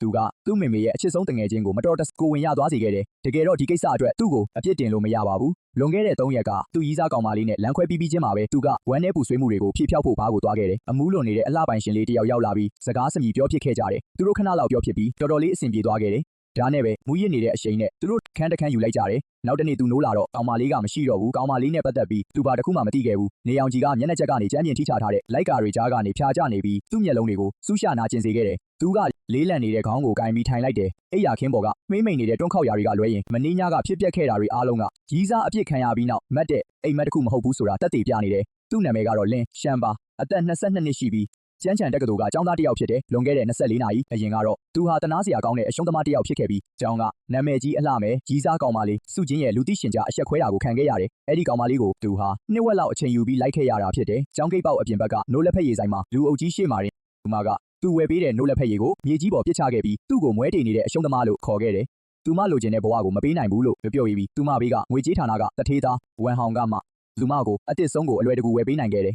သူကသူ့မေမေရဲ့အချစ်ဆုံးတငယ်ချင်းကိုမတော်တဆကိုဝင်ရသွားစေခဲ့တယ်တကယ်တော့ဒီကိစ္စအတွက်သူ့ကိုအပြစ်တင်လို့မရပါဘူးလွန်ခဲ့တဲ့3ရက်ကသူ့ရီးစားကောင်မလေးနဲ့လမ်းခွဲပြီးချင်းမှာပဲသူကဝမ်းနဲ့ပူဆွေးမှုတွေကိုဖြည့်ဖြောက်ဖို့ဘားကိုသွားခဲ့တယ်အမူးလွန်နေတဲ့အလှပိုင်ရှင်လေးတယောက်ရောက်လာပြီးစကားစမြည်ပြောဖြစ်ခဲ့ကြတယ်သူတို့ခဏလောက်ပြောဖြစ်ပြီးတော်တော်လေးအဆင်ပြေသွားခဲ့တယ်ဒါနဲ့ပဲမူရစ်နေတဲ့အရှိန်နဲ့သူတို့ခန်းတခန်းယူလိုက်ကြတယ်နောက်တနေ့သူနိုးလာတော့ကောင်မလေးကမရှိတော့ဘူးကောင်မလေးနဲ့ပတ်သက်ပြီးသူဘာတစ်ခုမှမသိခဲ့ဘူးနေအောင်ကြီးကမျက်နှာချက်ကနေကြမ်းပြင်ထိချထားတဲ့လိုက်ကာတွေကြားကနေဖြာကျနေပြီးသူ့မျက်လုံးတွေကိုစူးရှာနာကျင်စေခဲ့တယ်သူကလေးလံနေတဲ့ခေါင်းကိုကင်ပြီးထိုင်လိုက်တယ်အိယာခင်းပေါ်ကမှိမ့်မိန်နေတဲ့တွန်းခေါက်ရာတွေကလွဲရင်မင်းညကဖြစ်ပျက်ခဲ့တာတွေအားလုံးကကြီးစားအပြစ်ခံရပြီးနောက်မတ်တဲ့အိမ်မက်တစ်ခုမဟုတ်ဘူးဆိုတာတက်တည်ပြနေတယ်သူ့နာမည်ကတော့လင်းရှမ်ပါအသက်22နှစ်ရှိပြီးကျန်းချန်တက္ကသိုလ်ကကျောင်းသားတစ်ယောက်ဖြစ်တယ်လွန်ခဲ့တဲ့24နာရီအရင်ကတော့သူဟာတနာစရာကောင်းတဲ့အရှုံးသမားတစ်ယောက်ဖြစ်ခဲ့ပြီးကျောင်းကနာမည်ကြီးအလှမယ်ကြီးစားကောင်မလေးစုချင်းရဲ့လူသိရှင်ကြားအဆက်ခွဲတာကိုခံခဲ့ရတယ်အဲ့ဒီကောင်မလေးကိုသူဟာနှစ်ဝက်လောက်အချိန်ယူပြီးလိုက်ခဲ့ရတာဖြစ်တယ်ကျောင်းဂိတ်ပေါက်အပြင်ဘက်ကနိုးလက်ဖက်ရည်ဆိုင်မှာလူအုပ်ကြီးရှေ့မှာတင်သူမကသူဝယ်ပေးတဲ့နိုးလက်ဖက်ရည်ကိုမြေကြီးပေါ်ပစ်ချခဲ့ပြီးသူ့ကိုမွဲတေနေတဲ့အရှုံးသမားလို့ခေါ်ခဲ့တယ်သူမလိုချင်တဲ့ဘဝကိုမပေးနိုင်ဘူးလို့ပြောပြီးသူမဘေးကငွေကြေးဌာနကတထေးသားဝန်ဟောင်ကမှသူမကိုအတစ်ဆုံးကိုအလွယ်တကူဝယ်ပေးနိုင်ခဲ့တယ်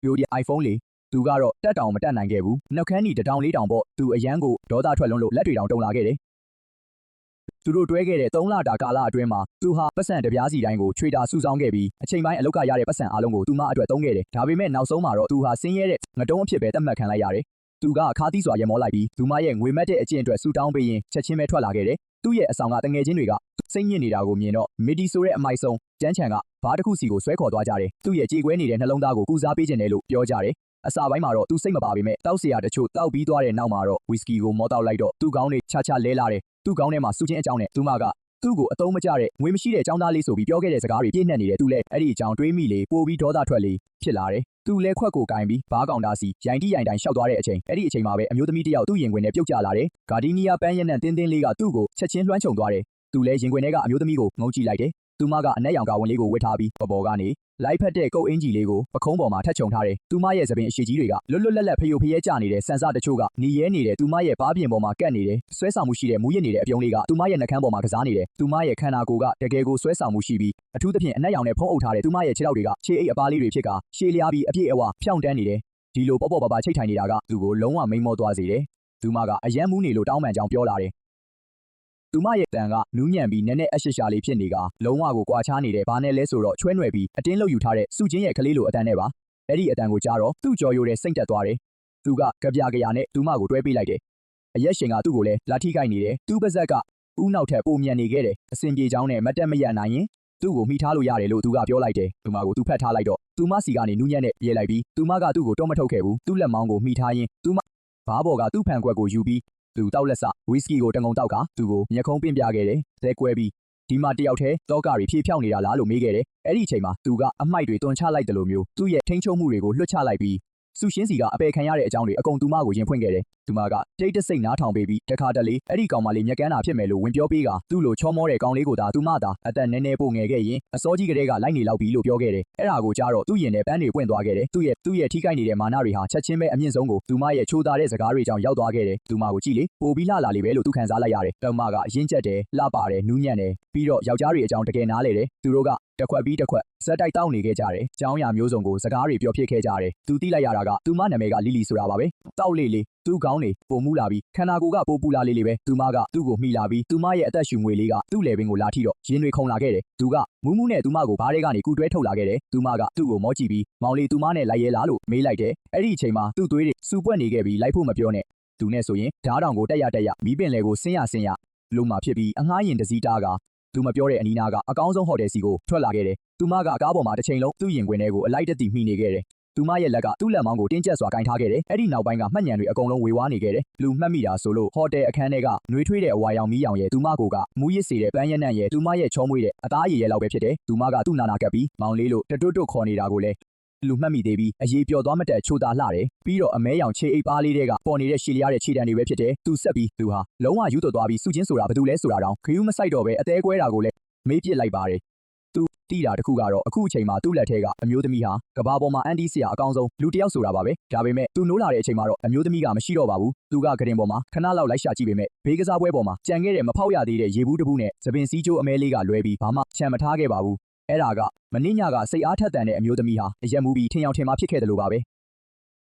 ပြိုဒီ iPhone လေးသူကတော့တက်တောင်မတက်နိုင်ခဲ့ဘူးနှုတ်ခမ်းနီတတောင်လေးတောင်ပေါ့သူအရန်ကိုဒေါသထွက်လွန်းလို့လက်တွေတောင်တုံလာခဲ့တယ်သူတို့တွဲခဲ့တဲ့3လတာကာလအတွင်းမှာသူဟာပတ်စံတပြားစီတိုင်းကိုချွေတာစုဆောင်းခဲ့ပြီးအချိန်ပိုင်းအလောက်ကရတဲ့ပတ်စံအားလုံးကိုသူမအတွက်သုံးခဲ့တယ်ဒါပေမဲ့နောက်ဆုံးမှာတော့သူဟာဆင်းရဲတဲ့ငတုံးအဖြစ်ပဲသတ်မှတ်ခံလိုက်ရတယ်သူကခါးသီးစွာရမောလိုက်ပြီးသူမရဲ့ငွေမက်တဲ့အကျင့်အတွက်ဆူတောင်းပေးရင်ချက်ချင်းပဲထွက်လာခဲ့တယ်သူ့ရဲ့အဆောင်ကတငယ်ချင်းတွေကစိတ်ညစ်နေတာကိုမြင်တော့မီတီဆိုတဲ့အမိုက်ဆုံးကျန်းချန်ကဘားတစ်ခုစီကိုဆွဲခေါ်သွားကြတယ်သူ့ရဲ့ကြေကွဲနေတဲ့နှလုံးသားကိုကုစားပေးခြင်းတယ်လို့ပြောကြတယ်အစာပိုင်းမှာတော့သူစိတ်မပါပေမဲ့တောက်เสียတချို့တောက်ပြီးသွားတဲ့နောက်မှာတော့ဝီစကီကိုမောတောက်လိုက်တော့သူ့ခေါင်းတွေချလဲလာတယ်သူ့ခေါင်းထဲမှာစူချင်းအကြောင်းနဲ့သူမကသူ့ကိုအသုံးမကျတဲ့ငွေမရှိတဲ့ចောင်းသားလေးဆိုပြီးပြောခဲ့တဲ့စကားတွေပြည့်နှက်နေတယ်သူလည်းအဲ့ဒီအကြောင်းတွေးမိလေပို့ပြီးဒေါသထွက်လေဖြစ်လာတယ်သူလည်းခွက်ကိုကင်ပြီးဘားကောင်တာစီရိုင်တိရိုင်တိုင်ရှောက်သွားတဲ့အချိန်အဲ့ဒီအချိန်မှာပဲအမျိုးသမီးတစ်ယောက်သူ့ရင်ခွင်ထဲပြုတ်ကျလာတယ်ဂါဒီနီယာပန်းရက်နဲ့တင်းတင်းလေးကသူ့ကိုချက်ချင်းလွှမ်းခြုံသွားတယ်သူလည်းရင်ခွင်ထဲကအမျိုးသမီးကိုငုံကြည့်လိုက်တယ်သူမကအနက်ရောင်ကဝင်လေးကိုဝတ်ထားပြီးပေါ်ကနေလိုက်ဖက်တဲ့ကုတ်အင်ကြီးလေးကိုပခုံးပေါ်မှာထပ်ခြုံထားတယ်သူမရဲ့သပင်အရှိကြီးတွေကလွတ်လပ်ဖျို့ဖျဲကျနေတဲ့ဆန်စတချို့ကနီရဲနေတဲ့သူမရဲ့ဘားပြင်ပေါ်မှာကတ်နေတယ်ဆွဲဆောင်မှုရှိတဲ့မူးရစ်နေတဲ့အပြုံးလေးကသူမရဲ့နှကန်းပေါ်မှာကစားနေတယ်သူမရဲ့ခန္ဓာကိုယ်ကတကယ်ကိုဆွဲဆောင်မှုရှိပြီးအထူးသဖြင့်အနက်ရောင်နဲ့ဖုံးအုပ်ထားတဲ့သူမရဲ့ခြေထောက်တွေကခြေအိပ်အပါးလေးတွေဖြစ်ကရှည်လျားပြီးအပြည့်အဝဖြောင့်တန်းနေတယ်ဒီလိုပေါ့ပါချိတ်ထိုင်နေတာကသူကိုလုံးဝမိန်မောသွားစေတယ်သူမကအယမ်းမူးနေလို့တောင်းပန်ကြောင်းပြောလာတယ်သူမရဲ့တန်ကနူးညံ့ပြီးနည်းနည်းအရှက်ရှာလေးဖြစ်နေကလုံးဝကိုကွာခြားနေတဲ့ဘာနဲ့လဲဆိုတော့ချွဲနွယ်ပြီးအတင်းလှုပ်ယူထားတဲ့စုချင်းရဲ့ကလေးလိုအတန်နဲ့ပါအဲ့ဒီအတန်ကိုကြားတော့သူ့ကြော်ရိုတဲ့စိတ်တက်သွားတယ်သူကကပြာနဲ့သူမကိုတွဲပေးလိုက်တယ်အရက်ရှင်ကသူ့ကိုလည်းလာထိခိုက်နေတယ်သူ့ပါဇက်ကဦးနောက်ထက်ပိုမြန်နေခဲ့တယ်အစင်ပြေချောင်းနဲ့မတက်မရနိုင်ရင်သူ့ကိုမိထားလို့ရတယ်လို့သူကပြောလိုက်တယ်သူမကိုသူဖတ်ထားလိုက်တော့သူမစီကနေနူးညံ့နဲ့ပြေးလိုက်ပြီးသူမကသူ့ကိုတော့မထုတ်ခဲ့ဘူးသူ့လက်မောင်းကိုမိထားရင်သူမဘားပေါ်ကသူ့ဖန်ခွက်ကိုယူပြီးသူတောက်လက်စဝီစကီကိုတငုံတောက်ကသူကိုမျက်ခုံးပင့်ပြခဲ့တယ်ဇဲကွဲပြီးဒီမှာတယောက်တည်းတောကတွေဖြည့်ဖြောက်နေတာလားလို့မေးခဲ့တယ်အဲ့ဒီအချိန်မှာသူကအမိုက်တွေတွန်ချလိုက်တယ်လို့မျိုးသူ့ရဲ့ထိန်းချုပ်မှုတွေကိုလွှတ်ချလိုက်ပြီးစုရှင်းစီကအပယ်ခံရတဲ့အကြောင်းတွေအကုန်သူမကိုရင်ဖွင့်ခဲ့တယ်သူမကတိတ်တဆိတ်နားထောင်ပေးပြီးတခါတလေအဲ့ဒီကောင်မလေးမျက်ကန်းတာဖြစ်မယ်လို့ဝင်ပြောပေးကသူ့လိုချောမောတဲ့ကောင်လေးကိုသာသူမသာအသက်နည်းနည်းပိုငယ်ခဲ့ရင်အစောကြီးကလေးကလိုက်နေလောက်ပြီလို့ပြောခဲ့တယ်အဲ့ဒါကိုကြားတော့သူ့ရင်ထဲပန်းတွေပွင့်သွားခဲ့တယ်သူ့ရဲ့ထိခိုက်နေတဲ့မာနတွေဟာချက်ချင်းပဲအမြင့်ဆုံးကိုသူမရဲ့ချိုးသားတဲ့စကားတွေကြောင့်ရောက်သွားခဲ့တယ်သူမကိုကြည့်လေပိုပြီးလှလာလေပဲလို့သူခံစားလိုက်ရတယ်တောင်မကရင်းကျက်တယ်လှပါတယ်နူးညံ့တယ်ပြီးတော့ယောက်ျားတွေအကြောင်းတကယ်နားလေတယ်သူတို့ကတစ်ခွက်ပြီးတစ်ခွက်ဇက်တိုက်တောက်နေခဲ့ကြတယ်။ကြောင်းရမျိုးစုံကိုစကားတွေပြောဖြစ်ခဲ့ကြတယ်။သူသိလိုက်ရတာကသူမနာမည်ကလီလီဆိုတာပါပဲ။တောက်လေးသူ့ခေါင်းနေပုံမူလာပြီးခန္ဓာကိုယ်ကပိုပူလာလေးပဲသူမကသူ့ကိုမိလာပြီးသူမရဲ့အသက်ရှူငွေလေးကသူ့လေပင်ကိုလာထိတော့ရင်တွေခုန်လာခဲ့တယ်။သူကမူးနဲ့သူမကိုဘားထဲကနေကူတွဲထုတ်လာခဲ့တယ်။သူမကသူ့ကိုမောကြည့်ပြီးမောင်လေးသူမနဲ့လိုက်ရဲလားလို့မေးလိုက်တယ်။အဲ့ဒီအချိန်မှာသူ့သွေးတွေစူပွက်နေခဲ့ပြီးလိုက်ဖို့မပြောနဲ့သူနဲ့ဆိုရင်ဓားတောင်ကိုတက်ရမီးပင်လေကိုဆင်းရလို့မှဖြစ်ပြီးအငှားရင်တစည်းတားကသူမပြောတဲ့အနီးနားကအကောင်းဆုံးဟိုတယ်စီကိုထွက်လာခဲ့တယ်။သူမကကားပေါ်မှာတစ်ချိန်လုံးသူ့ရင်ခွင်ထဲကိုအလိုက်တက်တီမိနေခဲ့တယ်။သူမရဲ့လက်ကသူ့လက်မောင်းကိုတင်းကျပ်စွာကင်ထားခဲ့တယ်။အဲ့ဒီနောက်ပိုင်းကမှတ်ဉာဏ်တွေအကုန်လုံးဝေဝါးနေခဲ့တယ်။လူမှတ်မိတာဆိုလို့ဟိုတယ်အခန်းထဲကနှွေးထွေးတဲ့အဝါရောင်မီးရောင်ရဲ့သူမကိုကမူးရစ်စေတဲ့ပန်းရက်နံ့ရဲ့သူမရဲ့ချောမွေးတဲ့အသားရည်ရဲ့လောက်ပဲဖြစ်တယ်။သူမကသူ့နာကပ်ပြီးမောင်လေးလို့တွတ်ခေါ်နေတာကိုလည်းလူမှတ်မိသေးပြီးအရေးပျော်သွားမတက်ချိုးသားလှတယ်ပြီးတော့အမဲရောင်ခြေအိပ်ပါးလေးတွေကပေါ်နေတဲ့ရှည်လျားတဲ့ခြေတံတွေပဲဖြစ်တယ်သူဆက်ပြီးသူဟာလုံးဝယူသွတ်သွားပြီးစုချင်းဆိုတာဘာတူလဲဆိုတာတောင်ခရူးမဆိုင်တော့ပဲအသေးကွဲတာကိုလည်းမေးပြစ်လိုက်ပါတယ်သူတိတာတစ်ခုကတော့အခုအချိန်မှာသူ့လက်ထဲကအမျိုးသမီးဟာကဘာပေါ်မှာအန်တီဆရာအကောင်းဆုံးလူတစ်ယောက်ဆိုတာပါပဲဒါပေမဲ့သူနိုးလာတဲ့အချိန်မှာတော့အမျိုးသမီးကမရှိတော့ပါဘူးသူကကတင်ပေါ်မှာခဏလောက်လိုက်ရှာကြည့်ပေမဲ့ဘေးကစားပွဲပေါ်မှာကြံခဲ့တဲ့မဖောက်ရသေးတဲ့ရေဘူးတပူးနဲ့သပင်စည်းကျိုးအမဲလေးကလွဲပြီးဘာမှချန်မထားခဲ့ပါဘူးအဲ့ဒါကမနေ့ညကစိတ်အားထက်သန်တဲ့အမျိုးသမီးဟာအရက်မူပြီးထင်ယောင်ထင်မှာဖြစ်ခဲ့တယ်လို့ပါပဲ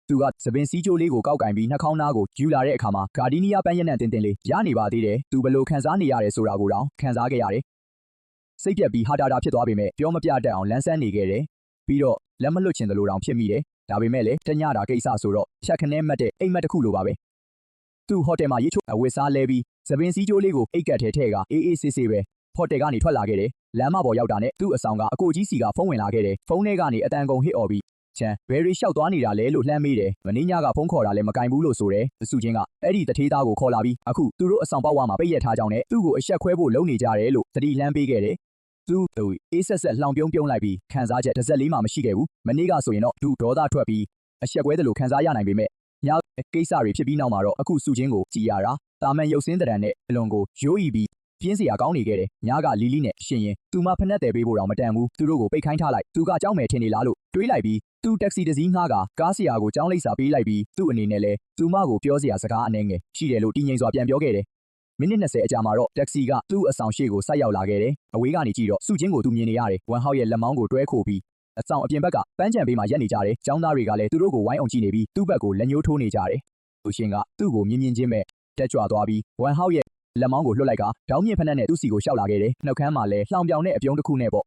သူကသပင်စီးကျိုးလေးကိုကောက်ကင်ပြီးနှာခေါင်းသားကိုယူလာတဲ့အခါမှာဂါဒီနီးယားပန်းရနံ့တင်တင်လေးရနေပါသေးတယ်သူဘလို့ခံစားနေရတယ်ဆိုတာကိုတောင်ခံစားခဲ့ရတယ်စိတ်ပြက်ပြီးဟာတာတာဖြစ်သွားပေမဲ့ပြောမပြတတ်အောင်လန်းဆန်းနေခဲ့တယ်ပြီးတော့လက်မလွတ်ချင်သလိုတောင်ဖြစ်မိတယ်ဒါပေမဲ့လည်းတညတာကိစ္စဆိုတော့ဖြတ်ခနဲမှတ်တဲ့အိမ်မက်တစ်ခုလိုပါပဲသူဟိုတယ်မှာရေချိုးအဝတ်စားလဲပြီးသပင်စီးကျိုးလေးကိုအိတ်ကတ်ထဲထည့်ကအေးအေးဆေးဆေးပဲဟိုတယ်ကနေထွက်လာခဲ့တယ်လမ်းမပေါ်ရောက်တာနဲ့သူ့အဆောင်ကအကိုကြီးစီကဖုန်းဝင်လာခဲ့တယ်ဖုန်းထဲကနေအတန်ကုန်ဟစ်အော်ပြီးချန်ဘယ်ရီလျှောက်သွားနေတာလဲလို့လှမ်းမေးတယ်မင်းညကဖုန်းခေါ်တာလည်းမကင်ဘူးလို့ဆိုတယ်စုချင်းကအဲ့ဒီတထေးသားကိုခေါ်လာပြီးအခုသူတို့အဆောင်ပေါက်ဝါမှာပိတ်ရထားကြောင်းနဲ့သူ့ကိုအဆက်ခွဲဖို့လုပ်နေကြတယ်လို့တတိလှမ်းပေးခဲ့တယ်သူအေးဆက်ဆက်လှောင်ပြုံးပြုံးလိုက်ပြီးခံစားချက်တစ်စက်လေးမှမရှိခဲ့ဘူးမနေ့ကဆိုရင်တော့သူဒေါသထွက်ပြီးအဆက်ခွဲတယ်လို့ခံစားရနိုင်ပေမဲ့ညကိစ္စတွေဖြစ်ပြီးနောက်မှာတော့အခုစုချင်းကိုကြည်ရတာတာမန်ရုပ်စင်းတရံနဲ့အလွန်ကိုရိုးဤပြီးပြင်းစရာကောင်းနေခဲ့တယ်ညကလီလီနဲ့ရှင်ရင်သူမဖက်နဲ့တယ်ပေးဖို့တော့မတန်ဘူးသူတို့ကိုပိတ်ခိုင်းထားလိုက်သူကကြောက်မယ်ထင်နေလားလို့တွေးလိုက်ပြီးသူတက္ကစီတစ်စီးငှားကကားဆရာကိုကြောင်းလိပ်စာပေးလိုက်ပြီးသူ့အနေနဲ့လဲသူမကိုပြောစရာစကားအနှဲငယ်ရှိတယ်လို့တင်းငိမ့်စွာပြန်ပြောခဲ့တယ်မိနစ်20အကြာမှာတော့တက္ကစီကသူ့အဆောင်ရှိကိုဆိုက်ရောက်လာခဲ့တယ်အဝေးကနေကြည့်တော့စုချင်းကိုသူမြင်နေရတယ်ဝမ်ဟောက်ရဲ့လက်မောင်းကိုတွဲခိုပြီးအဆောင်အပြင်ဘက်ကပန်းချံပေးမှာရက်နေကြတယ်ကျောင်းသားတွေကလည်းသူတို့ကိုဝိုင်းအောင်ကြည့်နေပြီးသူ့ဘက်ကိုလက်ညှိုးထိုးနေကြတယ်သူရှင်ကသူ့ကိုမြင်ချင်းပဲတက်ကြွသွားပြီးဝမ်ဟောက်ရဲ့လက်မောင်းကိုလွှတ်လိုက်ကတောင်းမြင့်ဖက်နဲ့သူ့စီကိုရှောက်လာခဲ့တယ်နှုတ်ခမ်းမှာလဲလှောင်ပြောင်တဲ့အပြုံးတစ်ခုနဲ့ပေါ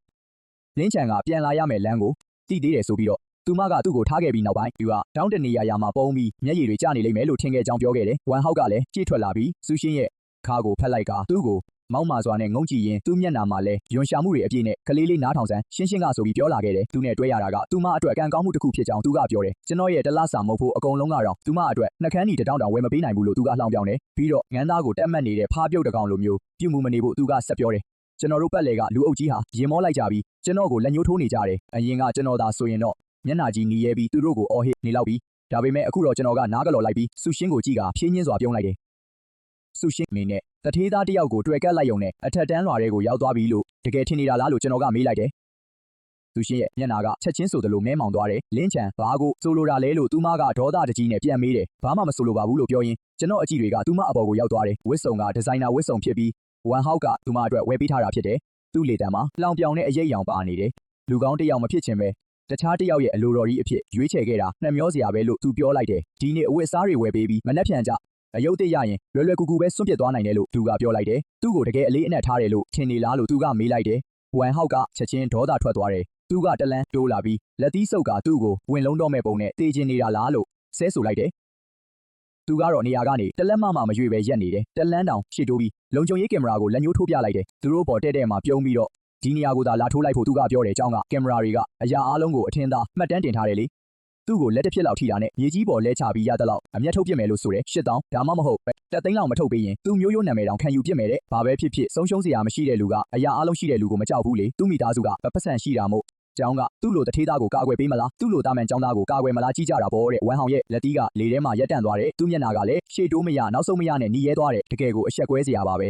့လင်းချန်ကပြန်လာရမယ်လမ်းကိုတိသေးတယ်ဆိုပြီးတော့သူမကသူ့ကိုထားခဲ့ပြီးနောက်ပိုင်းသူကတောင်းတနေရမှာပုံပြီးမျက်ရည်တွေကျနေလိမ့်မယ်လို့ထင်ခဲ့ကြောင်းပြောခဲ့တယ်ဝမ်ဟောက်ကလည်းကြည့်ထွက်လာပြီးဆူရှင်ရဲ့ခါကိုဖက်လိုက်ကသူ့ကိုမောက်မာစွာနဲ့ငုံကြည့်ရင်သူ့မျက်နှာမှာလဲယွန်ရှာမှုတွေအပြည့်နဲ့ကလေးလေးနားထောင်စမ်းရှင်းရှင်းကဆိုပြီးပြောလာခဲ့တယ်သူနဲ့တွဲရတာကသူမအတွက်ကံကောင်းမှုတစ်ခုဖြစ်ကြောင်းသူကပြောတယ်ကျွန်တော်ရဲ့တလားစာမဟုတ်ဖို့အကုန်လုံးကတော့သူမအတွက်နှကန်းညီတတောင်းတောင်ဝယ်မပေးနိုင်ဘူးလို့သူကလှောင်ပြောင်တယ်ပြီးတော့ငန်းသားကိုတက်မှတ်နေတဲ့ဖားပြုတ်တကောင်လိုမျိုးပြုမှုမနေဖို့သူကဆက်ပြောတယ်ကျွန်တော်တို့ပတ်လေကလူအုပ်ကြီးဟာရင်မောလိုက်ကြပြီးကျွန်တော်ကိုလက်ညှိုးထိုးနေကြတယ်အရင်ကကျွန်တော်သာဆိုရင်တော့မျက်နှာကြီးနီးရဲပြီးသူတို့ကိုအော်ဟစ်နေလောက်ပြီးဒါပေမဲ့အခုတော့ကျွန်တော်ကနားကလော်လိုက်ပြီးဆူရှင်းကိုကြည့်ကဖြင်းညင်းစွာပြုံးလိုက်တယ်ဆူရှင်းမင်းနဲ့တထေးသားတယောက်ကိုတွေ့ကပ်လိုက်ုံနဲ့အထက်တန်းလွာတွေကိုရောက်သွားပြီလို့တကယ်ထင်နေတာလားလို့ကျွန်တော်ကမေးလိုက်တယ်ဆူရှင်းရဲ့မျက်နှာကချက်ချင်းဆိုသလိုမဲမောင်သွားတယ်လင်းချန်ဘာကိုဆိုလိုတာလဲလို့သူမကဒေါသတကြီးနဲ့ပြန်မေးတယ်ဘာမှမဆိုလိုပါဘူးလို့ပြောရင်းကျွန်တော်အကြည့်တွေကသူမအပေါ်ကိုရောက်သွားတယ်ဝစ်စုံကဒီဇိုင်နာဝစ်စုံဖြစ်ပြီးဝမ်ဟောက်ကသူမအတွက်ဝယ်ပေးထားတာဖြစ်တယ်သူ့လေတံမှာလှောင်ပြောင်တဲ့အရေးအယောင်ပါနေတယ်လူကောင်းတယောက်မဖြစ်ချင်ပဲတခြားတယောက်ရဲ့အလိုတော်ကြီးအဖြစ်ရွေးချယ်ခဲ့တာနှမျောစရာပဲလို့သူပြောလိုက်တယ်ဒီနေ့အဝတ်စားတွေဝယ်ပေးပြီးမနှက်ဖြန်ကြအယုတ်သိရရင်လွယ်လွယ်ကူကူပဲစွန့်ပစ်သွားနိုင်တယ်လို့သူကပြောလိုက်တယ်သူ့ကိုတကယ်အလေးအနက်ထားတယ်လို့ထင်နေလားလို့သူကမေးလိုက်တယ်ဝမ်ဟောက်ကချက်ချင်းဒေါသထွက်သွားတယ်သူကတလန်းတိုးလာပြီးလက်သီးဆုပ်ကသူ့ကိုဝင်လုံးတော့မဲ့ပုံနဲ့တေးချင်နေတာလားလို့ဆဲဆိုလိုက်တယ်သူကတော့နေရာကနေတလက်မမရွေပဲရက်နေတယ်တလန်းတောင်ရှေ့တိုးပြီးလုံခြုံရေးကင်မရာကိုလက်ညှိုးထိုးပြလိုက်တယ်သူတို့ပေါ်တဲ့မှာပြုံးပြီးတော့ဒီနေရာကိုသာလာထိုးလိုက်ဖို့သူကပြောတယ်အကြောင်းကကင်မရာတွေကအရာအားလုံးကိုအထင်သာမှတ်တမ်းတင်ထားတယ်လေသူ့ကိုလက်တစ်ဖြစ်လောက်ထိတာနဲ့မြေကြီးပေါ်လဲချပြီးရတဲ့လောက်အမျက်ထုတ်ပြစ်မယ်လို့ဆိုတယ်8000ဒါမှမဟုတ်တက်သိန်းလောက်မထုတ်ပေးရင်သူ့မျိုးရိုးနာမည်တောင်ခံယူပြစ်မယ်တဲ့ဘာပဲဖြစ်ဖြစ်ဆုံးရှုံးစရာမရှိတဲ့လူကအရာအားလုံးရှိတဲ့လူကိုမကြောက်ဘူးလေသူ့မိသားစုကပတ်စံရှိတာမို့ကျောင်းကသူ့လိုတထေးသားကိုကာကွယ်ပေးမလားသူ့လိုတာမန်ကျောင်းသားကိုကာကွယ်မလားကြည့်ကြတာပေါ့တဲ့ဝမ်ဟောင်ရဲ့လက်သီးကလေထဲမှာရက်တန့်သွားတယ်သူ့မျက်နှာကလည်းရှေ့တိုးမရနောက်ဆုံးမရနဲ့ညီရဲသွားတယ်တကယ်ကိုအဆက်ကွဲစရာပါပဲ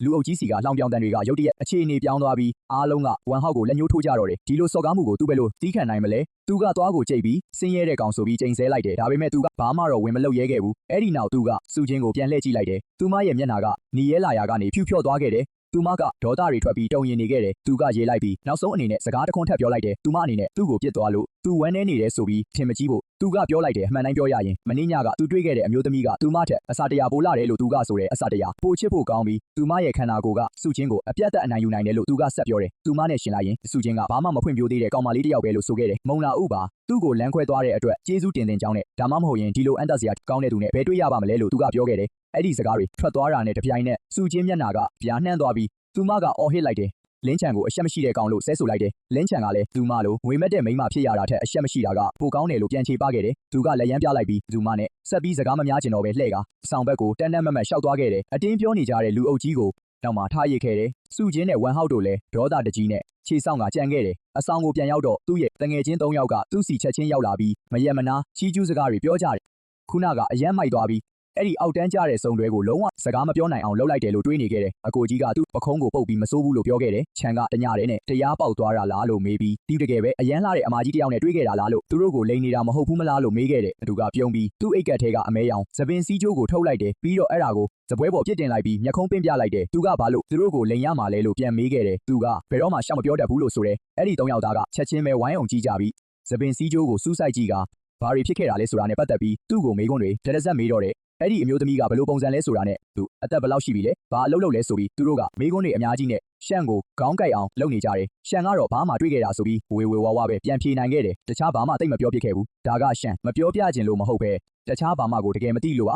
လူအုပ်ကြီးစီကလှောင်ပြောင်တန်တွေကရုတ်တရက်အခြေအနေပြောင်းသွားပြီးအားလုံးကဝမ်ဟောက်ကိုလက်ညှိုးထိုးကြတော့တယ်ဒီလိုစော်ကားမှုကိုသူ့ပဲလို့တီးခံနိုင်မလဲသူကသွားကိုကြိတ်ပြီးဆင်းရဲတဲ့ကောင်ဆိုပြီးချိန်ဆဲလိုက်တယ်ဒါပေမဲ့သူကဘာမှတော့ဝင်မလုပ်ရဲခဲ့ဘူးအဲ့ဒီနောက်သူကစူချင်းကိုပြန်လှည့်ကြည့်လိုက်တယ်သူမရဲ့မျက်နှာကနီရဲလာရာကနေဖြူဖြော့သွားခဲ့တယ်သူမကဒေါသတွေထွက်ပြီးတုံရင်နေခဲ့တယ်သူကရေးလိုက်ပြီးနောက်ဆုံးအနေနဲ့စကားတစ်ခွန်းထပ်ပြောလိုက်တယ်သူမအနေနဲ့သူ့ကိုပြစ်သွားလို့သူဝမ်းနေနေတယ်ဆိုပြီးထင်မကြီးဖို့သူကပြောလိုက်တယ်အမှန်တိုင်းပြောရရင်မင်းညကသူတွေ့ခဲ့တဲ့အမျိုးသမီးကသူမထက်အစာတရာပိုလာတယ်လို့သူကဆိုတယ်အစာတရာပိုချစ်ဖို့ကောင်းပြီးသူမရဲ့ခန္ဓာကိုယ်ကစုချင်းကိုအပြတ်သက်အနိုင်ယူနိုင်တယ်လို့သူကဆက်ပြောတယ်သူမနဲ့ရှင်လိုက်ရင်စုချင်းကဘာမှမဖွင့်ပြသေးတဲ့ကောင်မလေးတစ်ယောက်ပဲလို့ဆိုခဲ့တယ်မုံလာဥပါသူ့ကိုလမ်းခွဲသွားတဲ့အတွက်ကျေးဇူးတင်ကြောင်းနဲ့ဒါမှမဟုတ်ရင်ဒီလိုအန်တက်စရာကောင်းတဲ့သူနဲ့ဘယ်တွေ့ရပါမလဲလို့သူကပြောခဲ့တယ်အဲ့ဒီစကားတွေထွက်သွားတာနဲ့တပြိုင်နက်စုချင်းမျက်နှာကပြားနှမ်းသွားပြီးသူမကအော်ဟစ်လိုက်တယ်လင်းချန်ကိုအရှက်မရှိတဲ့ကောင်လို့ဆဲဆိုလိုက်တယ်လင်းချန်ကလည်းသူမလိုငွေမက်တဲ့မိန်းမဖြစ်ရတာထက်အရှက်မရှိတာကပိုကောင်းတယ်လို့ပြန်ချေပခဲ့တယ်သူကလက်ရမ်းပြလိုက်ပြီးသူမနဲ့ဆက်ပြီးစကားမများချင်တော့ပဲလှည့်ကအဆောင်ဘက်ကိုတန်းတန်းမတ်ရှောက်သွားခဲ့တယ်အတင်းပြောနေကြတဲ့လူအုပ်ကြီးကိုနောက်မှထားရစ်ခဲ့တယ်စုချင်းနဲ့ဝမ်ဟောက်တို့လည်းဒေါသတကြီးနဲ့ခြေဆောင်ကကြံခဲ့တယ်အဆောင်ကိုပြန်ရောက်တော့သူ့ရဲ့တငယ်ချင်း၃ယောက်ကသူ့စီချက်ချင်းရောက်လာပြီးမယက်မနာချီးကျူးစကားတွေပြောကြတယ်ခုနကအယမ်းမိုက်သွားပြီးအဲ့ဒီအောက်တန်းကျတဲ့စုံတွဲကိုလုံးဝစကားမပြောနိုင်အောင်လှုပ်လိုက်တယ်လို့တွေးနေခဲ့တယ်အကိုကြီးကသူ့ပခုံးကိုပုတ်ပြီးမစိုးဘူးလို့ပြောခဲ့တယ်ချန်ကတညတဲ့နဲ့တရားပေါက်သွားတာလားလို့မေးပြီးဒီတကယ်ပဲအရန်လာတဲ့အမကြီးတယောက်နဲ့တွေးခဲ့တာလားလို့သူတို့ကိုလိန်နေတာမဟုတ်ဘူးမလားလို့မေးခဲ့တယ်သူကပြုံးပြီးသူ့အိတ်ကက်ထဲကအမဲရောင်သပင်စည်းကျိုးကိုထုတ်လိုက်တယ်ပြီးတော့အဲ့ဒါကိုစပွဲပေါ်ပြစ်တင်လိုက်ပြီးမျက်ခုံးပင်းပြလိုက်တယ်သူကဘာလို့သူတို့ကိုလိန်ရမှာလဲလို့ပြန်မေးခဲ့တယ်သူကဘယ်တော့မှရှောက်မပြောတတ်ဘူးလို့ဆိုတယ်အဲ့ဒီ၃ယောက်သားကချက်ချင်းပဲဝိုင်းအောင်ကြည့်ကြပြီးသပင်စည်းကျိုးကိုစူးစိုက်ကြည့်က ဘာတွေဖြစ်ခဲ့တာလဲဆိုတာနဲ့ပတ်သက်ပြီးသူ့ကိုမေးခွန်းတွေတရဇက်မေးတော့တယ်အဲ့ဒီအမျိုးသမီးကဘယ်လိုပုံစံလဲဆိုတာနဲ့သူအသက်ဘယ်လောက်ရှိပြီလဲဘာအလုပ်လုပ်လဲဆိုပြီးသူတို့ကမေးခွန်းတွေအများကြီးနဲ့ရှန်ကိုခေါင်းကိုက်အောင်လုပ်နေကြတယ်ရှန်ကတော့ဘာမှတွေ့ခဲ့တာဆိုပြီးဝေဝါဝပဲပြန်ဖြေနိုင်ခဲ့တယ်တခြားဘာမှသိမပြောပြခဲ့ဘူးဒါကရှန်မပြောပြခြင်းလို့မဟုတ်ပဲတခြားဘာမှကိုတကယ်မသိလို့ပါ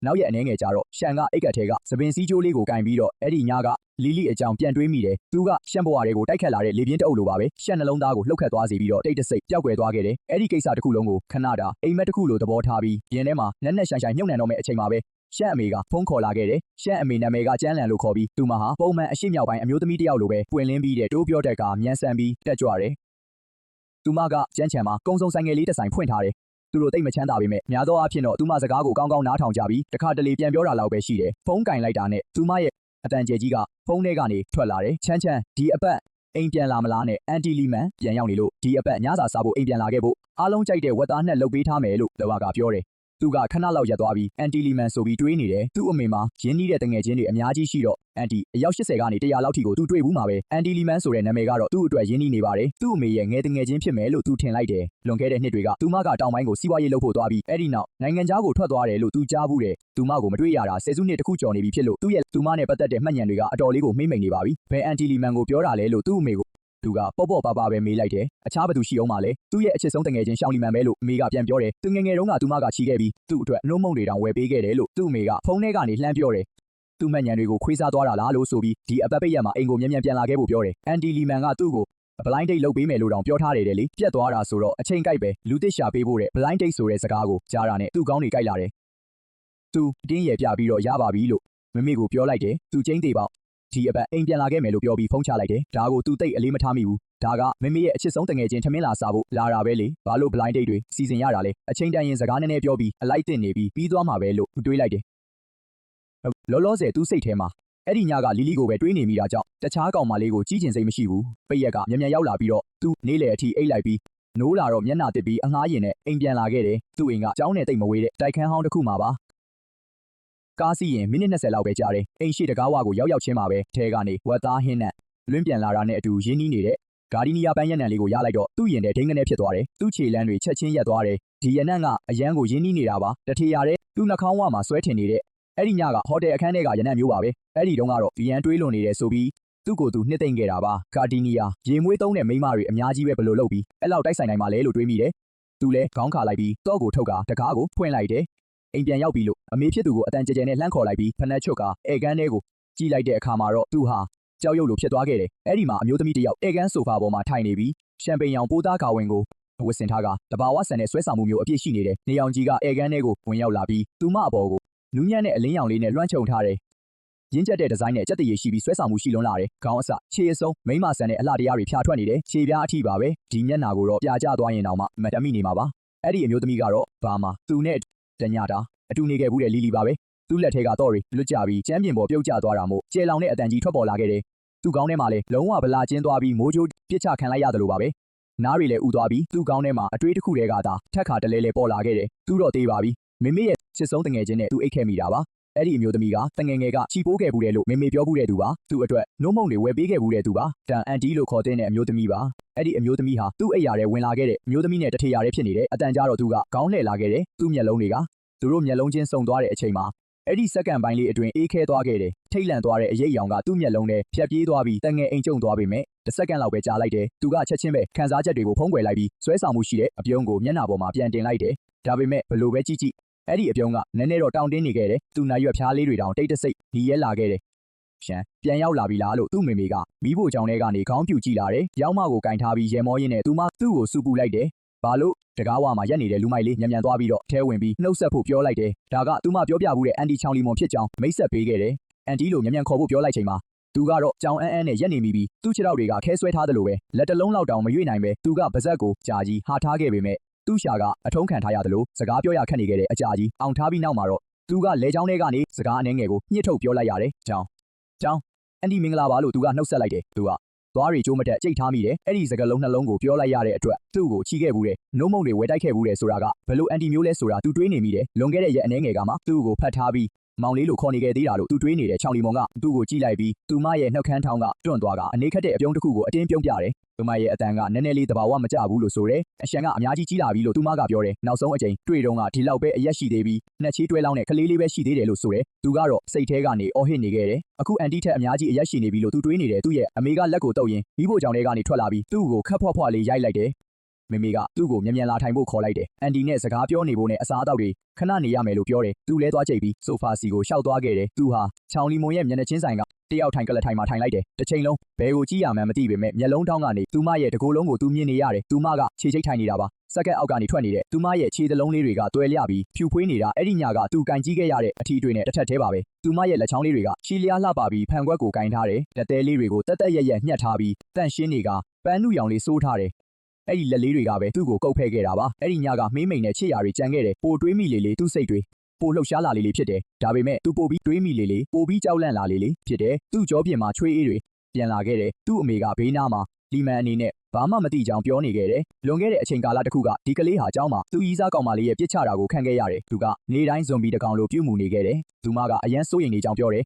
နောက်ရက်အနေငယ်ကြတော့ရှန်ကအိတ်ကတ်ထဲကသပင်စည်းကြိုးလေးကိုကင်ပြီးတော့အဲ့ဒီညကလီလီအကြောင်းပြန်တွေးမိတယ်သူကရှန်ဘွားတွေကိုတိုက်ခတ်လာတဲ့လေပြင်းတအုပ်လိုပါပဲရှန်နှလုံးသားကိုလှုပ်ခတ်သွားစေပြီးတော့တိတ်တဆိတ်ပျောက်ကွယ်သွားခဲ့တယ်အဲ့ဒီကိစ္စတစ်ခုလုံးကိုခဏတာအိမ်မက်တစ်ခုလိုသဘောထားပြီးပြင်းထဲမှာနက်နက်ရှိုင်ရှိုင်မြုပ်နှံတော့မယ့်အချိန်မှာပဲရှန်အမေကဖုန်းခေါ်လာခဲ့တယ်ရှန်အမေနာမည်ကကျန်းလန်လို့ခေါ်ပြီးသူမဟာပုံမှန်အရှိမြောက်ပိုင်းအမျိုးသမီးတစ်ယောက်လိုပဲပွင့်လင်းပြီးတဲ့တိုးပြောတက်ကမြန်ဆန်ပြီးတက်ကြွတယ်သူမကကျန်းချံမှာကုန်းစုံဆိုင်ငယ်လေးတစ်ဆိုင်ဖွင့်ထားတယ်သူတို့တိတ်မချမ်းသာပေမဲ့များသောအားဖြင့်တော့သူမစကားကိုကောင်းကောင်းနားထောင်ကြပြီးတခါတလေပြန်ပြောတာလောက်ပဲရှိတယ်ဖုန်းကင်လိုက်တာနဲ့သူမရဲ့အတန်ကျဲကြီးကဖုန်းထဲကနေထွက်လာတယ်ချမ်းဒီအပတ်အိမ်ပြန်လာမလားနဲ့အန်တီလီမန်ပြန်ရောက်နေလို့ဒီအပတ်ညစာစားဖို့အိမ်ပြန်လာခဲ့ဖို့အားလုံးကြိုက်တဲ့ဝက်သားနဲ့လုပ်ပေးထားမယ်လို့လဝကပြောတယ်သူကခဏလောက်ရက်သွားပြီးအန်တီလီမန်ဆိုပြီးတွေးနေတယ်သူ့အမေမှာရင်းနှီးတဲ့တငယ်ချင်းတွေအများကြီးရှိတော့အန်တီအယောက်80ကနေ100လောက်ထိကိုသူတွေ့ဘူးမှာပဲအန်တီလီမန်ဆိုတဲ့နာမည်ကတော့သူ့အတွက်ရင်းနှီးနေပါတယ်သူ့အမေရဲ့ငယ်တငယ်ချင်းဖြစ်မယ်လို့သူထင်လိုက်တယ်လွန်ခဲ့တဲ့နှစ်တွေကသူမကတောင်ပိုင်းကိုစီးပွားရေးလုပ်ဖို့သွားပြီးအဲ့ဒီနောက်နိုင်ငံခြားကိုထွက်သွားတယ်လို့သူကြားဘူးတယ်သူမကိုမတွေ့ရတာ10စုနှစ်တခုကျော်နေပြီဖြစ်လို့သူ့ရဲ့သူမနဲ့ပတ်သက်တဲ့မှတ်ဉာဏ်တွေကအတော်လေးကိုမှိမ့်မိန်နေပါပြီဘယ်အန်တီလီမန်ကိုပြောတာလဲလို့သူ့အမေကိုသူကပေါ့ပါပဲမေးလိုက်တယ်အခြားဘသူရှိအောင်မလဲသူ့ရဲ့အချစ်ဆုံးတငယ်ချင်းရှောင်းလီမန်ပဲလို့အမေကပြန်ပြောတယ်သူငယ်တုန်းကသူမကချီခဲ့ပြီးသူ့အတွက်နှုတ်မုံတွေတောင်ဝယ်ပေးခဲ့တယ်လို့သူ့အမေကဖုန်းထဲကနေလှမ်းပြောတယ်သူ့မှတ်ဉာဏ်တွေကိုခွေးစားသွားတာလားလို့ဆိုပြီးဒီအပတ်ပိတ်ရက်မှာအိမ်ကိုမြန်ပြန်လာခဲ့ဖို့ပြောတယ်အန်တီလီမန်ကသူ့ကိုဘလိုင်းဒိတ်လုပ်ပေးမယ်လို့တောင်ပြောထားတယ်လေပြက်သွားတာဆိုတော့အချိန်ကိုက်ပဲလူသစ်ရှာပေးဖို့တဲ့ဘလိုင်းဒိတ်ဆိုတဲ့စကားကိုကြားတာနဲ့သူ့ကောင်းတွေကိုက်လာတယ်သူတင်းရယ်ပြပြီးတော့ရပါပြီလို့မမေကိုပြောလိုက်တယ်သူချင်းသေးပေါ့ဒီအပတ်အိမ်ပြန်လာခဲ့မယ်လို့ပြောပြီးဖုန်းချလိုက်တယ်ဒါကိုသူတိတ်အလေးမထားမိဘူးဒါကမမေရဲ့အချစ်ဆုံးတငယ်ချင်းထမင်းလာစားဖို့လာတာပဲလေဘာလို့ blind date တွေစီစဉ်ရတာလဲအချိန်တန်ရင်စကားနည်းနည်းပြောပြီးအလိုက်တင်နေပြီးသွားမှာပဲလို့တွေးလိုက်တယ်လောလောဆယ်သူ့စိတ်ထဲမှာအဲ့ဒီညကလီလီကိုပဲတွေးနေမိတာကြောင့်တခြားကောင်မလေးကိုကြီးကျင်စိတ်မရှိဘူးပိတ်ရက်ကမြန်ရောက်လာပြီးတော့သူနေ့လယ်အထိအိတ်လိုက်ပြီးနိုးလာတော့မျက်နှာတစ်ပြီးအငှားရင်နဲ့အိမ်ပြန်လာခဲ့တယ်သူ့အိမ်ကကျောင်းနဲ့တိတ်မဝေးတဲ့တိုက်ခန်းဟောင်းတစ်ခုမှာပါကားစီးရင်မိနစ်20လောက်ပဲကြာတယ်အိမ်ရှိတကားဝါကိုရောက်ချင်းမှာပဲထဲကနေဝက်သားဟင်းနဲ့လွင့်ပြန်လာတာနဲ့အတူရင်းနှီးနေတဲ့ဂါဒီနီယာပန်းရက်နံလေးကိုရလိုက်တော့သူ့ရင်ထဲဒိန်းကနေဖြစ်သွားတယ်သူ့ခြေလမ်းတွေချက်ချင်းရက်သွားတယ်ဒီရနံ့ကအရန်ကိုရင်းနှီးနေတာပါတထေရတဲ့သူ့နှာခေါင်းဝမှာဆွဲထင်နေတဲ့အဲ့ဒီညကဟိုတယ်အခန်းထဲကရနံ့မျိုးပါပဲအဲ့ဒီတုန်းကတော့ရန်တွေးလွန်နေတယ်ဆိုပြီးသူ့ကိုယ်သူနှစ်သိမ့်ခဲ့တာပါဂါဒီနီယာရေမွေးသုံးတဲ့မိန်းမတွေအများကြီးပဲဘလို့လုပ်ပြီးအဲ့လောက်တိုက်ဆိုင်နိုင်မှလဲလို့တွေးမိတယ်သူလဲခေါင်းခါလိုက်ပြီးတော့ကိုထုတ်ကတကားကိုဖွင့်လိုက်တယ်အိမ်ပြန်ရောက်ပြီလို့အမေဖြစ်သူကိုအတန်ကြဲကြဲနဲ့လှမ်းခေါ်လိုက်ပြီးဖနက်ချွတ်ကဧကန်းထဲကိုကြည့်လိုက်တဲ့အခါမှာတော့သူဟာကြောက်ရွံ့လို့ဖြစ်သွားခဲ့တယ်အဲ့ဒီမှာအမျိုးသမီးတစ်ယောက်ဧကန်းဆိုဖာပေါ်မှာထိုင်နေပြီးရှမ်ပိန်ရောင်ပိုးသားကာဝင်ကိုဝစ်စင်ထားကတဘာဝဆန်နဲ့ဆွဲဆောင်မှုမျိုးအပြည့်ရှိနေတယ်နေအောင်ကြီးကဧကန်းထဲကိုဝင်ရောက်လာပြီးသူမအပေါ်ကိုနူးညံ့တဲ့အလင်းရောင်လေးနဲ့လွှမ်းခြုံထားတယ်ရင်းကျက်တဲ့ဒီဇိုင်းနဲ့ကြက်တရည်ရှိပြီးဆွဲဆောင်မှုရှိလွန်းလာတယ်ခေါင်းအစခြေအစုံမိမဆန်တဲ့အလှတရားတွေဖြာထွက်နေတယ်ခြေပြားအထိပါပဲဒီမျက်နှာကိုတော့ပြာကျသွားရင်တောင်မှမတမိနေမှာပါအဲ့ဒီအမျိုးသမီးကတော့ဘာမှသူနဲ့တညတာအတူနေခဲ့ဘူးတဲ့လီလီပါပဲသူ့လက်ထဲကတော့တွေလွတ်ကြပြီးကျမ်းပြင်ပေါ်ပြုတ်ကျသွားတာမို့ကျဲလောင်တဲ့အတန်ကြီးထွက်ပေါ်လာခဲ့တယ်သူ့ကောင်းထဲမှာလည်းလုံးဝဗလာကျင်းသွားပြီးမိုးကြိုးပြစ်ချခံလိုက်ရတယ်လို့ပါပဲနားတွေလည်းဥသွားပြီးသူ့ကောင်းထဲမှာအတွေးတစ်ခုတည်းကသာထက်ခါတလဲလဲပေါ်လာခဲ့တယ်သူတော့သေးပါပြီမေမေရဲ့ချစ်ဆုံးတငယ်ချင်းနဲ့သူအိတ်ခဲ့မိတာပါအဲ့ဒီအမျိုးသမီးကတငယ်ငယ်ကချီပိုးခဲ့ဘူးတယ်လို့မေမေပြောဘူးတဲ့သူပါသူ့အတွက်နှုတ်မုံတွေဝယ်ပေးခဲ့ဘူးတဲ့သူပါတန်အန်တီလို့ခေါ်တဲ့အမျိုးသမီးပါအဲ့ဒီအမျိုးသမီးဟာသူ့အိတ်ရတဲ့ဝင်လာခဲ့တဲ့အမျိုးသမီးနဲ့တထေရတဲ့ဖြစ်နေတယ်အတန်ကြတော့သူကခေါင်းလှည့်လာခဲ့တယ်သူ့မျက်လုံးတွေကသူတို့မျက်လုံးချင်းစုံသွားတဲ့အချိန်မှာအဲ့ဒီစက္ကန့်ပိုင်းလေးအတွင်းအေးခဲသွားခဲ့တယ်ထိတ်လန့်သွားတဲ့အရေးအယောင်ကသူ့မျက်လုံးထဲဖြတ်ပြေးသွားပြီးတငယ်အိမ်ကျုံသွားပေမဲ့တစ်စက္ကန့်လောက်ပဲကြာလိုက်တယ်သူကချက်ချင်းပဲခံစားချက်တွေကိုဖုံးကွယ်လိုက်ပြီးဆွဲဆောင်မှုရှိတဲ့အပြုံးကိုမျက်နှာပေါ်မှာပြန်တင်လိုက်တယ်ဒါပေမဲ့ဘလို့ပဲကြည့်အဲ့ဒီအပြုံးကနည်းနည်းတော့တောင်းတင်းနေခဲ့တယ်သူ့နိုင်ရွက်ဖျားလေးတွေတောင်တိတ်တဆိတ်ဒီရဲလာခဲ့တယ်ရှမ်းပြန်ရောက်လာပြီလားလို့သူ့မေမေကမီးဖို့ကြောင်ထဲကနေခေါင်းပြူကြည့်လာတယ်ရောက်မကိုကင်ထားပြီးရဲမောရင်းနဲ့သူမသူ့ကိုစူပူလိုက်တယ်ဘာလို့တကားဝါမှာရက်နေတဲ့လူမိုက်လေးမြန်သွားပြီးတော့ထဲဝင်ပြီးနှုတ်ဆက်ဖို့ပြောလိုက်တယ်ဒါကသူမပြောပြဘူးတဲ့အန်တီချောင်လီမွန်ဖြစ်ကြောင်းမိတ်ဆက်ပေးခဲ့တယ်အန်တီလိုမြန်ခေါ်ဖို့ပြောလိုက်ချိန်မှာသူကတော့ကြောင်အန်းနဲ့ရက်နေမိပြီးသူ့ခြေထောက်တွေကခဲဆွဲထားသလိုပဲလက်တလုံးလောက်တောင်မရွေ့နိုင်ပဲသူကပါဇက်ကိုကြာကြီးဟာထားခဲ့ပေမဲ့သူ့ရှာကအထုံးခံထားရသလိုစကားပြောရခက်နေခဲ့တဲ့အကြာကြီးအောင်ထားပြီးနောက်မှာတော့သူကလဲချောင်းထဲကနေစကားအနှဲငယ်ကိုညှစ်ထုတ်ပြောလိုက်ရတယ်ကြောင်အန်တီမင်္ဂလာပါလို့သူကနှုတ်ဆက်လိုက်တယ်သူကသွားရီကျိုးမတက်ကြိတ်ထားမိတယ်အဲ့ဒီစကားလုံးနှလုံးကိုပြောလိုက်ရတဲ့အတွက်သူ့ကိုချီခဲ့ဘူးတဲ့နှုတ်မုံတွေဝဲတိုက်ခဲ့ဘူးတဲ့ဆိုတာကဘလို့အန်တီမျိုးလဲဆိုတာသူတွေးနေမိတယ်လွန်ခဲ့တဲ့ရက်အနှဲငယ်ကမှသူ့ကိုဖတ်ထားပြီးမောင်လေးလိုခေါ်နေခဲ့သေးတာလို့သူတွေးနေတဲ့ချောင်လီမွန်ကသူ့ကိုကြည့်လိုက်ပြီးသူမရဲ့နှုတ်ခမ်းထောင်းကတွန့်သွားကအနှေးခတ်တဲ့အပြုံးတစ်ခုကိုအတင်းပြုံးပြတယ် သူမရဲ့အတန်ကနည်းနည်းလေးတဘာဝမကျဘူးလို့ဆိုတယ်အရှန်ကအများကြီးကြီးလာပြီလို့သူမကပြောတယ်နောက်ဆုံးအကြိမ်တွေ့တုန်းကဒီလောက်ပဲအရက်ရှိသေးပြီးနှစ်ချေးတွဲလောင်းနဲ့ကလေးလေးပဲရှိသေးတယ်လို့ဆိုတယ်သူကတော့စိတ်ထဲကနေအော်ဟစ်နေခဲ့တယ်အခုအန်တီထက်အများကြီးအရက်ရှိနေပြီလို့သူတွေးနေတယ်သူ့ရဲ့အမေကလက်ကိုတုပ်ရင်မိဖို့ကြောင့်တွေကနေထွက်လာပြီးသူ့ကိုခက်ဖွားဖွားလေးရိုက်လိုက်တယ်မေမေကသူ့ကိုမြန်မြန်လာထိုင်ဖို့ခေါ်လိုက်တယ်အန်တီနဲ့စကားပြောနေဖို့နဲ့အစားအသောက်တွေခဏနေရမယ်လို့ပြောတယ်သူလဲသွားကြိတ်ပြီးဆိုဖာစီကိုရှောက်သွားခဲ့တယ်သူဟာချောင်လီမွန်ရဲ့မျက်နှာချင်းဆိုင်ကတယောက်ထိုင်ကလထိုင်မှာထိုင်လိုက်တယ်တစ်ချိန်လုံးဘဲကိုကြည့်ရမှန်းမသိပေမဲ့မျက်လုံးထောင်းကနေသူမရဲ့တကိုယ်လုံးကိုသူမြင်နေရတယ်သူမကခြေချိတ်ထိုင်နေတာပါစက္ကန့်အောက်ကနေထွက်နေတဲ့သူမရဲ့ခြေသလုံးလေးတွေကတွဲလျပြီးဖြူဖွေးနေတာအဲ့ဒီညကသူကန်ကြီးခဲ့ရတဲ့အထီးတွေနဲ့တစ်ထက်သေးပါပဲသူမရဲ့လက်ချောင်းလေးတွေကရှီလျားလှပပြီးဖန်ခွက်ကိုကင်ထားတယ်လက်သေးလေးတွေကိုတက်တက်ရက်ရက်ညှက်ထားပြီးတန့်ရှင်းတွေကပန်းနုရောင်လေးစိုးထားတယ်အဲ့ဒီလက်လေးတွေကပဲသူ့ကိုကုတ်ဖဲခဲ့တာပါအဲ့ဒီညကမေးမိန်နဲ့ချစ်ရာတွေကြံခဲ့တယ်ပိုတွေးမိလေလေသူ့စိတ်တွေပိုလှုပ်ရှားလာလေလေဖြစ်တယ်ဒါပေမဲ့သူပိုပြီးတွေးမိလေလေပိုပြီးကြောက်လန့်လာလေလေဖြစ်တယ်သူ့ကြောပြင်မှာချွေးအေးတွေပြန်လာခဲ့တယ်သူ့အမေကဘေးနားမှာလီမန်အနေနဲ့ဘာမှမသိကြောင်ပြောနေခဲ့တယ်လွန်ခဲ့တဲ့အချိန်ကာလတစ်ခုကဒီကလေးဟာကျောင်းမှာသူ့ကြီးစားကောင်မလေးရဲ့ပြစ်ချတာကိုခံခဲ့ရတယ်သူကနေတိုင်းဇွန်ဘီတကောင်လိုပြုတ်မှုနေခဲ့တယ်သူမကအရန်စိုးရိမ်နေကြောင်ပြောတယ်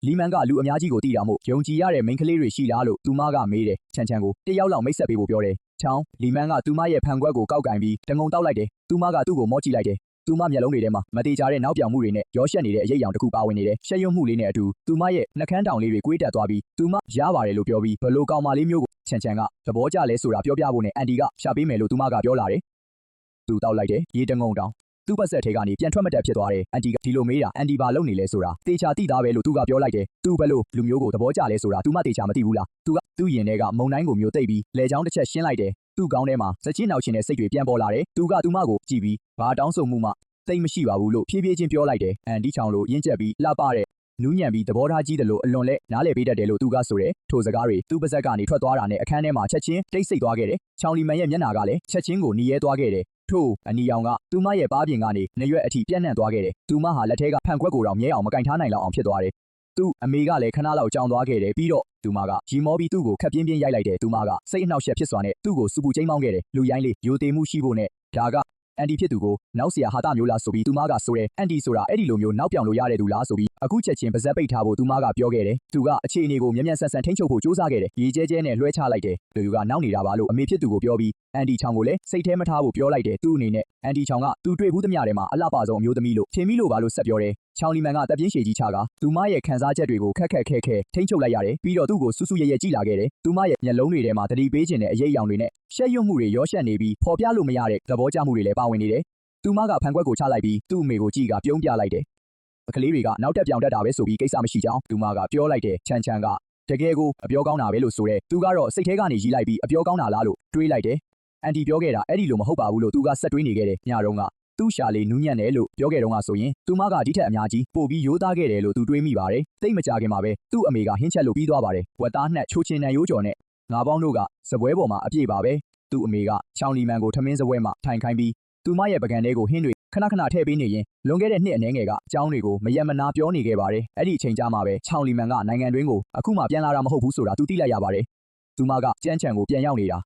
လီမန်ကလူအများကြီးကိုတီးတာမို့ယုံကြည်ရတဲ့မိန်းကလေးတွေရှိလားလို့သူမကမေးတယ်ချန်ချန်ကိုတယောက်လောက်မိတ်ဆက်ပေးဖို့ပြောတယ်ချောင်းလီမန်ကသူမရဲ့ဖန်ခွက်ကိုကောက်ကင်ပြီးတငုံတောက်လိုက်တယ်သူမကသူ့ကိုမော့ကြည့်လိုက်တယ်သူမမျက်လုံးတွေထဲမှာမတေချာတဲ့နောက်ပြောင်မှုတွေနဲ့ရောရှက်နေတဲ့အရေးအယောင်တစ်ခုပါဝင်နေတယ်ရှက်ရွံ့မှုလေးနဲ့အတူသူမရဲ့နှကန်းတောင်လေးတွေကွေးတက်သွားပြီးသူမရပါတယ်လို့ပြောပြီးဘလို့ကောင်မလေးမျိုးကိုချန်ချန်ကသဘောကျလဲဆိုတာပြောပြဖို့နဲ့အန်တီကရှာပေးမယ်လို့သူမကပြောလာတယ်သူတောက်လိုက်တယ်ရေတငုံတောင်သူ့ပတ်ဆက်ထဲကနေပြန်ထွက်မတက်ဖြစ်သွားတယ်အန်တီကဒီလိုမေးတာအန်တီဘာလုပ်နေလဲဆိုတာတေချာတိသားပဲလို့သူကပြောလိုက်တယ်သူဘလို့လူမျိုးကိုသဘောကျလဲဆိုတာသူမတေချာမသိဘူးလားသူကသူ့ရင်ထဲကမုံတိုင်းကိုမျိုးတိတ်ပြီးလေချောင်းတစ်ချက်ရှင်းလိုက်တယ်သူ့ကောင်းထဲမှာစချင်းနောက်ချင်းတဲ့စိတ်တွေပြန်ပေါ်လာတယ်သူကသူမကိုကြည့်ပြီးဘာတောင်းဆိုမှုမှသိမရှိပါဘူးလို့ဖြည်းဖြည်းချင်းပြောလိုက်တယ်အန်တီချောင်လိုရင်းကျက်ပြီးလှပတဲ့နူးညံ့ပြီးသဘောထားကြီးတယ်လို့အလွန်လဲနားလေပေးတတ်တယ်လို့သူကဆိုတယ်ထိုစကားတွေသူ့ပါဇက်ကနေထွက်သွားတာနဲ့အခန်းထဲမှာချက်ချင်းတိတ်ဆိတ်သွားခဲ့တယ်ချောင်လီမန်ရဲ့မျက်နှာကလည်းချက်ချင်းကိုหนีရဲသွားခဲ့တယ်ထို့အနီရောင်ကသူမရဲ့ပါးပြင်ကနေနှရွက်အထိပြန့်နှံ့သွားခဲ့တယ်သူမဟာလက်ထဲကဖန်ခွက်ကိုတော့မြဲအောင်မကင်ထားနိုင်လောက်အောင်ဖြစ်သွားတယ်သူ့အမေကလည်းခဏလောက်ကြောင်သွားခဲ့တယ်ပြီးတော့သူမကရီမောပြီးသူ့ကိုခက်ပြင်းပြင်းရိုက်လိုက်တယ်သူမကစိတ်အနှောက်အယှက်ဖြစ်စွာနဲ့သူ့ကိုစူပူချိန်မောင်းခဲ့တယ်လူရိုင်းလေးယိုသေးမှုရှိဖို့နဲ့ဒါကအန်တီဖြစ်သူကိုနောက်ဆရာဟာတာမျိုးလားဆိုပြီးသူမကဆိုတယ်အန်တီဆိုတာအဲ့ဒီလိုမျိုးနောက်ပြောင်လို့ရတဲ့သူလားဆိုပြီးအခုချက်ချင်းပါဇက်ပိတ်ထားဖို့သူမကပြောခဲ့တယ်သူကအခြေအနေကိုမြန်မြန်ဆန်ဆန်ထိန်းချုပ်ဖို့ကြိုးစားခဲ့တယ်ရေကျဲကျဲနဲ့လွှဲချလိုက်တယ်လူကနောက်နေတာပါလို့အမေဖြစ်သူကိုပြောပြီးအန်တီချောင်ကိုလည်းစိတ်ထဲမထားဖို့ပြောလိုက်တယ်သူ့အနေနဲ့အန်တီချောင်ကသူတွေ့ဘူးသမျှထဲမှာအလှပဆုံးအမျိုးသမီးလို့ထင်မိလို့ပါလို့ဆက်ပြောတယ်ချောင်လီမန်ကတပ်ပြင်းရှည်ကြီးချကသူမရဲ့ခံစားချက်တွေကိုခက်ခဲထိန်းချုပ်လိုက်ရတယ်ပြီးတော့သူ့ကိုစူးစူးရဲရဲကြည့်လာခဲ့တယ်သူမရဲ့မျက်လုံးတွေထဲမှာတတိပေးခြင်းနဲ့အရေးအယောင်တွေနဲ့ရှက်ရွံ့မှုတွေရောရှက်နေပြီးပေါ်ပြလို့မရတဲ့သဘောကျမှုတွေလည်းပါဝင်နေတယ်သူမကဖန်ခွက်ကိုချလိုက်ပြီးသူ့အမေကိုကြည့်ကပြုံးပြလိုက်တယ်။ကလေးတွေကနောက်တက်ပြောင်တက်တာပဲဆိုပြီးကိစ္စမရှိကြောင်းသူမကပြောလိုက်တယ်ချန်ချန်ကတကယ်ကိုအပြောကောင်းတာပဲလို့ဆိုတဲ့သူကတော့စိတ်ထဲကနေရီးလိုက်ပြီးအပြောကောင်းတာလားလို့တွေးလိုက်တယ်။အန်တီပြောခဲ့တာအဲ့ဒီလိုမဟုတ်ပါဘူးလို့သူကဆက်တွေးနေခဲ့တယ်ညတုန်းကသူ့ရှာလေးနူးညံ့တယ်လို့ပြောခဲ့တော့ကဆိုရင်သူမကဒီထက်အများကြီးပို့ပြီးရိုးသားခဲ့တယ်လို့သူတွေးမိပါတယ်။တိတ်မကြခင်မှာပဲသူ့အမေကဟင်းချက်လို့ပြီးသွားပါတယ်။ဝက်သားနှက်ချိုးချင်နံရိုးကြော်နဲ့ငါးပေါင်းတို့ကစပွဲပေါ်မှာအပြည့်ပါပဲ။သူ့အမေကချောင်လီမန်ကိုထမင်းစပွဲမှာထိုင်ခိုင်းပြီးသူမရဲ့ပကံထဲကိုဟင်းတွေခဏထည့်ပေးနေရင်လွန်ခဲ့တဲ့နှစ်အနည်းငယ်ကအကြောင်းတွေကိုမယက်မနာပြောနေခဲ့ပါတယ်။အဲ့ဒီအချိန်ကြာမှပဲချောင်လီမန်ကနိုင်ငံတွင်းကိုအခုမှပြန်လာတာမဟုတ်ဘူးဆိုတာသူသိလိုက်ရပါတယ်။သူမကကြမ်းချံကိုပြန်ရောက်နေတာ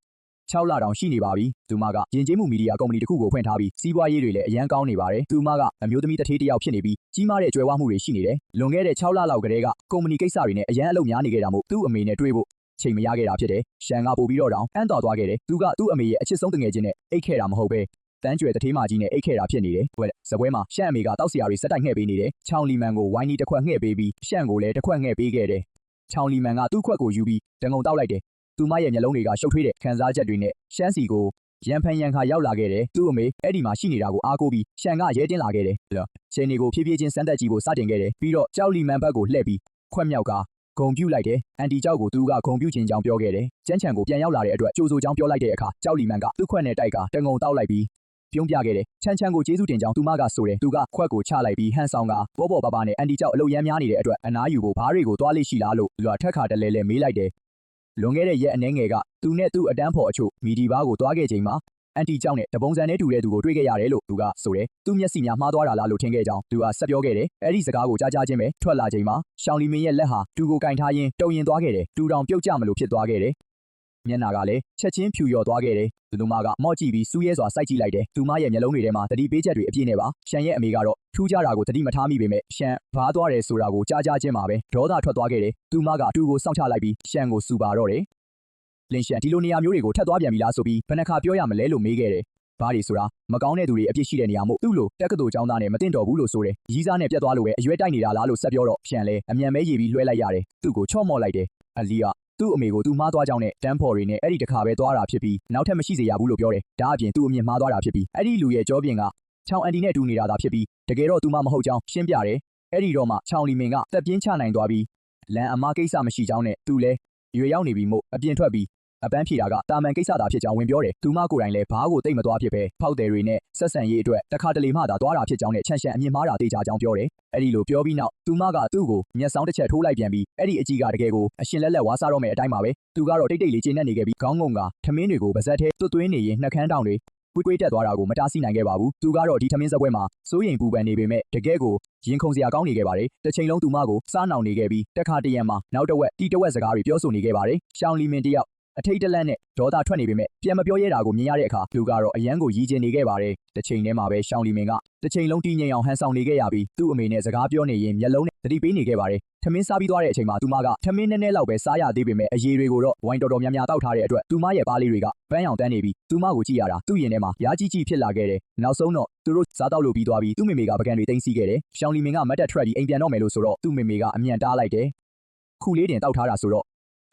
6 လတောင်ရှိနေပါပြီ။သူမကယဉ်ကျေးမှုမီဒီယာကုမ္ပဏီတစ်ခုကိုဖွင့်ထားပြီးစီးပွားရေးတွေလည်းအရန်ကောင်းနေပါတယ်။သူမကအမျိုးသမီးတစ်ထေးတစ်ယောက်ဖြစ်နေပြီးကြီးမားတဲ့ကြွယ်ဝမှုတွေရှိနေတယ်။လွန်ခဲ့တဲ့6 လလောက်ကတည်းကကုမ္ပဏီကိစ္စတွေနဲ့အရန်အလုပ်များနေခဲ့တာမို့သူ့အမေနဲ့တွေ့ဖို့ချိန်မရခဲ့တာဖြစ်တယ်။ရှန်ကပို့ပြီးတော့တောင်အံ့တော်သွားခဲ့တယ်။သူကသူ့အမေရဲ့အချစ်ဆုံးတငယ်ချင်းနဲ့အိတ်ခဲ့တာမဟုတ်ပဲတန်းကျွယ်တထေးမကြီးနဲ့အိတ်ခဲ့တာဖြစ်နေတယ်။စပွဲမှာရှန့်အမေကတောက်စရာတွေစက်တိုက်ငှဲ့ပေးနေတယ်။ချောင်လီမန်ကိုဝိုင်းနီတစ်ခွက်ငှဲ့ပေးပြီးရှန့်ကိုလည်းတစ်ခွက်ငှဲ့ပေးခဲ့တယ်။ချောင်လီမန်ကသူ့ခွက်ကိုယူပြီးတငုံတောက်လိုက်တယ်။သူမရဲ့မျက်လုံးတွေကရှုပ်ထွေးတဲ့ခံစားချက်တွေနဲ့ရှမ်းစီကိုရန်ဖန်ရန်ခါရောက်လာခဲ့တယ်။သူ့အမေအဲ့ဒီမှာရှိနေတာကိုအားကိုးပြီးရှန်ကရဲတင်းလာခဲ့တယ်။ရှင်တွေကိုဖြည်းဖြည်းချင်းစမ်းသက်ကြည့်ဖို့စတင်ခဲ့တယ်။ပြီးတော့ကြောက်လီမန်ဘက်ကိုလှည့်ပြီးခွက်မြောက်ကဂုံပြုတ်လိုက်တယ်။အန်တီကြောက်ကိုသူကဂုံပြုတ်ခြင်းကြောင်းပြောခဲ့တယ်။ကျန်းချန်ကိုပြန်ရောက်လာတဲ့အတွက်ကြိုးစိုးကြောင်းပြောလိုက်တဲ့အခါကြောက်လီမန်ကသူ့ခွက်နဲ့တိုက်ကတငုံတောက်လိုက်ပြီးပြုံးပြခဲ့တယ်။ချန်ချန်ကိုကျေးဇူးတင်ကြောင်းသူမကဆိုတယ်။သူကခွက်ကိုချလိုက်ပြီးဟန်ဆောင်ကပေါ်ပါနဲ့အန်တီကြောက်အလုတ်ရမ်းများနေတဲ့အတွက်အနားယူဖို့ဘားတွေကိုသွားလိရှိလားလို့ထက်ခါတလဲလဲမေးလိုက်တယ်။လွန်ခဲ့တဲ့ရက်အနည်းငယ်ကသူနဲ့သူ့အတန်းဖော်အချို့မီဒီဘာကိုသွားခဲ့ချိန်မှာအန်တီကြောင့်နဲ့တပုံစံနဲ့တူတဲ့သူကိုတွေ့ခဲ့ရတယ်လို့သူကဆိုတယ်။သူ့မျက်စိများမှားသွားတာလားလို့ထင်ခဲ့ကြောင်းသူကဆက်ပြောခဲ့တယ်။အဲ့ဒီစကားကိုကြားချင်းပဲထွက်လာချိန်မှာရှောင်းလီမင်းရဲ့လက်ဟာတူကိုကင်ထားရင်းတုံရင်သွားခဲ့တယ်။တူတောင်ပြုတ်ကြမလို့ဖြစ်သွားခဲ့တယ်။မျက်နှာကလည်းချက်ချင်းဖြူလျော်သွားခဲ့တယ်။သူမကမော့ကြည့်ပြီးစူးရဲစွာစိုက်ကြည့်လိုက်တယ်။သူမရဲ့မျက်လုံးတွေထဲမှာတတိပေးချက်တွေအပြည့်နဲ့ပါ။ရှန်ရဲ့အမေကတော့ထူးခြားတာကိုတတိမထားမိပေမဲ့ရှန်ဘားသွားတယ်ဆိုတာကိုကြားချင်းမှာပဲဒေါသထွက်သွားခဲ့တယ်။သူမကတူကိုစောင့်ချလိုက်ပြီးရှန်ကိုစူပါတော့တယ်။ လင်းရှန်ဒီလိုနေရာမျိုးတွေကိုထပ်သွားပြန်ပြီလားဆိုပြီးဘယ်နှခါပြောရမလဲလို့မေးခဲ့တယ်ဘာတွေဆိုတာမကောင်းတဲ့သူတွေအပြစ်ရှိတဲ့နေရာမို့သူ့လိုတက္ကသိုလ်ကျောင်းသားနဲ့မတင်တော်ဘူးလို့ဆိုတယ်ရီးစားနဲ့ပြတ်သွားလို့ပဲအရွယ်တိုက်နေတာလားလို့ဆက်ပြောတော့ပြန်လဲအမြန်မဲရေပြီးလွှဲလိုက်ရတယ်သူ့ကိုချော့မော့လိုက်တယ်အလီကသူ့အမေကိုသူမှားသွားကြောင်းနဲ့တန်းဖော်တွေနဲ့အဲ့ဒီတခါပဲသွားတာဖြစ်ပြီးနောက်ထပ်မရှိစေရဘူးလို့ပြောတယ်ဒါအပြင်သူ့အမြင်မှားသွားတာဖြစ်ပြီးအဲ့ဒီလူရဲ့ကြောပြင်ကချောင်းအန်တီနဲ့တူနေတာသာဖြစ်ပြီးတကယ်တော့သူမှမဟုတ်ကြောင်းရှင်းပြတယ်အဲ့ဒီတော့မှချောင်းလီမင်ကတက်ပြင်းချနိုင်သွားပြီးလန်အမားကိစ္စမရှိကြောင်းနဲ့သူလဲရွေရောက်နေပြီမို့အပြင်ထွက်ပြီးအပန်းဖြေတာကတာမန်ကိစ္စသာဖြစ်ကြောင်းဝင်ပြောတယ်သူမကိုယ်တိုင်လည်းဘားကိုတိတ်မသွားဖြစ်ပဲဖောက်တယ်တွေနဲ့ဆက်ဆံရေးအတွက်တခါတလေမှသာသွားတာဖြစ်ကြောင်းနဲ့ချန်ရှန်အမြင်မှားတာတေချာကြောင်းပြောတယ်အဲ့ဒီလိုပြောပြီးနောက်သူမကသူ့ကိုမျက်စောင်းတစ်ချက်ထိုးလိုက်ပြန်ပြီးအဲ့ဒီအကြီးကတကယ်ကိုအရှင်လက်လက်ဝါးစားတော့မယ်အတိုင်းပါပဲသူကတော့တိတ်တိတ်လေးကျဉ်နေနေခဲ့ပြီးခေါင်းငုံကထမင်းတွေကိုပါဇက်ထဲတွတ်သွင်းနေရင်နှက်ခမ်းတောင်တွေကွေးတက်သွားတာကိုမတားဆီးနိုင်ခဲ့ပါဘူးသူကတော့ဒီထမင်းစပွဲမှာစိုးရိမ်ပူပန်နေပေမဲ့တကယ်ကိုရင်ခုန်စရာကောင်းနေခဲ့ပါတယ်တစ်ချိန်လုံးသူမကိုစားနောင်နေခဲ့ပြီးတခါတရံမှာနောက်တစ်ဝက်တီတဝက်စကားတွေပြောဆိုနေခဲ့ပါတယ်ရှောင်းလီမင်တယောက်အထိတ်တလန့်နဲ့ဒေါသထွက်နေပေမဲ့ပြန်မပြောရဲတာကိုမြင်ရတဲ့အခါလူကတော့အယမ်းကိုရည်ကျင်နေခဲ့ပါတယ်တစ်ချိန်တည်းမှာပဲရှောင်းလီမင်ကတစ်ချိန်လုံးတည်ငြိမ်အောင်ဟန်ဆောင်နေခဲ့ရပြီးသူ့အမေနဲ့စကားပြောနေရင်မျက်လုံးနဲ့သတိပေးနေခဲ့ပါတယ်ထမင်းစားပြီးသွားတဲ့အချိန်မှာသူမကထမင်းနည်းနည်းလောက်ပဲစားရသေးပေမဲ့အရေးတွေကိုတော့ဝိုင်းတော်တော်များများတောက်ထားတဲ့အတွက်သူမရဲ့ပါးလေးတွေကပန်းရောင်တန်းနေပြီးသူမကိုကြည့်ရတာသူ့ရင်ထဲမှာရားကြီးကြီးဖြစ်လာခဲ့တယ်နောက်ဆုံးတော့သူတို့စားတော့လို့ပြီးသွားပြီးသူ့မေမေကပကံတွေတင်းစီးခဲ့တယ်ရှောင်းလီမင်ကမတ်တက်ထွက်ပြီးအိမ်ပြန်တော့မယ်လို့ဆိုတော့သူ့မေမေကအမြန်တားလိုက်တယ်ခုလေးတင်တောက်ထားတာဆိုတော့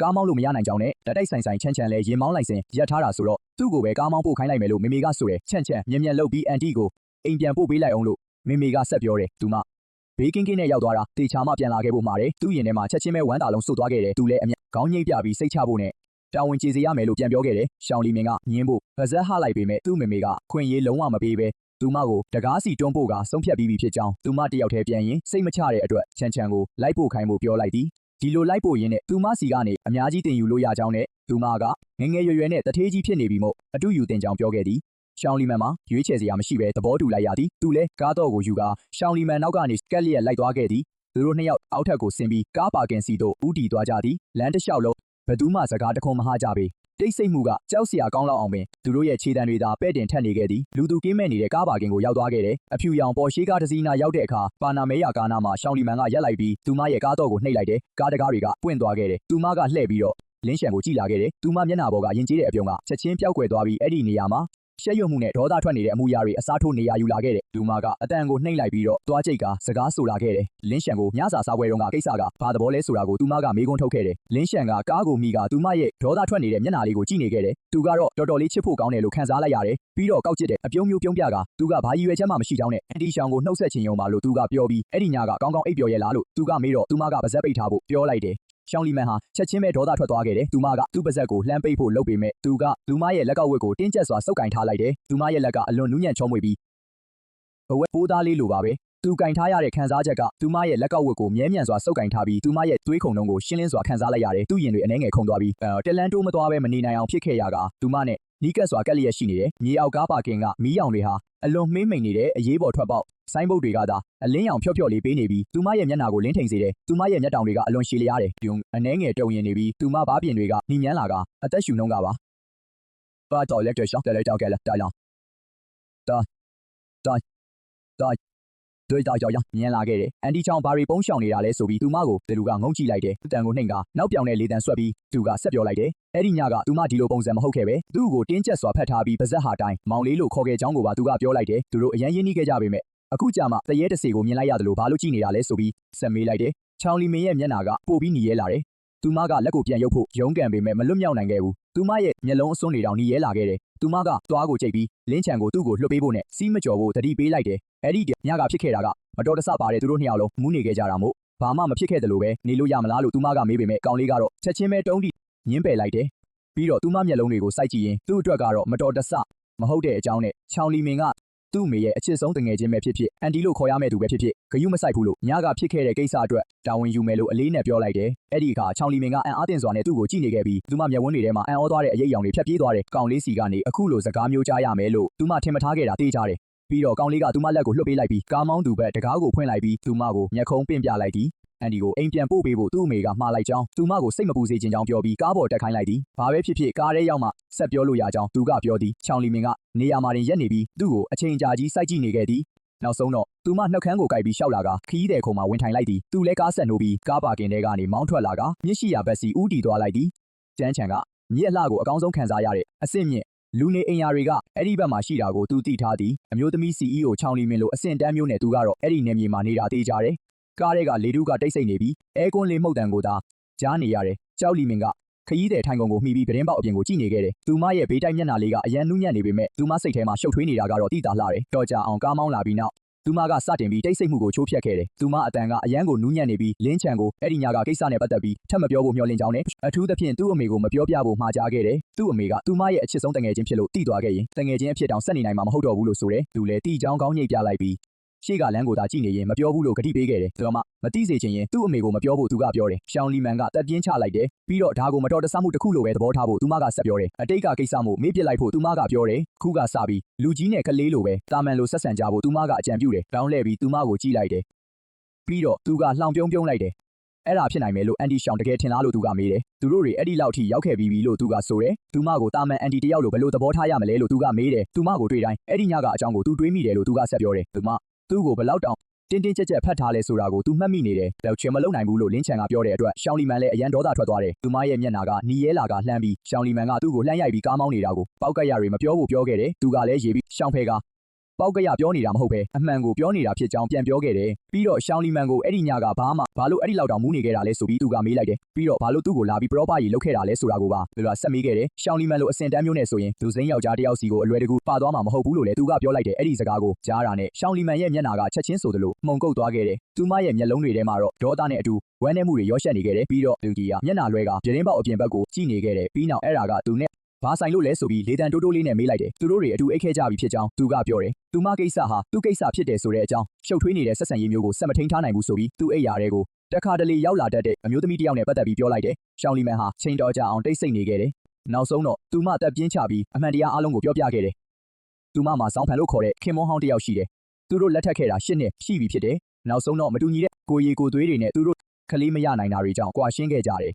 ကားမောင်းလို့မရနိုင်ကြောင်းနဲ့တတိုက်ဆိုင်ဆိုင်ချမ်းလဲရင်မောင်းလိုက်စဉ်ရက်ထားတာဆိုတော့သူ့ကိုပဲကားမောင်းပို့ခိုင်းလိုက်မယ်လို့မေမေကဆိုတယ်ချမ်းမြင်လှုပ်ပြီးအန်တီကိုအိမ်ပြန်ပို့ပေးလိုက်အောင်လို့မေမေကဆက်ပြောတယ်သူမဘေးကင်းကင်းနဲ့ရောက်သွားတာတေချာမှပြန်လာခဲ့ဖို့မှာတယ်သူ့ရင်ထဲမှာချက်ချင်းပဲဝမ်းသာလုံးစွတ်သွားခဲ့တယ်သူလည်းအမြန်ခေါင်းငိမ့်ပြပြီးစိတ်ချဖို့နဲ့တာဝန်ကျေစေရမယ်လို့ပြန်ပြောခဲ့တယ်ရှောင်းလီမင်ကညင်းဖို့ပါဇက်ဟလိုက်ပေမဲ့သူ့မေမေကခွင့်ရေးလုံးဝမပေးပဲသူမကိုတကားစီတွန်းပို့ကဆုံးဖြတ်ပြီးပြီဖြစ်ကြောင်းသူမတယောက်တည်းပြန်ရင်စိတ်မချတဲ့အတွက်ချန်ကိုလိုက်ပို့ခိုင်းဖို့ပြောလိုက်သည်ဒီလိုလိုက်ပို့ရင်းနဲ့သူမစီကနေအများကြီးတင်ယူလို့ရကြောင်းနဲ့သူမကငငယ်ရွယ်ရွယ်နဲ့တထေးကြီးဖြစ်နေပြီမို့အတူယူတင်ကြောင်းပြောခဲ့သည်ရှောင်းလီမန်မှာရွေးချယ်စရာမရှိပဲသဘောတူလိုက်ရသည်သူလဲကားတော့ကိုယူကာရှောင်းလီမန်နောက်ကနေကက်လျက်လိုက်သွားခဲ့သည်သူတို့နှစ်ယောက်အောက်ထပ်ကိုဆင်းပြီးကားပါကင်စီတို့ဦးတည်သွားကြသည်လမ်းတစ်လျှောက်လုံးဘသူမှစကားတခွန်းမဟကြပေတိတ်ဆိတ်မှုကကြောက်စရာကောင်းလောက်အောင်ပင်သူတို့ရဲ့ခြေတံတွေသာပဲ့တင်ထက်နေခဲ့သည်လူသူကင်းမဲ့နေတဲ့ကားပါကင်ကိုရောက်သွားခဲ့တယ်အဖြူရောင်ပေါ်ရှိကားတစ်စီးနာရောက်တဲ့အခါပါနာမဲယာကားနာမှာရှောင်းလီမန်ကရက်လိုက်ပြီးသူမရဲ့ကားတော့ကိုနှိပ်လိုက်တယ်ကားတကားတွေကပွင့်သွားခဲ့တယ်သူမကလှည့်ပြီးတော့လင်းရှန်ကိုကြည့်လာခဲ့တယ်သူမမျက်နှာပေါ်ကယဉ်ကျေးတဲ့အပြုံးကချက်ချင်းပျောက်ကွယ်သွားပြီးအဲ့ဒီနေရာမှာရှက်ရွံ့မှုနဲ့ဒေါသထွက်နေတဲ့အမူအရာတွေအစားထိုးနေရယူလာခဲ့တယ်လူမကအတန်ကိုနှိပ်လိုက်ပြီးတော့သွားကြိတ်ကစကားဆိုလာခဲ့တယ်လင်းရှန်ကိုညစာစားပွဲတုန်းကကိစ္စကဘာသဘောလဲဆိုတာကိုသူမကမေးခွန်းထုတ်ခဲ့တယ်လင်းရှန်ကကားကိုမိကသူမရဲ့ဒေါသထွက်နေတဲ့မျက်နှာလေးကိုကြည့်နေခဲ့တယ်သူကတော့တော်တော်လေးချစ်ဖို့ကောင်းတယ်လို့ခံစားလိုက်ရတယ်ပြီးတော့ကောက်ကျစ်တဲ့အပြုံးမျိုးပြုံးပြကသူကဘာရည်ရွယ်ချက်မှမရှိကြောင်းနဲ့အန်တီရှောင်းကိုနှုတ်ဆက်ချင်ရုံပါလို့သူကပြောပြီးအဲ့ဒီညကကောင်းကောင်းအိပ်ပျော်ရဲ့လားလို့သူကမေးတော့သူမကပါဇက်ပိတ်ထားဖို့ပြောလိုက်တယ်ရှောင်းလီမန်ဟာချက်ချင်းပဲဒေါသထွက်သွားခဲ့တယ်။သူမကသူ့ပါဇက်ကိုလှမ်းပိတ်ဖို့လုပ်ပေမဲ့သူကလူမရဲ့လက်ကောက်ဝတ်ကိုတင်းကျပ်စွာစုပ်ကင်ထားလိုက်တယ်။သူမရဲ့လက်ကအလွန်နူးညံ့ချောမွေ့ပြီးအဝက်ပိုးသားလေးလိုပါပဲ။သူကင်ထားရတဲ့ခံစားချက်ကသူမရဲ့လက်ကောက်ဝတ်ကိုမြဲမြံစွာစုပ်ကင်ထားပြီးသူမရဲ့သွေးခုန်တုံးကိုရှင်းလင်းစွာခံစားလိုက်ရတယ်။သူ့ရင်တွေအနှဲငယ်ခုန်သွားပြီးတက်လန်းတိုးမသွားပဲမနေနိုင်အောင်ဖြစ်ခဲ့ရကသူမနဲ့နီးကပ်စွာကက်လျက်ရှိနေတယ်။မြေအောက်ကားပါကင်ကမီးရောင်တွေဟာအလွန်မှိမ့်မိန်နေတဲ့အရေးပေါ်ထွက်ပေါက်ဆိုင်းဘုတ်တွေကသာအလင်းရောင်ဖြော့ဖြော့လေးပေးနေပြီးသူမရဲ့မျက်နှာကိုလင်းထိန်စေတယ်။သူမရဲ့မျက်တောင်တွေကအလွန်ရှည်လျားတယ်။ပြုံအနှဲငယ်တုံရင်နေပြီးသူမဘားပြင်တွေကနှီးမြန်းလာကအသက်ရှူနှုံးကပါ။ပါတော်လက်တွေရှောင်းတယ်လိုက်တောက်ကလာတိုင်လောင်။တွေ့တာကြောင်မြင်လာခဲ့တယ်။အန်တီချောင်းဘာရီပုံးရှောင်နေတာလဲဆိုပြီးသူမကိုတယ်လူကငုံကြည့်လိုက်တယ်။တန်ကိုနှိမ်ကနောက်ပြောင်တဲ့လေတန်ဆွက်ပြီးသူကဆက်ပြောလိုက်တယ်။အဲ့ဒီညကသူမဒီလိုပုံစံမဟုတ်ခဲ့ပဲသူ့ကိုတင်းကျပ်စွာဖတ်ထားပြီးပါဇက်ဟာတိုင်းမောင်လေးလိုခေါ်ခဲ့ကြောင်းကိုပါသူကပြောလိုက်တယ်။သူတို့အရင်ရင်းနှီးခဲ့ကြပေမဲ့အခုကြာမှတရေတစေကိုမြင်လိုက်ရတယ်လို့ဘာလို့ကြည့်နေတာလဲဆိုပြီးဆက်မေးလိုက်တယ်။ချောင်းလီမင်းရဲ့မျက်နှာကပို့ပြီးหนีရဲလာတယ်။သူမကလက်ကိုပြန်ရုပ်ဖို့ရုန်းကန်ပေမဲ့မလွတ်မြောက်နိုင်ခဲ့ဘူး။သူမရဲ့မျက်လုံးအစွန်းတွေတောင်หนีရဲလာခဲ့တယ်။သူမကသွားကိုကြိတ်ပြီးလင်းချန်ကိုသူ့ကိုလွှတ်ပေးဖို့နဲ့စီးမကြော်ဖို့တတိပေးလိုက်တယ်။အဲ့ဒီညကဖြစ်ခဲ့တာကမတော်တဆပါတယ်သူတို့နှစ်ယောက်လုံးမူးနေခဲ့ကြတာမို့ဘာမှမဖြစ်ခဲ့တယ်လို့ပဲနေလို့ရမလားလို့သူမကမေးပေမဲ့ကောင်လေးကတော့ချက်ချင်းပဲတုံးတိညင်းပယ်လိုက်တယ်ပြီးတော့သူမမျက်လုံးတွေကိုစိုက်ကြည့်ရင်သူ့အတွက်ကတော့မတော်တဆမဟုတ်တဲ့အကြောင်းနဲ့ချောင်းလီမင်ကသူ့မေရဲ့အချစ်ဆုံးတငယ်ချင်းပဲဖြစ်ဖြစ်အန်တီလို့ခေါ်ရမယ့်သူပဲဖြစ်ဖြစ်ဂယုမဆိုင်ဘူးလို့ညကဖြစ်ခဲ့တဲ့ကိစ္စအတွက်တာဝန်ယူမယ်လို့အလေးနဲ့ပြောလိုက်တယ်အဲ့ဒီအခါချောင်းလီမင်ကအံ့အားသင့်စွာနဲ့သူ့ကိုကြည့်နေခဲ့ပြီးသူမမျက်ဝန်းတွေထဲမှာအံ့ဩသွားတဲ့အရိပ်အယောင်တွေဖြတ်ပြေးသွားတယ်ကောင်လေးစီကနေအခုလိုစကားမျိုးကြားရမယ်လို့သူမထင်မထားခဲ့တာသိကြတယ်ပြီးတော့ကောင်လေးကသူမလက်ကိုလှုပ်ပေးလိုက်ပြီးကားမောင်းသူဘက်တကားကိုဖွင့်လိုက်ပြီးသူမကိုမျက်ခုံးပင့်ပြလိုက်သည်အန်ဒီကိုအိမ်ပြန်ပို့ပေးဖို့သူ့အမေကမှားလိုက်ကြောင်းသူမကိုစိတ်မပူစေချင်ကြောင်းပြောပြီးကားပေါ်တက်ခိုင်းလိုက်သည်ဘာပဲဖြစ်ဖြစ်ကားထဲရောက်မှဆက်ပြောလို့ရကြောင်းသူကပြောသည်ချောင်းလီမင်ကနေရာမှာတင်ရက်နေပြီးသူ့ကိုအချိန်ကြာကြီးစိုက်ကြည့်နေခဲ့သည်နောက်ဆုံးတော့သူမနှုတ်ခမ်းကိုကိုက်ပြီးရှောက်လာကခီးတဲ့ခုံမှာဝင်ထိုင်လိုက်သည်သူလဲကားဆက်နိုးပြီးကားပါကင်ထဲကနေမောင်းထွက်လာကမြစ်ရှိရာဘက်စီဦးတီသွားလိုက်သည်ကျန်းချန်က မြစ်အလှကိုအကောင်းဆုံးခံစားရတဲ့အဆင့်မြင့်လူနေအိမ်ယာတွေကအဲ့ဒီဘက်မှာရှိတာကိုသူသိထားသည်အမျိုးသမီး CEO ချောင်းလီမင်လိုအဆင့်တန်းမျိုးနဲ့သူကတော့အဲ့ဒီနေမြေမှာနေတာသိကြတယ်ကားတွေကလေတုကတိတ်ဆိတ်နေပြီးအဲကွန်းလေးမှုတ်တန်ကိုသာကြားနေရတယ်ကျောက်လီမင်ကခရီးသည်ထိုင်ကုန်ကိုမှီပြီးပဒင်းပေါက်အပြင်ကိုကြည့်နေခဲ့တယ်သူမရဲ့ဘေးတိုက်မျက်နှာလေးကအရန်နူးညံ့နေပေမဲ့သူမစိတ်ထဲမှာရှုပ်ထွေးနေတာကတော့တိတာလှတယ်တော်ကြအောင်ကားမောင်းလာပြီးနောက်သူမကစတင်ပြီးတိတ်ဆိတ်မှုကိုချိုးဖျက်ခဲ့တယ်သူမအတန်ကအရန်ကိုနူးညံ့နေပြီးလင်းချန်ကိုအဲ့ဒီညကကိစ္စနဲ့ပတ်သက်ပြီးထပ်မပြောဖို့မျှော်လင့်ကြောင်းနဲ့အထူးသဖြင့်သူ့အမေကိုမပြောပြဖို့မှာကြားခဲ့တယ်သူ့အမေကသူမရဲ့အချစ်ဆုံးတငယ်ချင်းဖြစ်လို့တိသွားခဲ့ရင်တငယ်ချင်းအဖြစ်တောင်ဆက်နေနိုင်မှာမဟုတ်တော့ဘူးလို့ဆိုတယ်သူလည်းတီချောင်းကောင်းညိတ်ပြလိုက်ပြီးရှေ့ကလမ်းကိုသာကြည့်နေရင်မပြောဘူးလို့ဂတိပေးခဲ့တယ်ဒါမှမသိစေချင်ရင်သူ့အမေကိုမပြောဖို့သူကပြောတယ်ရှောင်းလီမန်ကတက်ပြင်းချလိုက်တယ်ပြီးတော့ဒါကိုမတော်တဆမှုတစ်ခုလိုပဲသဘောထားဖို့သူမကဆက်ပြောတယ်အတိတ်ကကိစ္စမို့မေ့ပစ်လိုက်ဖို့သူမကပြောတယ်ခုကစပြီးလူကြီးနဲ့ကလေးလိုပဲတာမန်လိုဆက်ဆံကြဖို့သူမကအကြံပြုတယ်တောင်းလှည့်ပြီးသူမကိုကြည့်လိုက်တယ်ပြီးတော့သူကလှောင်ပြုံးလိုက်တယ်အဲ့ဒါဖြစ်နိုင်မယ်လို့အန်တီရှောင်းတကယ်ထင်လားလို့သူကမေးတယ်သူတို့တွေအဲ့ဒီလောက်ထိရောက်ခဲ့ပြီးပြီလို့သူကဆိုတယ်သူမကိုတာမန်အန်တီတယောက်လိုဘယ်လိုသဘောထားရမလဲလို့သူကမေးတယ်သူမကိုတွေ့တိုင်းအဲ့ဒီညကအကြောင်းကိုသူတွေးမိတယ်လို့သူကဆက်ပြောတယ်သူမသူ့ကိုဘယ်လောက်တောင်တင်းတင်းကြပ်ကြပ်ဖတ်ထားလဲဆိုတာကိုသူမှတ်မိနေတယ်တော့ချင်မလုံနိုင်ဘူးလို့လင်းချန်ကပြောတဲ့အတွက်ရှောင်းလီမန်လည်းအရန်ဒေါသထွက်သွားတယ်သူမရဲ့မျက်နှာကနီရဲလာကလှမ်းပြီးရှောင်းလီမန်ကသူ့ကိုလှမ်းရိုက်ပြီးကားမောင်းနေတာကိုပေါက်ကရတွေမပြောဖို့ပြောခဲ့တယ်သူကလည်းရေးပြီးရှောင်းဖဲကပေါက်ကရပြောနေတာမဟုတ်ပဲအမှန်ကိုပြောနေတာဖြစ်ကြောင်းပြန်ပြောခဲ့တယ်ပြီးတော့ရှောင်းလီမန်ကိုအဲ့ဒီညကဘာလို့အဲ့ဒီလောက်တောင်မူးနေခဲ့တာလဲဆိုပြီးသူကမေးလိုက်တယ်ပြီးတော့ဘာလို့သူ့ကိုလာပြီးပရောပါကြီးလုပ်ခဲ့တာလဲဆိုတာကိုပါသူကဆက်မေးခဲ့တယ်ရှောင်းလီမန်လိုအစင်တန်းမျိုးနဲ့ဆိုရင်သူစိမ်းယောက်ျားတစ်ယောက်စီကိုအလွယ်တကူပါသွားမှာမဟုတ်ဘူးလို့လည်းသူကပြောလိုက်တယ်အဲ့ဒီစကားကိုကြားတာနဲ့ရှောင်းလီမန်ရဲ့မျက်နှာကချက်ချင်းဆိုသလိုမှုန်ကုတ်သွားခဲ့တယ်သူမရဲ့မျက်လုံးတွေထဲမှာတော့ဒေါသနဲ့အတူဝမ်းနည်းမှုတွေရောရှက်နေခဲ့တယ်ပြီးတော့လူကြီးကမျက်နှာလွှဲကပြတင်းပေါက်အပြင်ဘက်ကိုကြည့်နေခဲ့တယ်ပြီးနောက်အဲ့ဒါကသူနဲ့ဘာဆိုင်လို့လဲဆိုပြီးလေတံတိုးတိုးလေးနဲ့မေးလိုက်တယ်သူတို့တွေအတူအိတ်ခဲကြပြီဖြစ်ကြောင်းသူကပြောတယ်သူမကိစ္စဟာသူ့ကိစ္စဖြစ်တယ်ဆိုတဲ့အကြောင်းရှုပ်ထွေးနေတဲ့ဆက်ဆံရေးမျိုးကိုဆက်မထိန်ထားနိုင်ဘူးဆိုပြီးသူ့အိတ်ရာတွေကိုတခါတလေရောက်လာတတ်တဲ့အမျိုးသမီးတစ်ယောက်နဲ့ပတ်သက်ပြီးပြောလိုက်တယ်ရှောင်းလီမန်ဟာချိန်တော်ကြအောင်တိတ်ဆိတ်နေခဲ့တယ်နောက်ဆုံးတော့သူမတက်ပြင်းချပြီးအမှန်တရားအလုံးကိုပြောပြခဲ့တယ်သူမမှာစောင်းဖန်လို့ခေါ်တဲ့ခင်မွန်းဟောင်းတစ်ယောက်ရှိတယ်သူတို့လက်ထပ်ခဲ့တာ၈နှစ်ရှိပြီဖြစ်တယ်နောက်ဆုံးတော့မတူညီတဲ့ကိုရီကိုသွေးတွေနဲ့သူတို့ကလေးမရနိုင်တာတွေကြောင့်ကွာရှင်းခဲ့ကြတယ်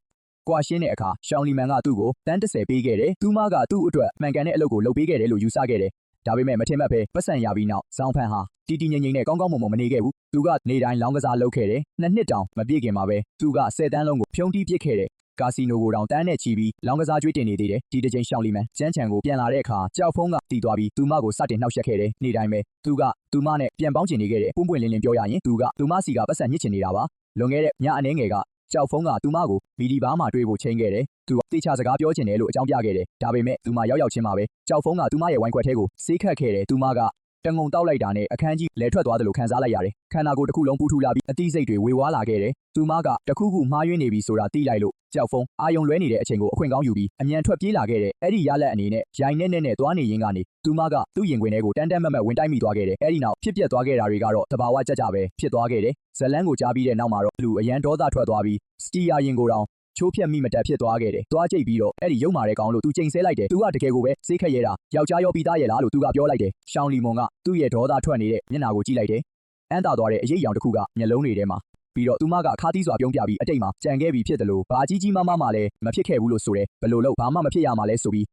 ကွာရှင်းတဲ့အခါရှောင်းလီမန်ကသူ့ကိုတန်း30ပေးခဲ့တယ်သူမကသူ့အတွက်မှန်ကန်တဲ့အလုပ်ကိုလုပ်ပေးခဲ့တယ်လို့ယူဆခဲ့တယ်ဒါပေမဲ့မထင်မှတ်ပဲပတ်စံရပြီးနောက်ဇောင်းဖန်ဟာတီတီငိမ့်ငိမ့်နဲ့ကောင်းကောင်းမွန်မွန်မနေခဲ့ဘူးသူကနေတိုင်းလောင်းကစားလုပ်ခဲ့တယ်2နှစ်တောင်မပြည့်ခင်မှာပဲသူက10တန်းလုံးကိုဖြုံးတီးပစ်ခဲ့တယ်ကာစီနိုကိုတောင်တန်းနဲ့ချီပြီးလောင်းကစားကျွေးတင်နေသေးတယ်ဒီတစ်ချိန်ရှောင်းလီမန်ကျန်းချန်ကိုပြန်လာတဲ့အခါကြောက်ဖုံးကတီးသွားပြီးသူမကိုစတင်နှောက်ယှက်ခဲ့တယ်နေတိုင်းပဲသူမနဲ့ပြန်ပေါင်းချင်နေခဲ့တယ်ပွင့်လင်းပြောရရင်သူမစီကပတ်စံညစ်ချင်နေတာပါလွန်ခဲ့တဲ့ညအနေငယ်ကကြောက်ဖုံးကသူမကိုမီဒီဘာမှာတွေ့ဖို့ချိန်ခဲ့တယ်သူတေချာစကားပြောချင်တယ်လို့အကြောင်းပြခဲ့တယ်ဒါပေမဲ့သူမရောက်ချင်းမှာပဲကြောက်ဖုံးကသူမရဲ့ဝိုင်းခွက်ထဲကိုဆေးခတ်ခဲ့တယ်သူမကတငုံတောက်လိုက်တာနဲ့အခန်းကြီးလဲထွက်သွားတယ်လို့ခံစားလိုက်ရတယ်ခန္ဓာကိုယ်တစ်ခုလုံးပူထူလာပြီးအသိစိတ်တွေဝေဝါးလာခဲ့တယ်သူမကတခုခုမှားယွင်းနေပြီဆိုတာသိလိုက်လို့ကြောက်ဖုံးအာယုံလွဲနေတဲ့အချိန်ကိုအခွင့်ကောင်းယူပြီးအမြန်ထွက်ပြေးလာခဲ့တယ်အဲ့ဒီရလက်အနေနဲ့ရိုင်နဲ့သွားနေရင်းကနေသူမကသူ့ရင်ခွင်ထဲကိုတန်းမတ်ဝင်တိုက်မိသွားခဲ့တယ်အဲ့ဒီနောက်ဖြစ်ပျက်သွားခဲ့တာတွေကတော့တဘာဝကြပဲဖြစ်သွားခဲ့တယ်ဇလန်းကိုကြားပြီးတဲ့နောက်မှာတော့လူအရန်ဒေါသထွက်သွားပြီးစတီယာရင်ကိုတောင်ချိုးဖြက်မိမတက်ဖြစ်သွားခဲ့တယ်။သွားကြိတ်ပြီးတော့အဲ့ဒီရုပ်မာတဲ့ကောင်လို့သူချိန်ဆဲလိုက်တယ်။သူကတကယ်ကိုပဲစိတ်ခက်ရဲတာယောက်ျားရောပြီးသားရဲ့လားလို့သူကပြောလိုက်တယ်။ရှောင်းလီမွန်ကသူ့ရဲ့ဒေါသထွက်နေတဲ့မျက်နှာကိုကြည့်လိုက်တယ်။အမ်းသာသွားတဲ့အရေးအယောင်တစ်ခုကမျက်လုံးတွေထဲမှာပြီးတော့သူမကခါးသီးစွာပြုံးပြပြီးအတိတ်မှာကြံခဲ့ပြီးဖြစ်တယ်လို့ဘာကြီးမားမှလည်းမဖြစ်ခဲ့ဘူးလို့ဆိုတယ်။ဘယ်လိုလုပ်ဘာမှမဖြစ်ရမှာလဲဆိုပြီး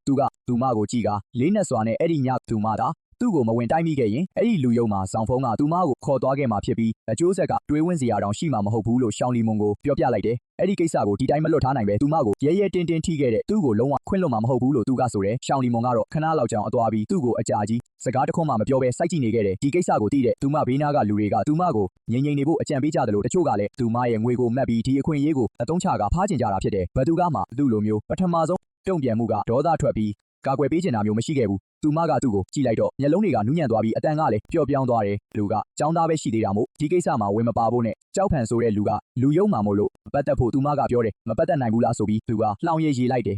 သူမကိုကြည့်ကလေးနဲ့စွာနဲ့အဲ့ဒီညသူမသာသူ့ကိုမဝင်တိုက်မိခဲ့ရင်အဲ့ဒီလူယုံမှာဇောင်ဖုံးကသူမကိုခေါ်သွားခဲ့မှာဖြစ်ပြီးအကျိုးဆက်ကတွေးဝင်းစရာတောင်ရှိမှာမဟုတ်ဘူးလို့ရှောင်းလီမွန်ကိုပြောပြလိုက်တယ်အဲ့ဒီကိစ္စကိုဒီတိုင်းမလွတ်ထားနိုင်ပဲသူမကိုရဲတင်းထိခဲ့တဲ့သူ့ကိုလုံးဝခွင့်လွတ်မှာမဟုတ်ဘူးလို့သူကဆိုတယ်ရှောင်းလီမွန်ကတော့ခဏလောက်ကြောင်အသွားပြီးသူ့ကိုအကြာကြီးစကားတခွန်းမှမပြောဘဲစိုက်ကြည့်နေခဲ့တယ်ဒီကိစ္စကိုသိတဲ့သူမဘေးနားကလူတွေကသူမကိုငြိမ်နေဖို့အကြံပေးကြတယ်လို့တချို့ကလည်းသူမရဲ့ငွေကိုမက်ပြီးဒီအခွင့်အရေးကိုအသုံးချကဖားကျင်ကြတာဖြစ်တယ်ဘယ်သူကမှသူ့လိုမျိုးပထမဆုံးတုံ့ပြန်မှုကဒေါသထွက်ပြီးကာကွယ်ပေးချင်တာမျိုးမရှိခဲ့ဘူးသူမကသူ့ကိုကြည့်လိုက်တော့မျက်လုံးတွေကနူးညံ့သွားပြီးအတန်ကလည်းပျော့ပြောင်းသွားတယ်လူကចောင်းသားပဲရှိသေးတာမို့ဒီကိစ္စမှာဝင်မပါဖို့နဲ့ကြောက်ဖန်ဆိုတဲ့လူကလူယုံမှာမို့လို့ပတ်သက်ဖို့သူမကပြောတယ်မပတ်သက်နိုင်ဘူးလားဆိုပြီးသူကလှောင်ရေးလိုက်တယ်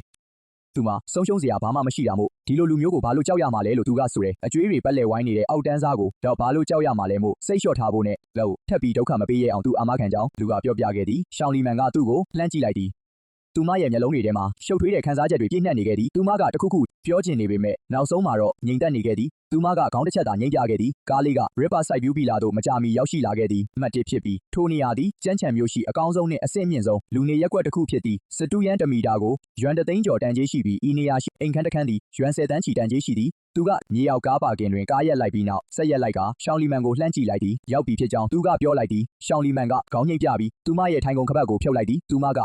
သူမဆုံးရှုံးစရာဘာမှမရှိတာမို့ဒီလိုလူမျိုးကိုဘာလို့ကြောက်ရမှာလဲလို့သူကဆိုတယ်အကျွေးတွေပတ်လဲဝိုင်းနေတဲ့အောက်တန်းစားကိုတော့ဘာလို့ကြောက်ရမှာလဲမို့စိတ်လျှော့ထားဖို့နဲ့လို့ထပ်ပြီးဒုက္ခမပေးရအောင်သူအာမခံကြောင်းလူကပြောပြခဲ့သည်ရှောင်းလီမန်ကသူ့ကိုလှမ်းကြည့်လိုက်သည်သူမရဲ့မျက်လုံးတွေထဲမှာရှုပ်ထွေးတဲ့ခံစားချက်တွေပြည့်နှက်နေခဲ့သည်သူမကတခုခုပြောချင်နေပေမဲ့နောက်ဆုံးမှာတော့ငြိမ်သက်နေခဲ့သည်သူမကခေါင်းတစ်ချက်သာငြိမ်ပြခဲ့သည်ကားလေးက Riverside View Villa သို့မကြာမီရောက်ရှိလာခဲ့သည်အမှတ်1ဖြစ်ပြီးထိုနေရာသည်ကျန်းချံမျိုးရှိအကောင်းဆုံးနှင့်အဆင့်မြင့်ဆုံးလူနေရပ်ကွက်တစ်ခုဖြစ်သည်စတူယန်တမီတာကိုယွမ်3သိန်းကျော်တန်ကြေးရှိပြီးဤနေရာရှိအိမ်ခန်းတစ်ခန်းသည်ယွမ်10တန်းချီတန်ကြေးရှိသည် သူကမြေအောက်ကားပါကင်တွင်ကားရက်လိုက်ပြီးနောက်ဆက်ရက်လိုက်ကရှောင်းလီမန်ကိုလှမ်းကြည့်လိုက်သည်ရောက်ပြီဖြစ်ကြောင်းသူကပြောလိုက်သည်ရှောင်းလီမန်ကခေါင်းညှိပြပြီးသူမရဲ့ထိုင်ကုန်ခပတ်ကိုဖြုတ်လိုက်သည်သူမက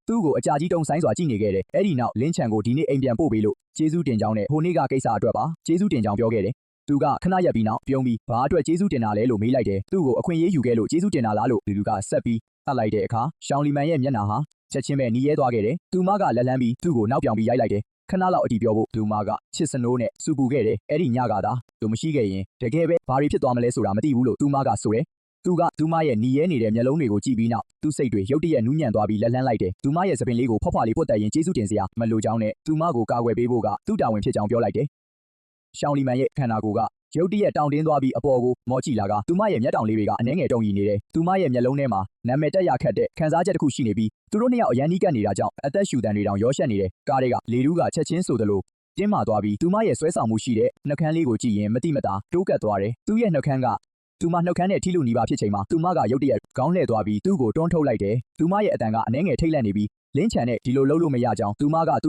သူ့ကိုအကြာကြီးတုံဆိုင်စွာကြည့်နေခဲ့တယ်အဲ့ဒီနောက်လင်းချန်ကိုဒီနေ့အိမ်ပြန်ပို့ပေးလို့ကျေးဇူးတင်ကြောင်းနဲ့ဟိုနေ့ကကိစ္စအတွက်ပါကျေးဇူးတင်ကြောင်းပြောခဲ့တယ်သူကခဏရက်ပြီးနောက်ပြုံးပြီးဘာအတွက်ကျေးဇူးတင်တာလဲလို့မေးလိုက်တယ်သူ့ကိုအခွင့်အရေးယူခဲ့လို့ကျေးဇူးတင်တာလားလို့လူကဆက်ပြီးအပ်လိုက်တဲ့အခါရှောင်းလီမန်ရဲ့မျက်နှာဟာချက်ချင်းပဲနီးရဲသွားခဲ့တယ်သူမကလက်လန်းပြီးသူ့ကိုနောက်ပြောင်ပြီးရိုက်လိုက်တယ်ခဏလောက်အတီးပြောဖို့သူမကချစ်စနိုးနဲ့စူပူခဲ့တယ်အဲ့ဒီညကသာသူမရှိခဲ့ရင်တကယ်ပဲဘာတွေဖြစ်သွားမလဲဆိုတာမသိဘူးလို့သူမကဆိုတယ်သူမရဲ့နီးရဲနေတဲ့မျက်လုံးတွေကိုကြည့်ပြီးနောက်သူ့စိတ်တွေရုတ်တရက်နူးညံ့သွားပြီးလက်လန်းလိုက်တယ်သူမရဲ့စပင်လေးကိုဖွက်ဖွာလေးပုတ်တက်ရင်ကျေးဇူးတင်စရာမလိုကြောင်းနဲ့သူမကိုကာကွယ်ပေးဖို့ကသူ့တာဝန်ဖြစ်ကြောင်းပြောလိုက်တယ်ရှောင်းလီမန်ရဲ့ခန္ဓာကိုယ်ကရုတ်တရက်တောင်တင်းသွားပြီးအပေါ်ကိုမော့ကြည့်လာကသူမရဲ့မျက်တောင်လေးတွေကအနှဲငယ်တုံ့ရီနေတယ်သူမရဲ့မျက်လုံးထဲမှာနာမည်တက်ရခတ်တဲ့ခံစားချက်တစ်ခုရှိနေပြီးသူတို့နှစ်ယောက်အရန်နီးကပ်နေတာကြောင့်အသက်ရှူတန်တွေတောင်ရောရှက်နေတယ်ကားတွေကလေတူးကချက်ချင်းဆိုသလိုတင်းမာသွားပြီးသူမရဲ့ဆွဲဆောင်မှုရှိတဲ့နှုတ်ခမ်းလေးကိုကြည့်ရင်မတိမတာတိုးကပ်သွားတယ်သူ့ရဲ့နှုတ်ခမ်းကသူမနှုတ်ခမ်းနဲ့ထိလူနီးပါဖြစ်ချိန်မှာသူမကရုတ်တရက်ခေါင်းလှည့်သွားပြီးသူ့ကိုတွန်းထုတ်လိုက်တယ်သူမရဲ့အတန်ကအနှဲငယ်ထိတ်လန့်နေပြီးလင်းချန်နဲ့ဒီလိုလုပ်လို့မရကြောင်းသူမကသ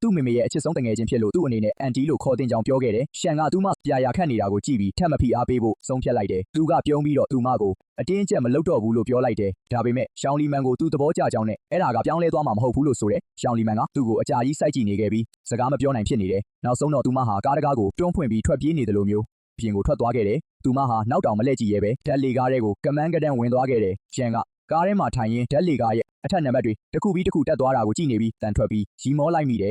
ူ့မေမေရဲ့အချစ်ဆုံးတငယ်ချင်းဖြစ်လို့သူ့အနေနဲ့အန်တီလို့ခေါ်တင်ကြောင်းပြောခဲ့တယ်ရှန်ကသူမပြာရာခတ်နေတာကိုကြည့်ပြီးထပ်မဖိအားပေးဖို့ဆုံးဖြတ်လိုက်တယ်သူကပြုံးပြီးတော့သူမကိုအတင်းကျပ်မလုပ်တော့ဘူးလို့ပြောလိုက်တယ်ဒါပေမဲ့ရှောင်းလီမန်ကိုသူသဘောကျကြောင်းနဲ့အဲ့ဒါကပြောင်းလဲသွားမှာမဟုတ်ဘူးလို့ဆိုတယ်ရှောင်းလီမန်ကသူ့ကိုအကြာကြီးစိုက်ကြည့်နေခဲ့ပြီးစကားမပြောနိုင်ဖြစ်နေတယ်နောက်ဆုံးတော့သူမဟာကားတကားကိုတွန်းဖွင့်ပြီးထွက်ပြေးနေတယ်လို့မျိုးပြင်ကိုထွက်သွားခဲ့တယ်သူမဟာနောက်တောင်မလှည့်ကြည့်ရဲပဲဓာတ်လေကားထဲကိုကမန်းကတန်းဝင်သွားခဲ့တယ်ရှန်ကကားထဲမှာထိုင်ရင်းဓာတ်လေကားရဲ့အထက်နံပါတ်တွေတစ်ခုပြီးတစ်ခုတက်သွားတာကိုကြည့်နေပြီးတန်ထွက်ပြီးရီမောလိုက်မိတ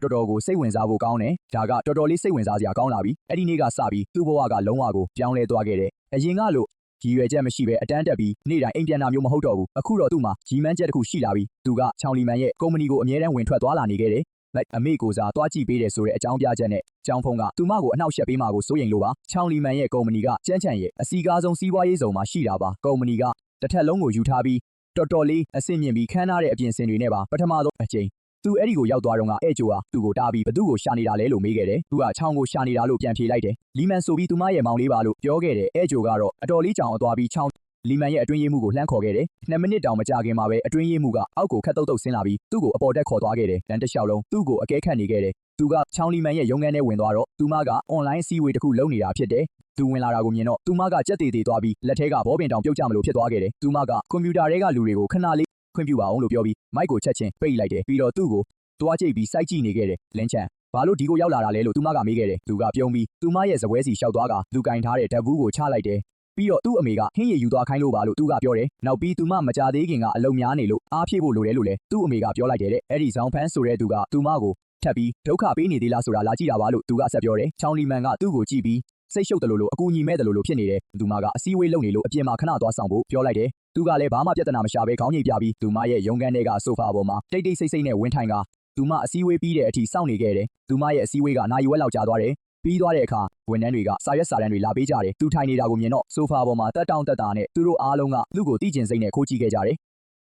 ယ်တော်တော်ကိုစိတ်ဝင်စားဖို့ကောင်းတယ်ဒါကတော်တော်လေးစိတ်ဝင်စားစရာကောင်းလာပြီအဲ့ဒီနေ့ကစပြီးသူ့ဘဝကလုံးဝကိုပြောင်းလဲသွားခဲ့တယ်အရင်ကလို့ရည်ရွယ်ချက်မရှိပဲအတန်းတက်ပြီးနေ့တိုင်းအိမ်ပြန်တာမျိုးမဟုတ်တော့ဘူးအခုတော့သူ့မှာရီမန်းချက်တစ်ခုရှိလာပြီးသူကချောင်းလီမန်ရဲ့ကုမ္ပဏီကိုအမြဲတမ်းဝင်ထွက်သွားလာနေခဲ့တယ်လိုက်အမေကိုစားသွားကြည့်ပေးတယ်ဆိုတဲ့အကြောင်းပြချက်နဲ့ကျောင်းဖုံးကသူမကိုအနှောက်အယှက်ပေးမှာကိုစိုးရိမ်လို့ပါချောင်းလီမန်ရဲ့ကုမ္ပဏီကကျန်းချန်ရဲ့အစီကားဆုံးစီးပွားရေးဆောင်မှာရှိတာပါကုမ္ပဏီကတစ်ထက်လုံးကိုယူထားပြီးတော်တော်လေးအဆင့်မြင့်ပြီးခန်းထားတဲ့အပြင်စင်တွေနဲ့ပါပထမဆုံးအချိန်သူအဲ့ဒီကိုရောက်သွားတော့ကအဲ့ကျိုဟာသူ့ကိုတားပြီးဘသူ့ကိုရှာနေတာလဲလို့မေးခဲ့တယ်သူကချောင်းကိုရှာနေတာလို့ပြန်ဖြေလိုက်တယ်လီမန်ဆိုပြီးသူမရဲ့မောင်လေးပါလို့ပြောခဲ့တယ်အဲ့ကျိုကတော့အတော်လေးကြောင်အသွားပြီးချောင်းလီမန်ရဲ့အတွင်းရေးမှုကိုလှမ်းခေါ်ခဲ့တယ်2 မိနစ်တောင်မကြာခင်မှာပဲအတွင်းရေးမှုကအောက်ကိုခတ်တုတ်ဆင်းလာပြီးသူ့ကိုအပေါ်တက်ခေါ်သွားခဲ့တယ်လမ်းတစ်လျှောက်လုံးသူ့ကိုအကဲခတ်နေခဲ့တယ်သူကချောင်းလီမန်ရဲ့ရုံးခန်းထဲဝင်သွားတော့သူမကအွန်လိုင်းအစည်းအဝေးတစ်ခုလုပ်နေတာဖြစ်တယ်သူဝင်လာတာကိုမြင်တော့သူမကကြက်သေးသွားပြီးလက်ထဲကဘောပင်တောင်ပြုတ်ကြမလို့ဖြစ်သွားခဲ့တယ်သူမကကွန်ပျူတာတွေကလူတွေကိုခဏလေးခွင့်ပြုပါအောင်လို့ပြောပြီးမိုက်ကိုချက်ချင်းပိတ်လိုက်တယ်ပြီးတော့သူ့ကိုတွားကြိတ်ပြီးစိုက်ကြည့်နေခဲ့တယ်လင်းချန်ဘာလို့ဒီကိုရောက်လာတာလဲလို့သူမကမေးခဲ့တယ်သူကပြုံးပြီးသူမရဲ့စပွဲစီလျှောက်သွားကသူကင်ထားတဲ့ဓာတ်ဘူးကိုချလိုက်တယ်ပြီးတော့သူ့အမေကဟင်းရည်ယူသွားခိုင်းလို့ပါလို့သူကပြောတယ်နောက်ပြီးသူမမကြသေးခင်ကအလုံများနေလို့အားဖြည့်ဖို့လိုတယ်လို့လည်းသူ့အမေကပြောလိုက်တယ်တဲ့အဲ့ဒီဇောင်ဖန်းဆိုတဲ့သူကသူမကိုထပ်ပြီးဒုက္ခပေးနေသေးလားဆိုတာလာကြည့်တာပါလို့သူကဆက်ပြောတယ်ချောင်းလီမန်ကသူ့ကိုကြည့်ပြီးစိတ်ရှုပ်တယ်လို့အကူအညီမဲ့တယ်လို့ဖြစ်နေတယ်သူမကအစည်းအဝေးလုပ်နေလို့အပြင်မှာခဏသွားဆောင်ဖို့ပြောလိုက်တယ်သူကလည်းဘာမှပြဿနာမရှာဘဲခေါင်းငိတ်ပြပြီးသူမရဲ့ရုံးခန်းထဲကဆိုဖာပေါ်မှာတိတ်တိတ်ဆိတ်ဆိတ်နဲ့ဝင်းထိုင်ကသူမအစည်းအဝေးပြီးတဲ့အထိစောင့်နေခဲ့တယ်သူမရဲ့အစည်းအဝေးကနာရီဝက်လောက်ကြာသွားတယ်ပြီးသွားတဲ့အခါဝန်ထမ်းတွေကစာရွက်စာတမ်းတွေလာပေးကြတယ်သူထိုင်နေတာကိုမြင်တော့ဆိုဖာပေါ်မှာတက်တောင့်တက်တာနဲ့သူတို့အားလုံးကသူ့ကိုတိကျင်စိတ်နဲ့ခိုးကြည့်ခဲ့ကြတယ်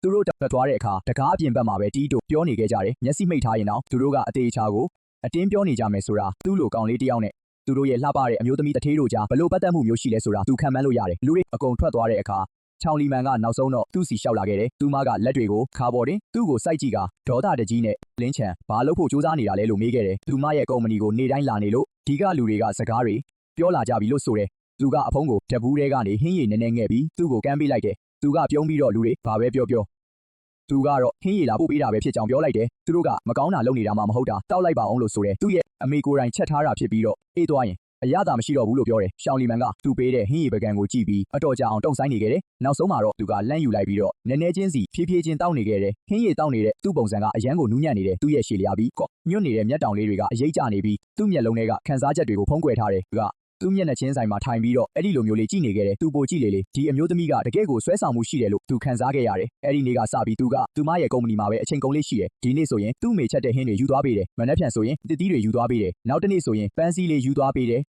သူတို့တက်သွားတဲ့အခါတကားအပြင်ဘက်မှာပဲတီးတို့ပြောနေခဲ့ကြတယ်မျက်စိမိတ်ထားရင်တော့သူတို့ကအသေးချာကိုအတင်းပြောနေကြမယ်ဆိုတာသူ့လိုကောင်လေးတယောက်နဲ့သူတို့ရဲ့လှပတဲ့အမျိုးသမီးတထေးတို့ကြားဘလို့ပတ်သက်မှုမျိုးရှိလဲဆိုတာသူခံမှန်းလို့ရတယ်လူတွေအကုန်ထွက်သွားတဲ့အခါချောင်းလီမန်ကနောက်ဆုံးတော့သူ့စီလျှောက်လာခဲ့တယ်သူမကလက်တွေကိုခါပေါ်တင်သူ့ကိုစိုက်ကြည့်ကဒေါသတကြီးနဲ့လင်းချန်ဘာလို့ဖို့စူးစမ်းနေတာလဲလို့မေးခဲ့တယ်သူမရဲ့ကုမ္ပဏီကိုနေတိုင်းလာနေလို့ဒီကလူတွေကစကားတွေပြောလာကြပြီလို့ဆိုတယ်သူကအဖုံးကိုဓာတ်ဘူးထဲကနေဟင်းရည်နည်းနည်းငဲ့ပြီးသူ့ကိုကမ်းပေးလိုက်တယ်သူကပြုံးပြီးတော့လူတွေဘာပဲပြောသူကတော့ဟင်းရည်လာပို့ပေးတာပဲဖြစ်ကြောင်းပြောလိုက်တယ်သူတို့ကမကောင်းတာလုပ်နေတာမှမဟုတ်တာတောက်လိုက်ပါအောင်လို့ဆိုတယ်သူ့ရဲ့အမေကိုယ်တိုင်ချက်ထားတာဖြစ်ပြီးတော့အေးသွားရင်အရသာမရှိတော့ဘူးလို့ပြောတယ်ရှောင်းလီမန်ကသူ့ပေးတဲ့ဟင်းရည်ပကံကိုကြည့်ပြီးအတော်ကြာအောင်တုံဆိုင်နေခဲ့တယ်နောက်ဆုံးမှာတော့သူကလန့်ယူလိုက်ပြီးတော့နည်းနည်းချင်းစီဖြည်းဖြည်းချင်းတောက်နေခဲ့တယ်ဟင်းရည်တောက်နေတဲ့သူ့ပုံစံကအရန်ကိုနူးညံ့နေတယ်သူ့ရဲ့ရှည်လျားပြီးညွတ်နေတဲ့မျက်တောင်လေးတွေကအရေးကျနေပြီးသူ့မျက်လုံးတွေကခံစားချက်တွေကိုဖုံးကွယ်ထားတယ်သူကသူ့မျက်နှာချင်းဆိုင်မှာထိုင်ပြီးတော့အဲ့ဒီလိုမျိုးလေးကြည့်နေခဲ့တယ်သူပိုကြည့်လေဒီအမျိုးသမီးကတကယ့်ကိုဆွဲဆောင်မှုရှိတယ်လို့သူခံစားခဲ့ရတယ်အဲ့ဒီနေ့ကစပြီးသူကသူမရဲ့ကုမ္ပဏီမှာပဲအချိန်ကုန်လေးရှိတယ်ဒီနေ့ဆိုရင်သူ့မိချက်တဲ့ဟင်းတွေယူသွားပေးတယ်မနှက်ဖြန်ဆိုရင်တစ်သီးတွေယူသွားပေးတယ်နောက်တစ်နေ့ဆိုရင်ပန်းစည်းလေးယူသွားပေးတယ်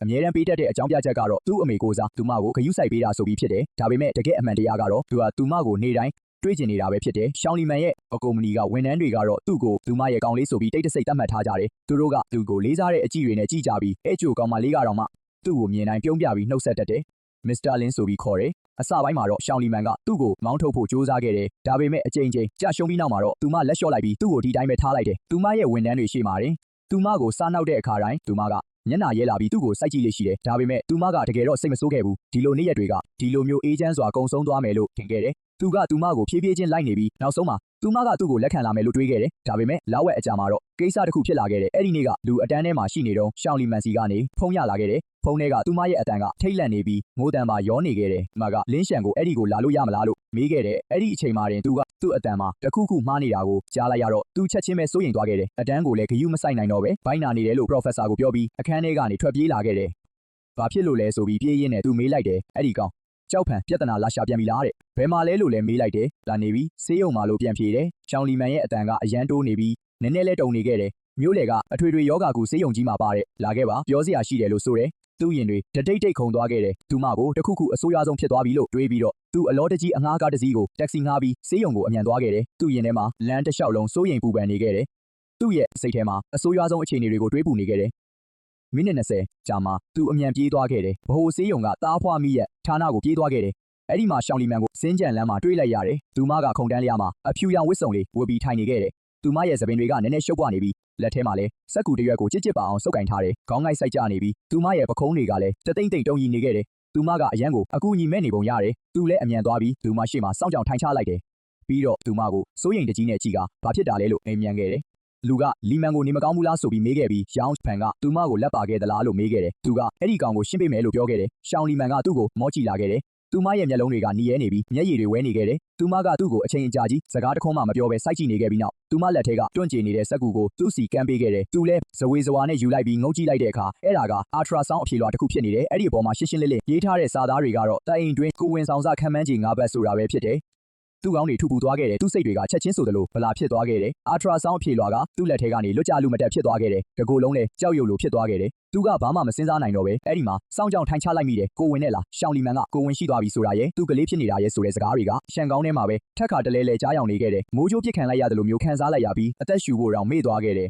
အမြဲတမ်းပေးတတ်တဲ့အကြောင်းပြချက်ကတော့သူ့အမေကိုစားသူမကိုဂယုစိုက်ပေးတာဆိုပြီးဖြစ်တယ်ဒါပေမဲ့တကယ်အမှန်တရားကတော့သူကသူမကိုနေတိုင်းတွေ့ကျင်နေတာပဲဖြစ်တယ်ရှောင်းလီမန်ရဲ့ကုမ္ပဏီကဝန်ထမ်းတွေကတော့သူ့ကိုသူမရဲ့ကောင်လေးဆိုပြီးတိတ်တဆိတ်တတ်မှတ်ထားကြတယ်သူတို့ကသူ့ကိုလေးစားတဲ့အကြည့်တွေနဲ့ကြည့်ကြပြီးအဲ့ကျိုကောင်မလေးကတော့မှသူ့ကိုမြင်တိုင်းပြုံးပြပြီးနှုတ်ဆက်တတ်တယ်မစ္စတာလင်းဆိုပြီးခေါ်တယ်အစပိုင်းမှာတော့ရှောင်းလီမန်ကသူ့ကိုမောင်းထုတ်ဖို့ကြိုးစားခဲ့တယ်ဒါပေမဲ့အကြိမ်ကြိမ်ကြာရှုံးပြီးနောက်မှာတော့သူမလက်လျှော့လိုက်ပြီးသူ့ကိုဒီတိုင်းပဲထားလိုက်တယ်သူမရဲ့ဝန်ထမ်းတွေရှေ့မှာတင်သူ သူမကိုစားနောက်တဲ့အခါတိုင်းသူမကမျက်နှာရဲလာပြီးသူ့ကိုစိုက်ကြည့်လေးရှိတယ်ဒါပေမဲ့သူမကတကယ်တော့စိတ်မဆိုးခဲ့ဘူးဒီလိုနေ့ရက်တွေကဒီလိုမျိုးအေးချမ်းစွာကုံဆုံးသွားမယ်လို့ထင်ခဲ့တယ်သူကသူမကိုဖြည်းဖြည်းချင်းလိုက်နေပြီးနောက်ဆုံးမှာသူမကသူ့ကိုလက်ခံလာမယ်လို့တွေးခဲ့တယ်ဒါပေမဲ့လောက်ဝက်အကြာမှာတော့ကိစ္စတစ်ခုဖြစ်လာခဲ့တယ်အဲ့ဒီနေ့ကလူအတန်းထဲမှာရှိနေတော့ရှောင်းလီမန်စီကနေဖုန်းရလာခဲ့တယ်ဖုန်းထဲကသူမရဲ့အတန်ကထိတ်လန့်နေပြီးငိုတန်ပါရောနေခဲ့တယ်။မကလင်းရှန်ကိုအဲ့ဒီကိုလာလို့ရမလားလို့မေးခဲ့တယ်။အဲ့ဒီအချိန်မှာတင်သူကသူ့အတန်မှာတခုခုမှားနေတာကိုကြားလိုက်ရတော့သူချက်ချင်းပဲစိုးရိမ်သွားခဲ့တယ်။အတန်းကိုလည်းဂယုမဆိုင်နိုင်တော့ပဲဘိုင်းနာနေတယ်လို့ Professor ကိုပြောပြီးအခန်းထဲကနေထွက်ပြေးလာခဲ့တယ်။ဘာဖြစ်လို့လဲဆိုပြီးပြေးရင်းနဲ့သူမေးလိုက်တယ်။အဲ့ဒီကောင်ကြောက်ဖန်ပြဿနာလာရှာပြန်ပြီလားတဲ့။ဘယ်မှာလဲလို့လည်းမေးလိုက်တယ်။လာနေပြီဆေးရုံမှာလို့ပြန်ဖြေတယ်။ရှောင်းလီမန်ရဲ့အတန်ကအရန်တိုးနေပြီးနည်းနည်းလဲတုံနေခဲ့တယ်။မျိုးလေကအထွေထွေယောဂါကူဆေးရုံကြီးမှာပါတဲ့လာခဲ့ပါပြောစရာရှိတယ်လို့ဆိုတယ်။သူ့ရင်တွေတတိတ်တိတ်ခုန်သွားခဲ့တယ်။သူမကိုတခုခုအဆိုးရွားဆုံးဖြစ်သွားပြီလို့တွေးပြီးတော့သူအလောတကြီးအငှားကားတစ်စီးကိုတက္ကစီငှားပြီးဆေးရုံကိုအမြန်သွားခဲ့တယ်။သူ့ရင်ထဲမှာလမ်းတစ်လျှောက်လုံးစိုးရိမ်ပူပန်နေခဲ့တယ်။သူ့ရဲ့စိတ်ထဲမှာအဆိုးရွားဆုံးအခြေအနေတွေကိုတွေးပူနေခဲ့တယ်။မိနစ်20ကြာမှသူအမြန်ပြေးသွားခဲ့တယ်။ဗဟိုဆေးရုံကတားဖွားမိရဲ့ဌာနကိုပြေးသွားခဲ့တယ်။အဲ့ဒီမှာရှောင်းလီမန်ကိုစင်းကြံလမ်းမှာတွေ့လိုက်ရတယ်။သူမကခုန်တန်းလျားမှာအဖြူရောင်ဝတ်စုံလေးဝတ်ပြီးထိုင်နေခဲ့တယ်။သူမရဲ့သပင်တွေကနည်းနည်းရှုပ်ပွားနေပြီးလက်ထဲမှာလည်းစက်ကူတရွက်ကိုကြစ်ကြစ်ပါအောင်စုပ်ကင်ထားတယ်။ခေါင်းငိုက်စိုက်ကြနေပြီးသူမရဲ့ပခုံးတွေကလည်းတသိမ့်သိမ့်တုံရီနေခဲ့တယ်။သူမကအရန်ကိုအကူအညီမဲ့နေပုံရတယ်။သူလည်းအမြန်သွားပြီးသူမရှိမှစောင့်ကြောင်ထိုင်ချလိုက်တယ်။ပြီးတော့သူမကိုစိုးရိမ်တကြီးနဲ့ကြည်ကဘာဖြစ်တာလဲလို့အိမ်မြန်ခဲ့တယ်။လူကလီမန်ကိုနေမကောင်းဘူးလားဆိုပြီးမေးခဲ့ပြီးရောင်းဖန်ကသူမကိုလက်ပါခဲ့သလားလို့မေးခဲ့တယ်။သူကအဲ့ဒီကောင်ကိုရှင်းပေးမယ်လို့ပြောခဲ့တယ်။ရှောင်းလီမန်ကသူ့ကိုမောကြည့်လာခဲ့တယ်။သူမရဲ့မျက်လုံးတွေကနီးရဲနေပြီးမျက်ရည်တွေဝဲနေခဲ့တယ်။သူမကသူ့ကိုအချိန်အကြာကြီးစကားတခွန်းမှမပြောဘဲစိုက်ကြည့်နေခဲ့ပြီးနောက်သူမလက်ထဲကတွန့်ကျင်နေတဲ့စက်ကူကိုသူ့စီကမ်းပေးခဲ့တယ်။သူလည်းဇဝေဇဝါနဲ့ယူလိုက်ပြီးငုံကြည့်လိုက်တဲ့အခါအဲ့ဒါကအာထရာဆောင်းအဖြေလွှာတစ်ခုဖြစ်နေတယ်။အဲ့ဒီအပေါ်မှာရှင်းရှင်းလင်းလင်းရေးထားတဲ့စာသားတွေကတော့တိုင်အိမ်တွင်းကိုဝင်ဆောင်စခံမှန်းကြီး9ဘတ်ဆိုတာပဲဖြစ်တယ်။သူ့ကောင်းတွေထူပူသွားခဲ့တယ်။သူ့စိတ်တွေကချက်ချင်းဆိုသလိုဗလာဖြစ်သွားခဲ့တယ်။အာထရာဆောင်းအဖြေလွှာကသူ့လက်ထဲကနေလွတ်ကြလူမတက်ဖြစ်သွားခဲ့တယ်။တကူလုံးလည်းကြောက်ရွံ့လိုဖြစ်သွားခဲ့တယ်။သူကဘာမှမစင်စားနိုင်တော့ပဲအဲ့ဒီမှာစောင်းကြောင်ထိုင်ချလိုက်မိတယ်ကိုဝင်နဲ့လားရှောင်းလီမန်ကကိုဝင်ရှိသွားပြီဆိုတာရဲ့သူကလေးဖြစ်နေတာရဲ့ဆိုတဲ့စကားတွေကရှန်ကောင်းထဲမှာပဲထက်ခါတလဲလဲကြားရောက်နေခဲ့တယ်မိုးချိုးပစ်ခံလိုက်ရတယ်လို့မျိုးခံစားလိုက်ရပြီးအသက်ရှူဖို့တောင်မေ့သွားခဲ့တယ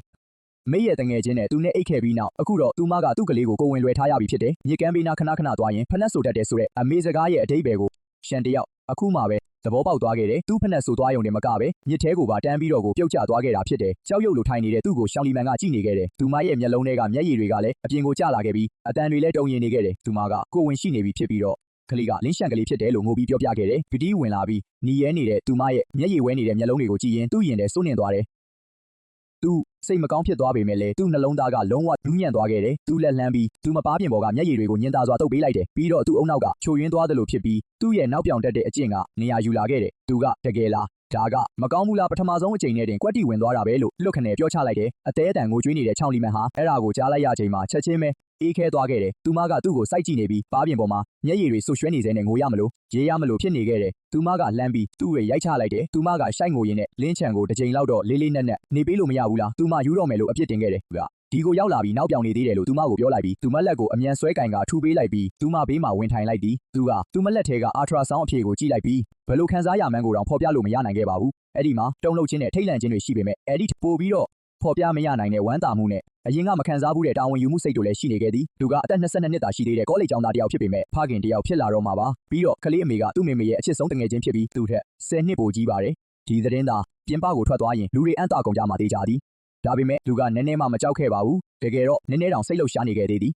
်မိရဲ့တငယ်ချင်းနဲ့သူနဲ့အိတ်ခဲ့ပြီးနောက်အခုတော့သူမကသူ့ကလေးကိုကိုဝင်လွယ်ထားရပြီဖြစ်တယ်မြစ်ကမ်းဘေးနာခဏခဏသွားရင်ဖနက်ဆိုတတ်တယ်ဆိုတဲ့အမေစကားရဲ့အတိတ်ပဲကိုရှန်တယောက်အခုမှပဲသဘောပေါက်သွားခဲ့တယ်သူ့ဖက်နဲ့ဆိုသွားရုံနဲ့မကပဲမြစ်ထဲကိုပါတန်းပြီးတော့ကိုပြုတ်ကျသွားခဲ့တာဖြစ်တယ်ကြောက်ရွံ့လိုထိုင်နေတဲ့သူ့ကိုရှောင်းလီမန်ကကြည့်နေခဲ့တယ်သူမရဲ့မျက်လုံးထဲကမျက်ရည်တွေကလည်းအပြင်ကိုကျလာခဲ့ပြီးအတန်တွေလည်းတုံရင်နေခဲ့တယ်သူမကကိုဝင်ရှိနေပြီဖြစ်ပြီးတော့ကလေးကလင်းရှန်ကလေးဖြစ်တယ်လို့ငိုပြီးပြောပြခဲ့တယ်ဂတိဝင်လာပြီးနီးရဲနေတဲ့သူမရဲ့မျက်ရည်ဝဲနေတဲ့မျက်လုံးတွေကိုကြည့်ရင်သူ့ရင်ထဲစိုးနေသွားတယ်သူစိတ်မကောင်းဖြစ်သွားပေမဲ့လည်းသူ့နှလုံးသားကလုံးဝဒူးညံ့သွားခဲ့တယ်သူလက်လှမ်းပြီးသူမပားပြင်ပေါ်ကမျက်ရည်တွေကိုညင်သာစွာတုပ်ပေးလိုက်တယ်ပြီးတော့သူ့အုံနောက်ကချိုယွင်းသွားတယ်လို့ဖြစ်ပြီးသူ့ရဲ့နောက်ပြောင်တက်တဲ့အကျင့်ကနေရာယူလာခဲ့တယ်သူကတကယ်လားဒါကမကောင်းဘူးလားပထမဆုံးအချိန်နဲ့တင်ကွက်တီဝင်သွားတာပဲလို့လွတ်ခနဲ့ပြောချလိုက်တယ်အသေးအတန်ငိုကြွေးနေတဲ့ချောင်းလီမန်ဟာအဲ့ဒါကိုကြားလိုက်ရချိန်မှာချက်ချင်းပဲအေးခဲသွားခဲ့တယ်သူမကသူ့ကိုစိုက်ကြည့်နေပြီးပါးပြင်ပေါ်မှာမျက်ရည်တွေဆူရွှဲနေစေနဲ့ငိုရမလို့ရေးရမလို့ဖြစ်နေခဲ့တယ်သူမကလှမ်းပြီးသူ့ရဲ့ရိုက်ချလိုက်တယ်သူမကရှိုက်ငိုရင်းနဲ့လင်းချန်ကိုတစ်ချိန်လောက်တော့လေးလေးနက်နက်နေပေးလို့မရဘူးလားသူမယူတော့မယ်လို့အပြစ်တင်ခဲ့တယ်ဒီကိုရောက်လာပြီးနောက်ပြောင်နေသေးတယ်လို့သူမကိုပြောလိုက်ပြီးသူမလက်ကိုအမြန်ဆွဲကင်ကထူပေးလိုက်ပြီးသူမဘေးမှာဝင်ထိုင်လိုက်ပြီးသူကသူမလက်ထဲကအာထရာဆောင်းအဖြေကိုကြည့်လိုက်ပြီးဘယ်လိုခံစားရမှန်းကိုတော့ဖော်ပြလို့မရနိုင်ခဲ့ပါဘူးအဲ့ဒီမှာတုံ့လှုပ်ခြင်းနဲ့ထိတ်လန့်ခြင်းတွေရှိပေမဲ့အဲ့ဒီပို့ပြီးတော့ဖော်ပြမရနိုင်တဲ့ဝမ်းသာမှုနဲ့အရင်ကမခံစားဘူးတဲ့တာဝန်ယူမှုစိတ်တို့လည်းရှိနေခဲ့သည်သူကအသက်22နှစ်သာရှိသေးတဲ့ကောလိပ်ကျောင်းသားတစ်ယောက်ဖြစ်ပေမဲ့ဖခင်တစ်ယောက်ဖြစ်လာတော့မှာပါပြီးတော့ကလေးအမေကသူ့မေမေရဲ့အချစ်ဆုံးတငယ်ချင်းဖြစ်ပြီးသူ့ထက်10နှစ်ပိုကြီးပါတယ်ဒီသတင်းသာပြင်ပကိုထွက်သွားရင်လူတွေအံ့တကုန်ကြမှာတေးကြသည်ဒါပေမဲ့လူကနည်းနည်းမှမကြောက်ခဲ့ပါဘူးတကယ်တော့နည်းနည်းတောင်စိတ်လှုပ်ရှားနေခဲ့သေးသည်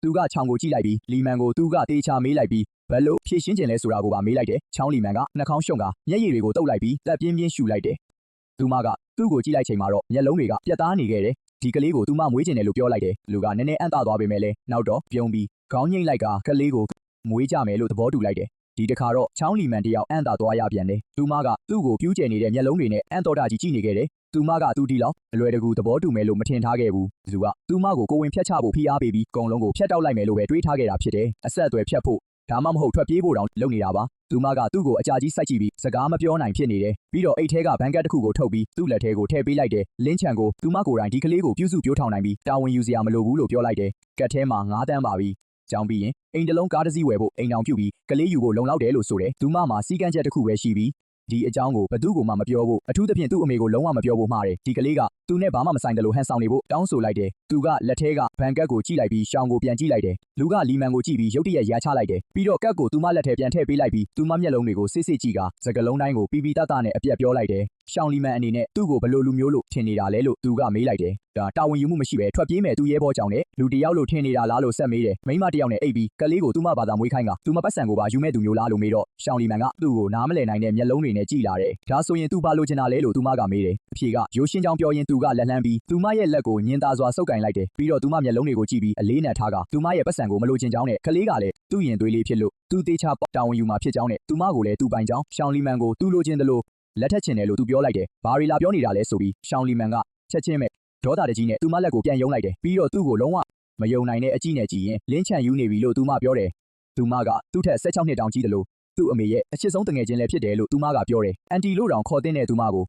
သူကချောင်းကိုကြည့်လိုက်ပြီးလီမန်ကိုသူကတေချာမေးလိုက်ပြီးဘယ်လိုဖြည့်ရှင်းကျင်လဲဆိုတာကိုပါမေးလိုက်တယ်ချောင်းလီမန်ကနှာခေါင်းရှုံကမျက်ရည်တွေကိုတုပ်လိုက်ပြီးလက်ပြင်းပြင်းရှူလိုက်တယ်သူမကသူ့ကိုကြည့်လိုက်ချိန်မှာတော့မျက်လုံးတွေကပြတ်သားနေခဲ့တယ်ဒီကလေးကိုသူမမွေးကျင်တယ်လို့ပြောလိုက်တယ်လူကနည်းနည်းအံ့တသွားပေမဲ့လည်းနောက်တော့ပြုံးပြီးခေါင်းငိမ့်လိုက်ကကလေးကိုမွေးကြမယ်လို့သဘောတူလိုက်တယ်ဒီတခါတော့ချောင်းလီမန်တယောက်အံ့တသွားရပြန်တယ်သူမကသူ့ကိုပြူးကျယ်နေတဲ့မျက်လုံးတွေနဲ့အံ့တော်တာကြီးကြည့်နေခဲ့တယ်သူမကသူ့ဒီလောက်အလွယ်တကူသဘောတူမယ်လို့မထင်ထားခဲ့ဘူးသူကသူမကိုဝင်ဖြတ်ချဖို့ဖိအားပေးပြီးကုံလုံးကိုဖျက်တောက်လိုက်မယ်လို့ပဲတွေးထားခဲ့တာဖြစ်တယ်အဆက်အသွယ်ဖြတ်ဖို့ဒါမှမဟုတ်ထွက်ပြေးဖို့တောင်လုပ်နေတာပါသူမကသူ့ကိုအကြာကြီးစိုက်ကြည့်ပြီးစကားမပြောနိုင်ဖြစ်နေတယ်ပြီးတော့အိတ်ထဲကဘန်ကတ်တစ်ခုကိုထုတ်ပြီးသူ့လက်ထဲကိုထည့်ပေးလိုက်တယ်လင်းချန်ကိုသူမကိုယ်တိုင်ဒီကလေးကိုပြုစုပြောထောင်နိုင်ပြီးတာဝန်ယူစရာမလိုဘူးလို့ပြောလိုက်တယ်ကတ်ထဲမှာ9တန်းပါပြီးကြောင်းပြီးရင်အိမ်တလုံးကားတစ်စီးဝယ်ဖို့အိမ်အောင်ပြုပြီးကလေးယူဖို့လုံလောက်တယ်လို့ဆိုတယ်သူမမှာစီကန်းချက်တစ်ခုပဲရှိပြီးဒီအကြောင်းကိုဘသူ့ကိုမှမပြောဖို့အထူးသဖြင့်သူ့အမေကိုလုံးဝမပြောဖို့မှားတယ်ဒီကလေးကသူနဲ့ဘာမှမဆိုင်တယ်လို့ဟန်ဆောင်နေဖို့တောင်းဆိုလိုက်တယ်သူကလက်ထဲကဘန်ကတ်ကိုကြည့်လိုက်ပြီးရှောင်းကိုပြန်ကြည့်လိုက်တယ်လူကလီမန်ကိုကြည့်ပြီးရုတ်တရက်ရချလိုက်တယ်ပြီးတော့ကတ်ကိုသူမလက်ထဲပြန်ထည့်ပေးလိုက်ပြီးသူမမျက်လုံးတွေကိုစစ်စစ်ကြည့်ကစကလုံးတိုင်းကိုပီပီတတနဲ့အပြက်ပြောလိုက်တယ် ရှောင်းလီမန်အနေနဲ့သူ့ကိုဘလို့လူမျိုးလို့ထင်နေတာလဲလို့သူကမေးလိုက်တယ်။ဒါတာဝန်ယူမှုမရှိပဲထွက်ပြေးမဲ့သူရဲဘောကြောင့်နဲ့လူတယောက်လို့ထင်နေတာလားလို့ဆက်မေးတယ်။မိန်းမတယောက်နဲ့အိပ်ပြီးကလေးကိုသူ့မဘာသာမွေးခိုင်းကသူမပတ်စံကိုပါယူမဲ့သူမျိုးလားလို့မေးတော့ရှောင်းလီမန်ကသူ့ကိုနားမလည်နိုင်တဲ့မျက်လုံးတွေနဲ့ကြည့်လာတယ်။ဒါဆိုရင်သူဘာလို့ချင်တာလဲလို့သူမကမေးတယ်။အဖြေကရိုးရှင်းကြောင်းပြောရင်သူကလက်လှမ်းပြီးသူမရဲ့လက်ကိုညင်သာစွာဆုပ်ကင်လိုက်တယ်။ပြီးတော့သူမမျက်လုံးတွေကိုကြည့်ပြီးအလေးနက်ထားကသူမရဲ့ပတ်စံကိုမလိုချင်ကြောင်းနဲ့ကလေးကလည်းသူ့ရင်သွေးလေးဖြစ်လို့သူတေချာတာဝန်ယူမှာဖြစ်ကြောင်းနဲ့သူမကိုလည်းသူပိုင်ကြောင်းရှောင်းလီမန်ကိုသူလိုချင်တယ်လို့လက်ထက်ချင်တယ်လို့သူပြောလိုက်တယ်။ဘာရီလာပြောနေတာလဲဆိုပြီးရှောင်းလီမန်ကချက်ချင်းမဲ့ဒေါသတကြီးနဲ့သူမလက်ကိုပြန်ယုံလိုက်တယ်။ပြီးတော့သူ့ကိုလုံးဝမယုံနိုင်တဲ့အကြည့်နဲ့ကြည့်ရင်လင်းချန်ယူနေပြီလို့သူမပြောတယ်။သူမကသူ့ထက်16နှစ်တောင်ကြီးတယ်လို့သူ့အမေရဲ့အချစ်ဆုံးတငယ်ချင်းလည်းဖြစ်တယ်လို့သူမကပြောတယ်။အန်တီလို့တောင်ခေါ်တဲ့သူမကို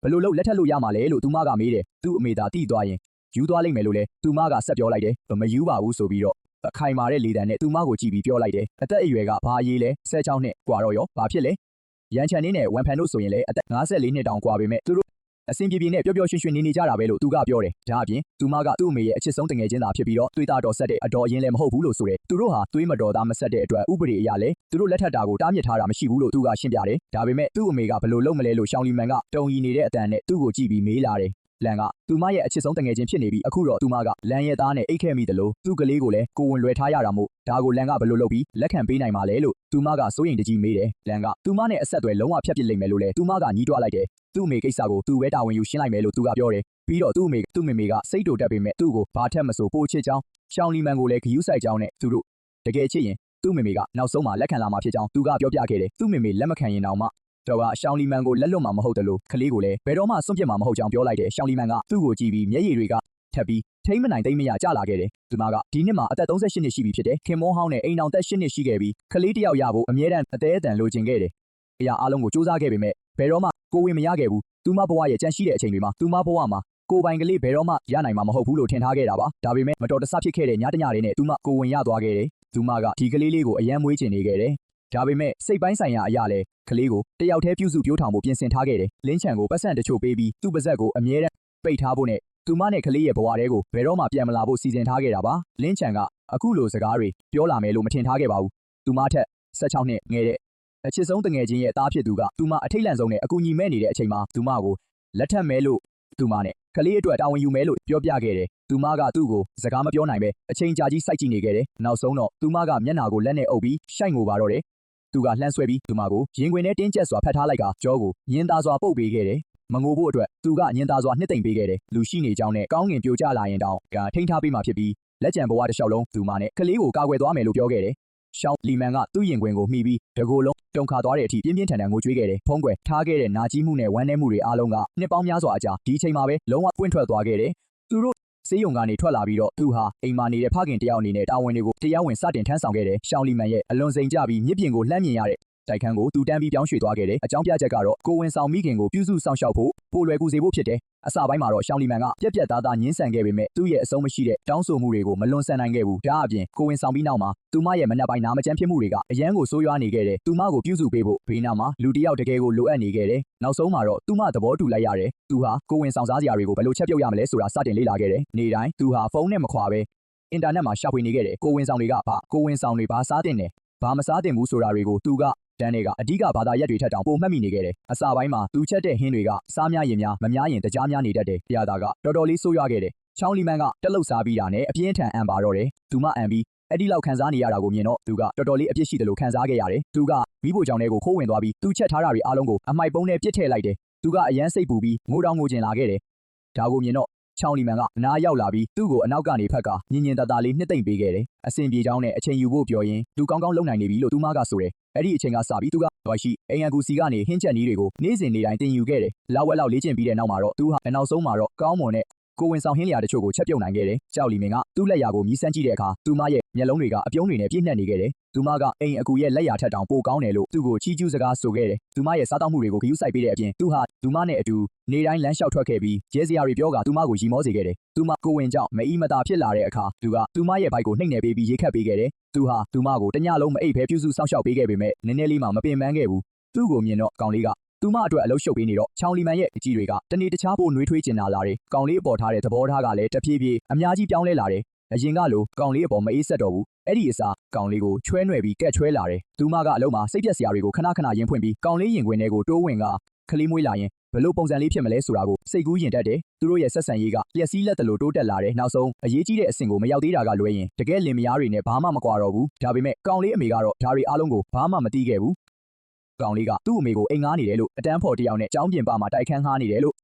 ဘလို့လို့လက်ထက်လို့ရမှာလဲလို့သူမကမေးတယ်။သူ့အမေသာတိသွားရင်ယူသွားလိမ့်မယ်လို့လဲသူမကဆက်ပြောလိုက်တယ်။မယူပါဘူးဆိုပြီးတော့အခိုင်မာတဲ့လေတံနဲ့သူမကိုကြည့်ပြီးပြောလိုက်တယ်။အသက်အရွယ်ကဘာအရေးလဲ16နှစ်กว่าတော့ရောဘာဖြစ်လဲရန်ချန်နေနဲ့ဝန်ဖန်တို့ဆိုရင်လည်းအသက်54နှစ်တောင်กว่าပေမဲ့သူတို့အစင်ပြေပြေနဲ့ပျော်ပျော်ရွှင်ရွှင်နေကြတာပဲလို့သူကပြောတယ်။ဒါအပြင်သူမကသူ့အမေရဲ့အချစ်ဆုံးတငယ်ချင်းသာဖြစ်ပြီးတော့သွေးသားတော်ဆက်တဲ့အတော်အရင်လည်းမဟုတ်ဘူးလို့ဆိုတယ်။သူတို့ဟာသွေးမတော်သားမဆက်တဲ့အတွက်ဥပဒေအရလည်းသူတို့လက်ထက်တာကိုတားမြစ်ထားတာမရှိဘူးလို့သူကရှင်းပြတယ်။ဒါပေမဲ့သူ့အမေကဘလို့လုပ်မလဲလို့ရှောင်းလီမန်ကတုံရီနေတဲ့အတန်နဲ့သူ့ကိုကြည့်ပြီးမေးလာတယ်။လန်ကသူမရဲ့အချစ်ဆုံးတငယ်ချင်းဖြစ်နေပြီးအခုတော့သူမကလန်ရဲ့သားနဲ့အိတ်ခဲ့မိတယ်လို့သူ့ကလေးကိုလည်းကိုဝင်လွယ်ထားရတာမို့ဒါကိုလန်ကဘလို့လုပ်ပြီးလက်ခံပေးနိုင်မှာလဲလို့သူမကစိုးရိမ်တကြီးမေးတယ်။လန်ကသူမနဲ့အဆက်အသွယ်လုံးဝဖြတ်ပစ်လိမ့်မယ်လို့လည်းသူမကညီးတွားလိုက်တယ်။သူ့အမေကိစ္စကိုသူပဲတာဝန်ယူရှင်းလိုက်မယ်လို့သူကပြောတယ်။ပြီးတော့သူ့မေမေကစိတ်တူတက်ပေမဲ့သူ့ကိုဘာထက်မဆိုပိုချစ်ကြောင်းရှောင်းလီမန်ကိုလည်းဂယူးဆိုင်ကြောင်းနဲ့သူတို့တကယ်ချစ်ရင်သူ့မေမေကနောက်ဆုံးမှလက်ခံလာမှာဖြစ်ကြောင်းသူကပြောပြခဲ့တယ်။သူ့မေမေလက်မခံရင်တောင်မှတော့ကရှောင်းလီမန်ကိုလက်လွတ်မှာမဟုတ်တယ်လို့ကလေးကိုလည်းဘယ်တော့မှစွန့်ပစ်မှာမဟုတ်ကြောင်းပြောလိုက်တယ်။ရှောင်းလီမန်ကသူ့ကိုကြည့်ပြီးမျက်ရည်တွေကထပ်ပြီးထိမ့်မနိုင်သိမ့်မရကျလာခဲ့တယ်။သူမကဒီနှစ်မှာအသက်38နှစ်ရှိပြီဖြစ်တယ်။ခင်မောဟောင်းနဲ့အိမ်အောင်သက်8နှစ်ရှိခဲ့ပြီးကလေးတစ်ယောက်ရဖို့အမြဲတမ်းအသေးအတန်လိုချင်ခဲ့တယ်။အရာအလုံးကိုစူးစမ်းခဲ့ပေမဲ့ဘယ်တော့မှကိုဝင်မရခဲ့ဘူး။သူမဘဝရဲ့ကြန့်ရှိတဲ့အချိန်တွေမှာသူမဘဝမှာကိုပိုင်ကလေးဘယ်တော့မှရနိုင်မှာမဟုတ်ဘူးလို့ထင်ထားခဲ့တာပါ။ဒါပေမဲ့မတော်တဆဖြစ်ခဲ့တဲ့ညတညလေးနဲ့သူမကိုဝင်ရသွားခဲ့တယ်။သူမကဒီကလေးလေးကိုအယမ်းမွေးချင်နေခဲ့တယ်။ဒါပေမဲ့စိတ်ပိုင်းဆိုင်ရာအရာလဲကလေးကိုတယောက်တည်းပြုစုပြောထောင်ဖို့ပြင်ဆင်ထားခဲ့တယ်။လင်းချန်ကိုပတ်စံတချို့ပေးပြီးသူ့ပါဇက်ကိုအမြဲတမ်းပိတ်ထားဖို့နဲ့သူမနဲ့ကလေးရဲ့ဘဝတဲကိုဘယ်တော့မှပြန်မလာဖို့စီစဉ်ထားခဲ့တာပါ။လင်းချန်ကအခုလိုစကားတွေပြောလာမယ်လို့မထင်ထားခဲ့ပါဘူး။သူမထက်16နှစ်ငယ်တဲ့အချစ်ဆုံးတငယ်ချင်းရဲ့သားဖြစ်သူကသူမအထိတ်လန့်ဆုံးနဲ့အကူအညီမဲ့နေတဲ့အချိန်မှာသူမကိုလက်ထပ်မဲလို့သူမနဲ့ကလေးအတွက်တာဝန်ယူမဲလို့ပြောပြခဲ့တယ်။သူမကသူ့ကိုစကားမပြောနိုင်ပဲအချိန်ကြာကြီးစိုက်ကြည့်နေခဲ့တယ်။နောက်ဆုံးတော့သူမကမျက်နှာကိုလက်နဲ့အုပ်ပြီးရှိုက်ငိုပါတော့တယ်။သူကလှမ်းဆွဲပြီးသူမကိုရင်ခွင်ထဲတင်းကျပ်စွာဖတ်ထားလိုက်ကကြောကိုညင်သာစွာပုတ်ပေးခဲ့တယ်။မငိုဖို့အတွက်သူကညင်သာစွာနှစ်သိမ့်ပေးခဲ့တယ်။လူရှိနေကြောင်းနဲ့ကောင်းငင်ပြိုကျလာရင်တောင်ထိန်းထားပေးမှဖြစ်ပြီးလက်ကျန်ဘဝတစ်လျှောက်လုံးသူမနဲ့ကလေးကိုကာကွယ်သွားမယ်လို့ပြောခဲ့တယ်။ရှောင်းလီမန်ကသူ့ရင်ခွင်ကိုမှီပြီးတကိုယ်လုံးတုန်ခါသွားတဲ့အထိပြင်းပြင်းထန်ထန်ငိုကြွေးခဲ့တယ်။ဖုံးကွယ်ထားခဲ့တဲ့နာကြီးမှုနဲ့ဝမ်းနည်းမှုတွေအားလုံးကနှစ်ပေါင်းများစွာအကြာဒီအချိန်မှာပဲလုံးဝပွင့်ထွက်သွားခဲ့တယ်။သူတို့ဆေးရုံကနေထွက်လာပြီးတော့သူဟာအိမ်မှာနေတဲ့ဖခင်တယောက်အနေနဲ့တာဝန်တွေကိုတရားဝင်စတင်ထမ်းဆောင်ခဲ့တယ်။ရှောင်းလီမန်ရဲ့အလွန်စိန်ကြပြီးမြစ်ပြင်ကိုလှမ်းမြင်ရတဲ့တိုက်ခန်းကိုသူတန်းပြီးပြောင်းရွှေ့သွားခဲ့တယ်။အကြောင်းပြချက်ကတော့ကိုဝင်ဆောင်မိခင်ကိုပြုစုဆောင်ရှောက်ဖို့ပိုလွယ်ကူစေဖို့ဖြစ်တယ်။အစပိုင်းမှာတော့ရှောင်းလီမန်ကပြက်ပြက်သားသားညှင်းဆန်ခဲ့ပေမဲ့သူ့ရဲ့အဆုံးမရှိတဲ့တောင်းဆိုမှုတွေကိုမလွန်ဆန်နိုင်ခဲ့ဘူး။ဒါအပြင်ကိုဝင်ဆောင်ပြီးနောက်မှာသူမရဲ့မနက်ပိုင်းနာမကျန်းဖြစ်မှုတွေကအယမ်းကိုဆိုးရွားနေခဲ့တယ်။သူမကိုပြုစုပေးဖို့ဘေးနားမှာလူတစ်ယောက်တကယ်ကိုလိုအပ်နေခဲ့တယ်။နောက်ဆုံးမှာတော့သူမသဘောတူလိုက်ရတယ်။သူဟာကိုဝင်ဆောင်စားစရာတွေကိုဘယ်လိုချက်ပြုတ်ရမလဲဆိုတာစတင်လေ့လာခဲ့တယ်။နေ့တိုင်းသူဟာဖုန်းနဲ့မခွာပဲအင်တာနက်မှာရှာဖွေနေခဲ့တယ်။ကိုဝင်ဆောင်တွေကကိုဝင်ဆောင်တွေဘာစားတင်တယ်ဘာမစားတင်ဘူးဆိုတာတွေကိုသူကတန်းတွေကအဓိကဘာသာရက်တွေထက်တောင်ပိုမှတ်မိနေခဲ့တယ်။အစပိုင်းမှာသူချက်တဲ့ဟင်းတွေကစားများရင်များမများရင်တကြားများနေတတ်တယ်။တရားသာကတော်တော်လေးဆိုးရွားခဲ့တယ်။ချောင်းလီမန်ကတက်လုတ်စားပြီးတာနဲ့အပြင်းထန်အံပါတော့တယ်။သူမအံပြီးအဲ့ဒီလောက်ခံစားနေရတာကိုမြင်တော့သူကတော်တော်လေးအပြစ်ရှိတယ်လို့ခံစားခဲ့ရတယ်။သူကမိဖို့ကြောင့်တွေကိုခိုးဝင်သွားပြီးသူချက်ထားတာတွေအားလုံးကိုအမိုက်ပုံးနဲ့ပစ်ထည့်လိုက်တယ်။သူကအယမ်းစိတ်ပူပြီးငိုတောင်ငိုကျင်လာခဲ့တယ်။ဒါကိုမြင်တော့ချောင်းလီမန်ကအနားရောက်လာပြီးသူ့ကိုအနောက်ကနေဖက်ကညင်ညင်တတလေးနှစ်သိမ့်ပေးခဲ့တယ်။အစင်ပြေချောင်းနဲ့အချိန်ယူဖို့ပြောရင်သူကောင်းကောင်းလုံနိုင်နေပြီလို့သူမကဆိုတယ်။အဲ့ဒီအချိန်ကစပြီးသူကဝိုက်ရှိအိမ်အကူစီကနေဟင်းချက်နီးတွေကိုနေ့စဉ်နေ့တိုင်းတင်ယူခဲ့တယ်။လောက်ဝက်လောက်လေ့ကျင့်ပြီးတဲ့နောက်မှာတော့သူဟာနောက်ဆုံးမှာတော့ကောင်းမွန်တဲ့ကိုဝင်ဆောင်ဟင်းလျာတချို့ကိုချက်ပြုတ်နိုင်ခဲ့တယ်။ကြောက်လီမင်ကသူ့လက်ရာကိုမြည်ဆန်းကြည့်တဲ့အခါသူမရဲ့မျက်လုံးတွေကအပြုံးတွေနဲ့ပြည့်နှက်နေခဲ့တယ်။သူမကအိမ်အကူရဲ့လက်ရာထက်တောင်ပိုကောင်းတယ်လို့သူ့ကိုချီးကျူးစကားဆိုခဲ့တယ်။သူမရဲ့စားတောက်မှုတွေကိုဂရုစိုက်ပေးတဲ့အပြင်သူဟာသူမနဲ့အတူနေတိုင်းလမ်းလျှောက်ထွက်ခဲ့ပြီးရဲစရာတွေပြောကသူမကိုရီမောစေခဲ့တယ်။သူမကိုဝင်ကြောင့်မအီမတာဖြစ်လာတဲ့အခါသူကသူမရဲ့ဘိုက်ကိုနှိပ်နယ်ပေးပြီးရေခတ်ပေးခဲ့တယ်။သူဟာသူမကိုတညလုံးမအိပ်ဖဲပြုစုစောင့်ရှောက်ပေးခဲ့ပေမဲ့နည်းနည်းလေးမှမပင်ပန်းခဲ့ဘူး။သူ့ကိုမြင်တော့ကောင်လေးကသူမအတွက်အလုပ်ရှုပ်ပေးနေတော့ချောင်းလီမန်ရဲ့အကြီးတွေကတနေ့တခြားပိုနှွေးထွေးကျင်လာတယ်။ကောင်လေးအပေါ်ထားတဲ့သဘောထားကလည်းတဖြည်းဖြည်းအများကြီးပြောင်းလဲလာတယ်။အရင်ကလိုကောင်လေးအပေါ်မအေးဆက်တော့ဘူး။အဲ့ဒီအစားကောင်လေးကိုချွဲနွယ်ပြီးကက်ချွဲလာတယ်။သူမကအလုံးမှာစိတ်ပြက်စရာတွေကိုခဏခဏရင်ဖွင့်ပြီးကောင်လေးရင်ခွင်ထဲကိုတိုးဝင်ကကလေးမွေးလာရင် ဘလို့ပုံစံလေးဖြစ်မလဲဆိုတာကိုစိတ်ကူးရင်တတ်တယ်သူတို့ရဲ့ဆက်ဆံရေးကလျက်စီးလက်တလို့တိုးတက်လာတယ်နောက်ဆုံးအရေးကြီးတဲ့အဆင့်ကိုမရောက်သေးတာကလွဲရင်တကယ်လင်မယားတွေနဲ့ဘာမှမကွာတော့ဘူးဒါပေမဲ့ကောင်လေးအမေကတော့ဒါတွေအားလုံးကိုဘာမှမသိခဲ့ဘူးကောင်လေးကသူ့အမေကိုအိမ်ငားနေတယ်လို့အတန်းဖော်တယောက်နဲ့ကျောင်းပြင်ပမှာတိုက်ခန်းငားနေတယ်လို့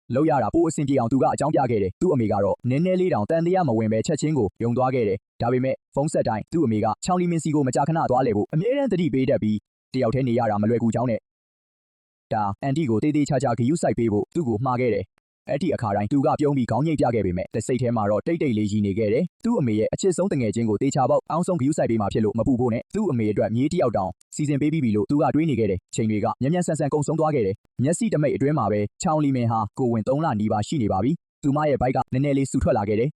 လောက်ရတာပိုအဆင်ပြေအောင်သူကအကြောင်းပြခဲ့တယ်သူ့အမေကတော့နည်းနည်းလေးတောင်တန်တရားမဝင်ပဲချက်ချင်းကိုယုံသွားခဲ့တယ်ဒါပေမဲ့ဖုန်းဆက်တိုင်းသူ့အမေကချောင်းလီမင်းစီကိုမကြာခဏသွားလေဖို့အမြဲတမ်းတတိပေးတတ်ပြီးတယောက်တည်းနေရတာမလွယ်ကူကြောင်းနဲ့ဒါအန်တီကိုတေးသေးချာချာဂယူးဆိုင်ပေးဖို့သူ့ကိုမှားခဲ့တယ်အဲ့ဒီအခါတိုင်းသူကပြုံးပြီးခေါင်းငိတ်ပြခဲ့ပေမဲ့စိတ်ထဲမှာတော့တိတ်တိတ်လေးရည်နေခဲ့တယ်သူ့အမေရဲ့အချစ်ဆုံးတငယ်ချင်းကိုတေချာပေါက်အောင်းဆုံးဂယူးဆိုင်ပေးမှဖြစ်လို့မပူဖို့နဲ့သူ့အမေအတွက်မြေးတယောက်တောင်စီစဉ်ပေးပြီးပြီလို့သူကတွေးနေခဲ့တယ်ချိန်တွေကမြန်မြန်ဆန်ဆန်ကုံဆုံးသွားခဲ့တယ်မျက်စိတမိတ်အတွင်းမှာပဲချောင်းလီမင်းဟာကိုဝင်3လနီးပါးရှိနေပါပြီသူမရဲ့ဘိုက်ကနည်းနည်းလေးဆူထွက်လာခဲ့တယ်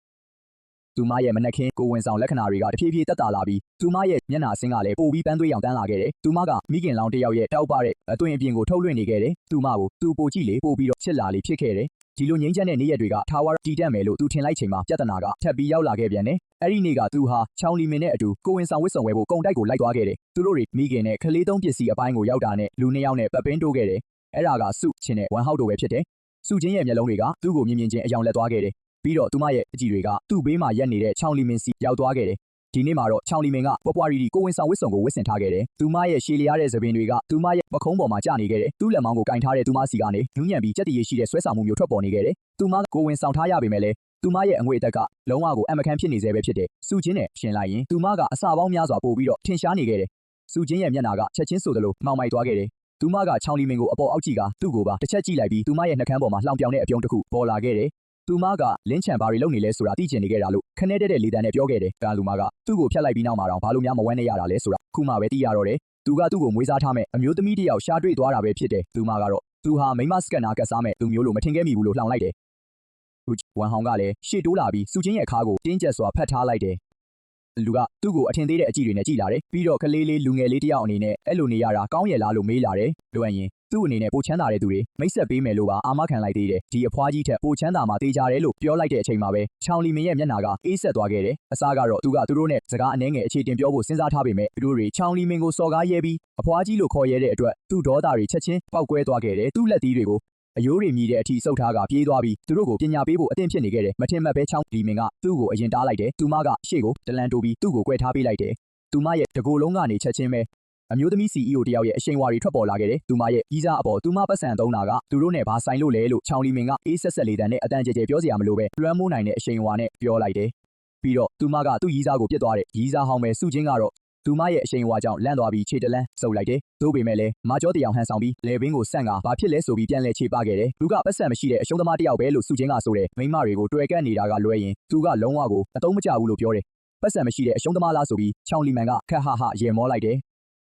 သူမရဲ့မနက်ခင်းကိုဝင်ဆောင်လက္ခဏာတွေကတဖြည်းဖြည်းတက်တာလာပြီးသူမရဲ့မျက်နှာဆင်းကလည်းပိုပြီးပန်းသွေးရောင်တန်းလာခဲ့တယ်သူမကမိခင်လောင်တယောက်ရဲ့တောက်ပတဲ့အသွင်အပြင်ကိုထုတ်လွှင့်နေခဲ့တယ်သူမကိုသူပိုကြည့်လေပိုပြီးတော့ချစ်လာလေဖြစ်ခဲ့တယ်ဒီလိုငိမ့်ချက်တဲ့နေ့ရက်တွေကထာဝရတည်တတ်မယ်လို့သူထင်လိုက်ချိန်မှာပြဿနာကထပ်ပြီးရောက်လာခဲ့ပြန်တယ်အဲ့ဒီနေ့ကသူဟာချောင်းလီမင်နဲ့အတူကိုဝင်ဆောင်ဝစ်စုံဝဲဖို့ကုံတိုက်ကိုလိုက်သွားခဲ့တယ်သူတို့တွေမိခင်နဲ့ခလေးသုံးပစ္စည်းအပိုင်းကိုရောက်တာနဲ့လူနှစ်ယောက်နဲ့ပတ်ပင်းတိုးခဲ့တယ်အဲ့ဒါကစုချင်းနဲ့ဝမ်ဟောက်တို့ပဲဖြစ်တယ်စုချင်းရဲ့မျက်လုံးတွေကသူ့ကိုမြင်မြင်ချင်းအယောင်လက်သွားခဲ့တယ်ပြီးတော့သူမရဲ့အကြည့်တွေကသူ့ဘေးမှာရက်နေတဲ့ချောင်းလီမင်စီရောက်သွားခဲ့တယ်ဒီနေ့မှာတော့ချောင်းလီမင်ကပွားပွားရီကိုဝင်ဆောင်ဝစ်စုံကိုဝစ်ဆင်ထားခဲ့တယ်သူမရဲ့ရှည်လျားတဲ့သပင်တွေကသူမရဲ့ပခုံးပေါ်မှာကျနေခဲ့တယ်သူ့လက်မောင်းကိုကင်ထားတဲ့သူမစီကနေနူးညံ့ပြီးကြက်တည်ရရှိတဲ့ဆွဲဆောင်မှုမျိုးထွက်ပေါ်နေခဲ့တယ်သူမကိုဝင်ဆောင်ထားရပေမဲ့လည်းသူမရဲ့အငွေအသက်ကလုံးဝကိုအမခန်းဖြစ်နေသေးပဲဖြစ်တယ်စုချင်းနဲ့ရှင်လိုက်ရင်သူမကအစာပေါင်းများစွာပို့ပြီးတော့ထင်ရှားနေခဲ့တယ်စုချင်းရဲ့မျက်နှာကချက်ချင်းဆိုသလိုမှောင်မိုက်သွားခဲ့တယ်သူမကချောင်းလီမင်ကိုအပေါ်အောက်ကြည့်ကသူ့ကိုပါတစ်ချက်ကြည့်လိုက်ပြီးသူမရဲ့နှကန်းပေါ်မှာလှောင်ပြောင်တဲ့အပြုံးတစ်ခုပေါ်လာခဲ့တယ်သူမကလင်းချံဘာတွေလုပ်နေလဲဆိုတာသိချင်နေခဲ့တာလို့ခနဲ့တဲ့လေတန်းနဲ့ပြောခဲ့တယ်။ကာလူမကသူ့ကိုဖျက်လိုက်ပြီးနောက်မှာတော့ဘာလို့များမဝမ်းနဲ့ရတာလဲဆိုတာခုမှပဲသိရတော့တယ်။သူကသူ့ကိုမွေးစားထားမဲ့အမျိုးသမီးတစ်ယောက်ရှာတွေ့သွားတာပဲဖြစ်တယ်။သူမကတော့သူဟာမိမစကန်နာကတ်စားမဲ့သူမျိုးလိုမထင်ခဲ့မိဘူးလို့လှောင်လိုက်တယ်။ဝမ်ဟောင်ကလည်းရှေ့တိုးလာပြီးစုချင်းရဲ့ခါကိုတင်းကျပ်စွာဖတ်ထားလိုက်တယ်။လူကသူ့ကိုအထင်သေးတဲ့အကြည့်တွေနဲ့ကြည့်လာတယ်ပြီးတော့ကလေးလေးလူငယ်လေးတစ်ယောက်အနေနဲ့အဲ့လိုနေရတာကောင်းရဲ့လားလို့မေးလာတယ်လိုအပ်ရင်သူ့အနေနဲ့ပိုချမ်းသာတဲ့သူတွေမိတ်ဆက်ပေးမယ်လို့ပါအာမခံလိုက်သေးတယ်ဒီအဖွားကြီးထက်ပိုချမ်းသာမှတေးကြတယ်လို့ပြောလိုက်တဲ့အချိန်မှာပဲချောင်းလီမင်ရဲ့မျက်နှာကအေးဆက်သွားခဲ့တယ်အစားကတော့သူတို့နဲ့စကားအနှဲငယ်အခြေတင်ပြောဖို့စဉ်းစားထားပေမဲ့သူတို့တွေချောင်းလီမင်ကိုစော်ကားရဲပြီးအဖွားကြီးလို့ခေါ်ရဲတဲ့အတွက်သူ့ဒေါသတွေချက်ချင်းပောက်ကွဲသွားခဲ့တယ်သူ့လက်သီးတွေကိုအယိုးတွေမြည်တဲ့အထိစုပ်ထားကပြေးသွားပြီးသူတို့ကိုပညာပေးဖို့အသင့်ဖြစ်နေခဲ့တယ်မထင်မှတ်ဘဲချောင်းလီမင်ကသူ့ကိုအရင်တားလိုက်တယ်သူမကရှေ့ကိုတလန်တိုးပြီးသူ့ကိုကွဲထားပေးလိုက်တယ်သူမရဲ့တကိုယ်လုံးကနေချက်ချင်းပဲအမျိုးသမီး CEO တယောက်ရဲ့အရှိန်အဝါတွေထွက်ပေါ်လာခဲ့တယ်။သူမရဲ့ကြီးစားအပေါ်သူမပတ်စံသုံးတာကသူတို့နဲ့ဘာဆိုင်လို့လဲလို့ချောင်းလီမင်ကအေးဆက်ဆက်လေးတန်းနဲ့အတန်ကြဲကြဲပြောစရာမလိုပဲလွှမ်းမိုးနိုင်တဲ့အရှိန်အဝါနဲ့ပြောလိုက်တယ်။ပြီးတော့သူမကသူ့ကြီးစားကိုပြစ်သွားတဲ့ကြီးစားဟောင်းပဲစုချင်းကတော့သူမရဲ့အရှိန်အဝါကြောင့်လန့်သွားပြီးခြေတလန်းစုပ်လိုက်တယ်။သို့ပေမဲ့လည်းမာကျောတယောက်ဟန်ဆောင်ပြီးလေဘင်းကိုဆန့်ကဘာဖြစ်လဲဆိုပြီးပြန်လဲခြေပခဲ့တယ်။လူကပတ်စံမရှိတဲ့အရှုံးသမားတယောက်ပဲလို့စုချင်းကဆိုတဲ့မိန်းမတွေကိုတွေ့ကပ်နေတာကလွဲရင်သူကလုံးဝကိုအသုံးမကျဘူးလို့ပြောတယ်။ပတ်စံမရှိတဲ့အရှုံးသမားလားဆိုပြီးချောင်းလီမန်ကခက်ဟာဟာရေမောလိုက်တ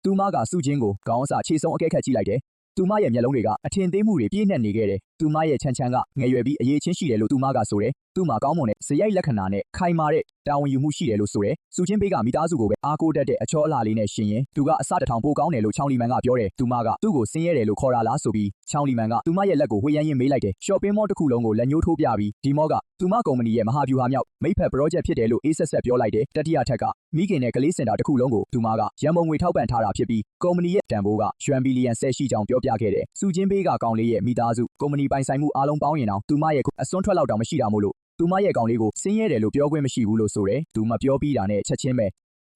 ယ်သူမကစုချင်းကိုခေါင်းအစခြေဆုံးအကဲခတ်ကြည့်လိုက်တယ်။သူမရဲ့မျက်လုံးတွေကအထင်သေးမှုတွေပြည့်နှက်နေခဲ့တယ်။သူမရဲ့ချမ်းချမ်းကငယ်ရွယ်ပြီးအရေးချင်းရှိတယ်လို့သူမကဆိုတယ်။သူ့မှာကောင်းမွန်တဲ့ဇယိုက်လက္ခဏာနဲ့ခိုင်မာတဲ့တာဝန်ယူမှုရှိတယ်လို့ဆိုတယ်။စုချင်းဘေးကမိသားစုကိုပဲအားကိုးတတ်တဲ့အချောအလှလေးနဲ့ရှင်ရင်သူကအစတစ်ထောင်ပိုကောင်းတယ်လို့ချောင်းလီမန်ကပြောတယ်။သူမကသူ့ကိုဆင်းရဲတယ်လို့ခေါ်တာလားဆိုပြီးချောင်းလီမန်ကသူမရဲ့လက်ကိုဝှေ့ရမ်းရင်းမေးလိုက်တယ်။ရှော့ပင်းမောတစ်ခုလုံးကိုလက်ညှိုးထိုးပြပြီးဒီမောကသူမကုမ္ပဏီရဲ့မဟာဗျူဟာမြောက်မိတ်ဖက်ပရောဂျက်ဖြစ်တယ်လို့အေးဆက်ဆက်ပြောလိုက်တယ်။တတိယထက်ကမိခင်နဲ့ကလေးစင်တာတစ်ခုလုံးကိုသူမကရန်ပုံငွေထောက်ပံ့ထားတာဖြစ်ပြီးကုမ္ပဏီရဲ့တန်ဖိုးကယွမ်ဘီလီယံ10ရှိကြောင်းပြောပြခဲ့တယ်။စုချင်းဘေးကကောင်လေးရဲ့မိသားစုကုမ္ပဏီပိုင်ဆိုင်မှုအားလုံးပေါင်းရင်တော့သူမရဲ့အစွန်းထွက်လောက်တောင်မရှိတာမို့လို့သူမရဲ့ကောင်လေးကိုဆင်းရဲတယ်လို့ပြောခွင့်မရှိဘူးလို့ဆိုတယ်။သူမပြောပြီးတာနဲ့ချက်ချင်းပဲ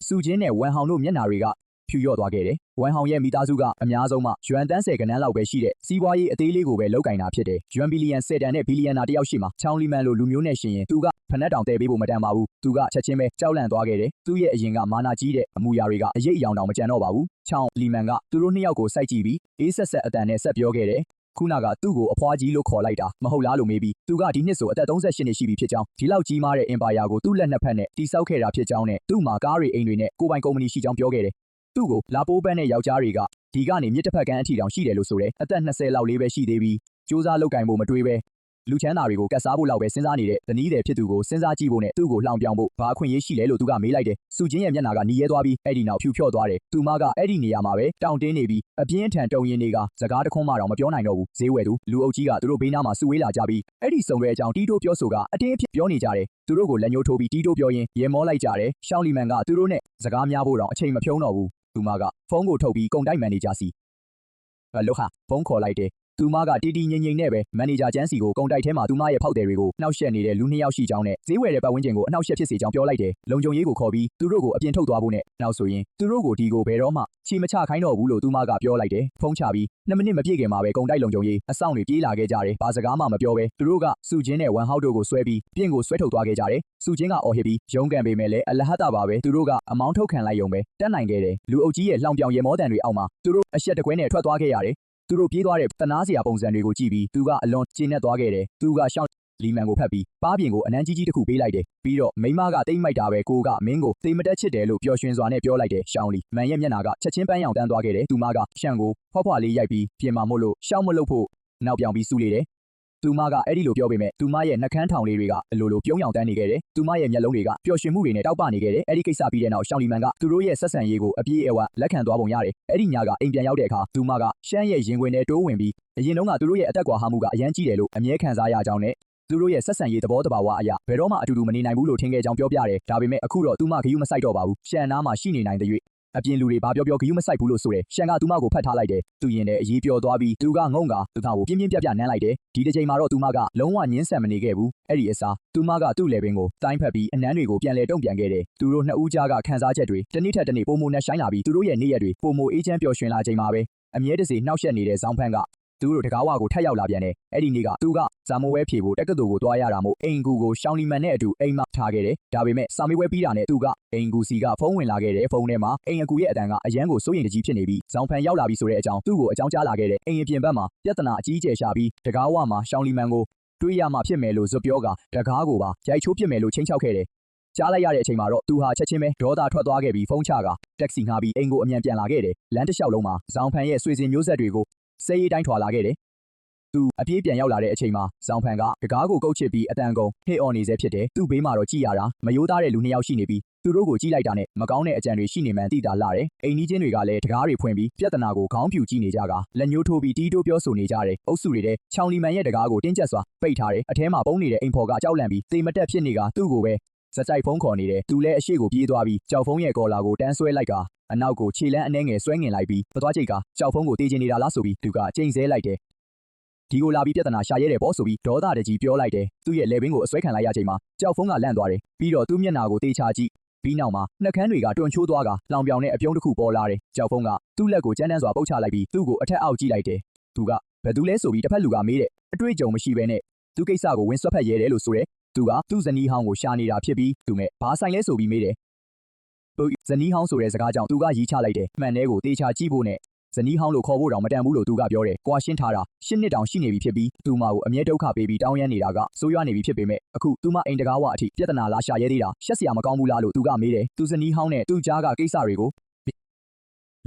စုချင်းနဲ့ဝမ်ဟောင်တို့မျက်နှာတွေကဖြူလျော့သွားခဲ့တယ်။ဝမ်ဟောင်ရဲ့မိသားစုကအများဆုံးမှယွမ်တန်း10ကနန်းလောက်ပဲရှိတဲ့စီးပွားရေးအသေးလေးကိုပဲလုပ်ကင်တာဖြစ်တယ်။ယွမ်ဘီလီယံ10တန်နဲ့ဘီလီယံနာတယောက်ရှိမှာချောင်းလီမန်လိုလူမျိုးနဲ့ရှင်ရင်သူကဖနက်တောင်တဲပေးဖို့မတန်ပါဘူး။သူကချက်ချင်းပဲကြောက်လန့်သွားခဲ့တယ်။သူ့ရဲ့အရင်ကမာနာကြီးတဲ့အမူအရာတွေကအရေးအယောင်တောင်မကြံတော့ပါဘူး။ချောင်းလီမန်ကသူတို့နှစ်ယောက်ကိုစိုက်ကြည့်ပြီးအေးဆက်ဆက်အတန်နဲ့ဆက်ပြောခဲ့တယ်။ခုနကသူ့ကိုအဖွားကြီးလို့ခေါ်လိုက်တာမဟုတ်လားလို့မေးပြီးသူကဒီနှစ်ဆိုအသက်38နှစ်ရှိပြီဖြစ်ကြောင်းဒီလောက်ကြီးမားတဲ့အင်ပါယာကိုသူ့လက်နှစ်ဖက်နဲ့တိစောက်ခဲ့တာဖြစ်ကြောင်းနဲ့သူ့မှာကားတွေအိမ်တွေနဲ့ကိုပိုင်ကုမ္ပဏီရှိကြောင်းပြောခဲ့တယ်။သူ့ကိုလာပိုးပန်းတဲ့ယောက်ျားတွေကဒီကနေမြစ်တစ်ဖက်ကန်းအထီတောင်ရှိတယ်လို့ဆိုတယ်။အသက်20လောက်လေးပဲရှိသေးပြီးစူးစမ်းလုပ်ကင်ဖို့မတွေးပဲလူချမ်းသာတွေကိုကတ်စားဖို့လောက်ပဲစဉ်းစားနေတဲ့တနည်းတဲ့ဖြစ်သူကိုစဉ်းစားကြည့်ဖို့နဲ့သူ့ကိုလှောင်ပြောင်ဖို့ဘာအခွင့်အရေးရှိလဲလို့သူကမေးလိုက်တယ်။စုချင်းရဲ့မျက်နှာကหนีရဲသွားပြီးအဲ့ဒီနောက်ဖြူဖြော့သွားတယ်။သူမကအဲ့ဒီနေရာမှာပဲတောင်တင်းနေပြီးအပြင်းထန်တုံရင်တွေကစကားတခွန်းမှတော့မပြောနိုင်တော့ဘူး။ဈေးဝယ်သူလူအုပ်ကြီးကသူတို့ဘေးနားမှာစုဝေးလာကြပြီးအဲ့ဒီစုံရဲအကြောင်းတီးတိုးပြောဆိုကအတင်းအဖြစ်ပြောနေကြတယ်။သူတို့ကိုလက်ညှိုးထိုးပြီးတီးတိုးပြောရင်းရေမောလိုက်ကြတယ်။ရှောင်းလီမန်ကသူတို့နဲ့စကားများဖို့တော့အချိန်မဖြုံးတော့ဘူး။သူမကဖုန်းကိုထုတ်ပြီးကုန်တိုက်မန်နေဂျာစီလှဟာဖုန်းခေါ်လိုက်တယ် သူမကတီတီငိမ့်ငိမ့်နဲ့ပဲမန်နေဂျာကျန်းစီကိုကုန်တိုက်ထဲမှာသူမရဲ့ဖောက်တယ်တွေကိုနှောက်ယှက်နေတဲ့လူ2ယောက်ရှိကြောင်းနဲ့ဈေးဝယ်တဲ့ပတ်ဝန်းကျင်ကိုအနှောက်ယှက်ဖြစ်စေကြောင်းပြောလိုက်တယ်လုံခြုံရေးကိုခေါ်ပြီးသူတို့ကိုအပြင်ထုတ်သွားဖို့နဲ့နောက်ဆိုရင်သူတို့ကိုဒီကိုဘယ်တော့မှချီမချခိုင်းတော့ဘူးလို့သူမကပြောလိုက်တယ်ဖုန်းချပြီး2မိနစ်မပြည့်ခင်မှာပဲကုန်တိုက်လုံခြုံရေးအဆောင်တွေပြေးလာခဲ့ကြတယ်ဘာစကားမှမပြောဘဲသူတို့ကစုချင်းနဲ့ဝမ်ဟောက်တို့ကိုဆွဲပြီးပြင်ကိုဆွဲထုတ်သွားခဲ့ကြတယ်စုချင်းကအော်ဟစ်ပြီးရုံးကန်ပေမဲ့လည်းအလဟတ်တာပါပဲသူတို့ကအမောင်းထုတ်ခံလိုက်ရုံပဲတက်နိုင်ခဲ့တယ်လူအုပ်ကြီးရဲ့လှောင်ပြောင်ရေမောတန်တွေအောက်မှာသူတို့အရှက်တကွဲနဲ့ထွက်သွားခဲ့ရတယ်သူတို့ပြေးသွားတဲ့တနာစရာပုံစံတွေကိုကြည့်ပြီးသူကအလွန်ကျေနပ်သွားခဲ့တယ်သူကရှောင်းလီမန်ကိုဖတ်ပြီးပါးပြင်ကိုအနမ်းကြီးကြီးတစ်ခုပေးလိုက်တယ်ပြီးတော့မိမကတိတ်မိုက်တာပဲကိုကမင်းကိုတိတ်မတက်ချစ်တယ်လို့ပျော်ရွှင်စွာနဲ့ပြောလိုက်တယ်ရှောင်းလီမန်ရဲ့မျက်နှာကချက်ချင်းပန်းရောင်တန်းသွားခဲ့တယ်သူမကရှန်ကိုဖွားဖွားလေးရိုက်ပြီးပြင်မာမို့လို့ရှောင်းမလို့ဖို့နောက်ပြောင်ပြီးစူလေတယ်သူမကအဲ့ဒီလိုပြောပေမဲ့သူမရဲ့နှကန်းထောင်လေးတွေကအလိုလိုပြုံးရောင်တန်းနေခဲ့တယ်သူမရဲ့မျက်လုံးတွေကပျော်ရွှင်မှုတွေနဲ့တောက်ပနေခဲ့တယ်အဲ့ဒီကိစ္စပြီးတဲ့နောက်ရှောင်းလီမန်ကသူတို့ရဲ့ဆက်ဆံရေးကိုအပြည့်အဝလက်ခံသွားပုံရတယ်အဲ့ဒီညကအိမ်ပြန်ရောက်တဲ့အခါသူမကရှမ်းရဲ့ရင်ခွင်ထဲတိုးဝင်ပြီးအရင်တုန်းကသူတို့ရဲ့အသက်ကွာဟမှုကအရန်ကြီးတယ်လို့အမြဲခံစားရကြောင်းနဲ့သူတို့ရဲ့ဆက်ဆံရေးသဘောတဘာဝအရာဘယ်တော့မှအတူတူမနေနိုင်ဘူးလို့ထင်ခဲ့ကြောင်းပြောပြတယ်ဒါပေမဲ့အခုတော့သူမဂယုမဆိုင်တော့ပါဘူးရှန်နားမှာရှိနေနိုင်တဲ့၍အပြင်လူတွေဘာပြောဂယုမဆိုင်ဘူးလို့ဆိုတယ်ရှန်ကသူမကိုဖတ်ထားလိုက်တယ်သူရင်လည်းအရေးပြောသွားပြီးသူကငုံကသူ့ကိုပြင်းပြင်းပြပြနမ်းလိုက်တယ်ဒီတစ်ချိန်မှာတော့သူမကလုံးဝညှင်းဆန်မနေခဲ့ဘူးအဲ့ဒီအစားသူမကသူ့လေပင်ကိုတိုင်းဖက်ပြီးအနမ်းတွေကိုပြန်လဲတုံ့ပြန်ခဲ့တယ်သူတို့နှစ်ဦးကြားကခံစားချက်တွေတစ်နေ့ထက်တစ်နေ့ပိုမိုနဲ့ရှိုင်းလာပြီးသူတို့ရဲ့နေ့ရက်တွေပိုမိုအေးချမ်းပျော်ရွှင်လာချိန်မှာပဲအမြဲတစေနှောက်ယှက်နေတဲ့ဇောင်းဖန်းကသူတို့တကားဝကိုထက်ရောက်လာပြန်တယ်အဲ့ဒီနေ့ကသူကဇာမိုးဝဲဖြေဖို့တက္ကသိုလ်ကိုသွားရတာမို့အိမ်ကူကိုရှောင်းလီမန်နဲ့အတူအိမ်မှာထားခဲ့တယ်ဒါပေမဲ့စာမေးပွဲပြီးတာနဲ့သူကအိမ်ကူစီကဖုန်းဝင်လာခဲ့တယ်ဖုန်းထဲမှာအိမ်အကူရဲ့အတန်ကအရန်ကိုစိုးရိမ်တကြီးဖြစ်နေပြီးဇောင်းဖန်ရောက်လာပြီဆိုတဲ့အကြောင်းသူ့ကိုအကြောင်းကြားလာခဲ့တယ်အိမ်အပြင်ဘက်မှာပြဿနာအကြီးအကျယ်ရှာပြီးတကားဝမှာရှောင်းလီမန်ကိုတွေးရမှဖြစ်မယ်လို့ဇွတ်ပြောကတကားကိုပါရိုက်ချိုးပစ်မယ်လို့ချိန်ချောက်ခဲ့တယ်ကြားလိုက်ရတဲ့အချိန်မှာတော့သူဟာချက်ချင်းပဲဒေါသထွက်သွားခဲ့ပြီးဖုန်းချကတက်ဆီငှားပြီးအိမ်ကိုအမြန်ပြန်လာခဲ့တယ်လမ်းတစ်လျှောက်လုံးမှာဇောင်းဖန်ရဲ့ဆွေစဉ်မျိုးဆက်တွေကိုစေးရီတိုင်းထွာလာခဲ့တယ်သူအပြေးပြန်ရောက်လာတဲ့အချိန်မှာဇောင်းဖန်ကတကားကိုကုတ်ချစ်ပြီးအတန်ကုန်ဟစ်အော်နေစေဖြစ်တယ်သူ့ဘေးမှာတော့ကြည်ရတာမယိုးသားတဲ့လူ2ယောက်ရှိနေပြီးသူတို့ကိုကြည့်လိုက်တာနဲ့မကောင်းတဲ့အကြံတွေရှိနေမှန်းသိတာလာတယ်အိမ်နီးချင်းတွေကလည်းတကားတွေဖွင့်ပြီးပြဿနာကိုခေါင်းပြူကြည့်နေကြကလက်ညှိုးထိုးပြီးတီးတိုးပြောဆိုနေကြတယ်အုပ်စုတွေထဲချောင်းလီမန်ရဲ့တကားကိုတင်းကျပ်စွာပိတ်ထားတယ်အထဲမှာပုံနေတဲ့အိမ်ဖော်ကကြောက်လန့်ပြီးသေမတက်ဖြစ်နေကသူ့ကိုပဲစကြိုက်ဖုန်းခေါ်နေတယ်သူလည်းအရှိကိုပြေးသွားပြီးကြောက်ဖုန်းရဲ့ကော်လာကိုတန်းဆွဲလိုက်ကအနောက်ကိုခြေလမ်းအနှဲငယ်ဆွဲငင်လိုက်ပြီးပသွားချိတ်ကကြောက်ဖုန်းကိုတေးချင်နေတာလားဆိုပြီးသူကချိန်ဆဲလိုက်တယ်ဒီကိုလာပြီးပြဿနာရှာရဲတယ်ပေါ့ဆိုပြီးဒေါသတကြီးပြောလိုက်တယ်သူ့ရဲ့လေဘင်းကိုအစွဲခံလိုက်ရချိန်မှာကြောက်ဖုန်းကလန့်သွားတယ်ပြီးတော့သူ့မျက်နှာကိုတေချာကြည့်ပြီးနောက်မှာနှက်ခမ်းတွေကတွန့်ချိုးသွားကလောင်ပြောင်နဲ့အပြုံးတစ်ခုပေါ်လာတယ်ကြောက်ဖုန်းကသူ့လက်ကိုကြမ်းတမ်းစွာပုတ်ချလိုက်ပြီးသူ့ကိုအထက်အောက်ကြည့်လိုက်တယ်သူကဘယ်သူလဲဆိုပြီးတစ်ဖက်လူကမေးတယ်အတွေ့အကြုံမရှိဘဲနဲ့သူကိစ္စကိုဝင်ဆွတ်ဖက်ရဲတယ်လို့ဆိုတယ်သူကသူ့ဇနီးဟောင်းကိုရှာနေတာဖြစ်ပြီးသူမဲ့ဘာဆိုင်လဲဆိုပြီးမေးတယ်ဇနီးဟောင်းဆိုတဲ့စကားကြောင့်သူကရီးချလိုက်တယ်မှန်တဲကိုတေချာကြည့်ဖို့နဲ့ဇနီးဟောင်းလို့ခေါ်ဖို့တောင်မတန်ဘူးလို့သူကပြောတယ်။ကွာရှင်းထားတာ10နှစ်တောင်ရှိနေပြီဖြစ်ပြီးသူမကိုအမြဲဒုက္ခပေးပြီးတောင်းရမ်းနေတာကဆိုးရွားနေပြီဖြစ်ပေမဲ့အခုသူမအိမ်တကားဝအထိပြဿနာလာရှာရဲသေးတာရှက်စရာမကောင်းဘူးလားလို့သူကမေးတယ်။သူဇနီးဟောင်းနဲ့သူ့ကြားကကိစ္စတွေကိ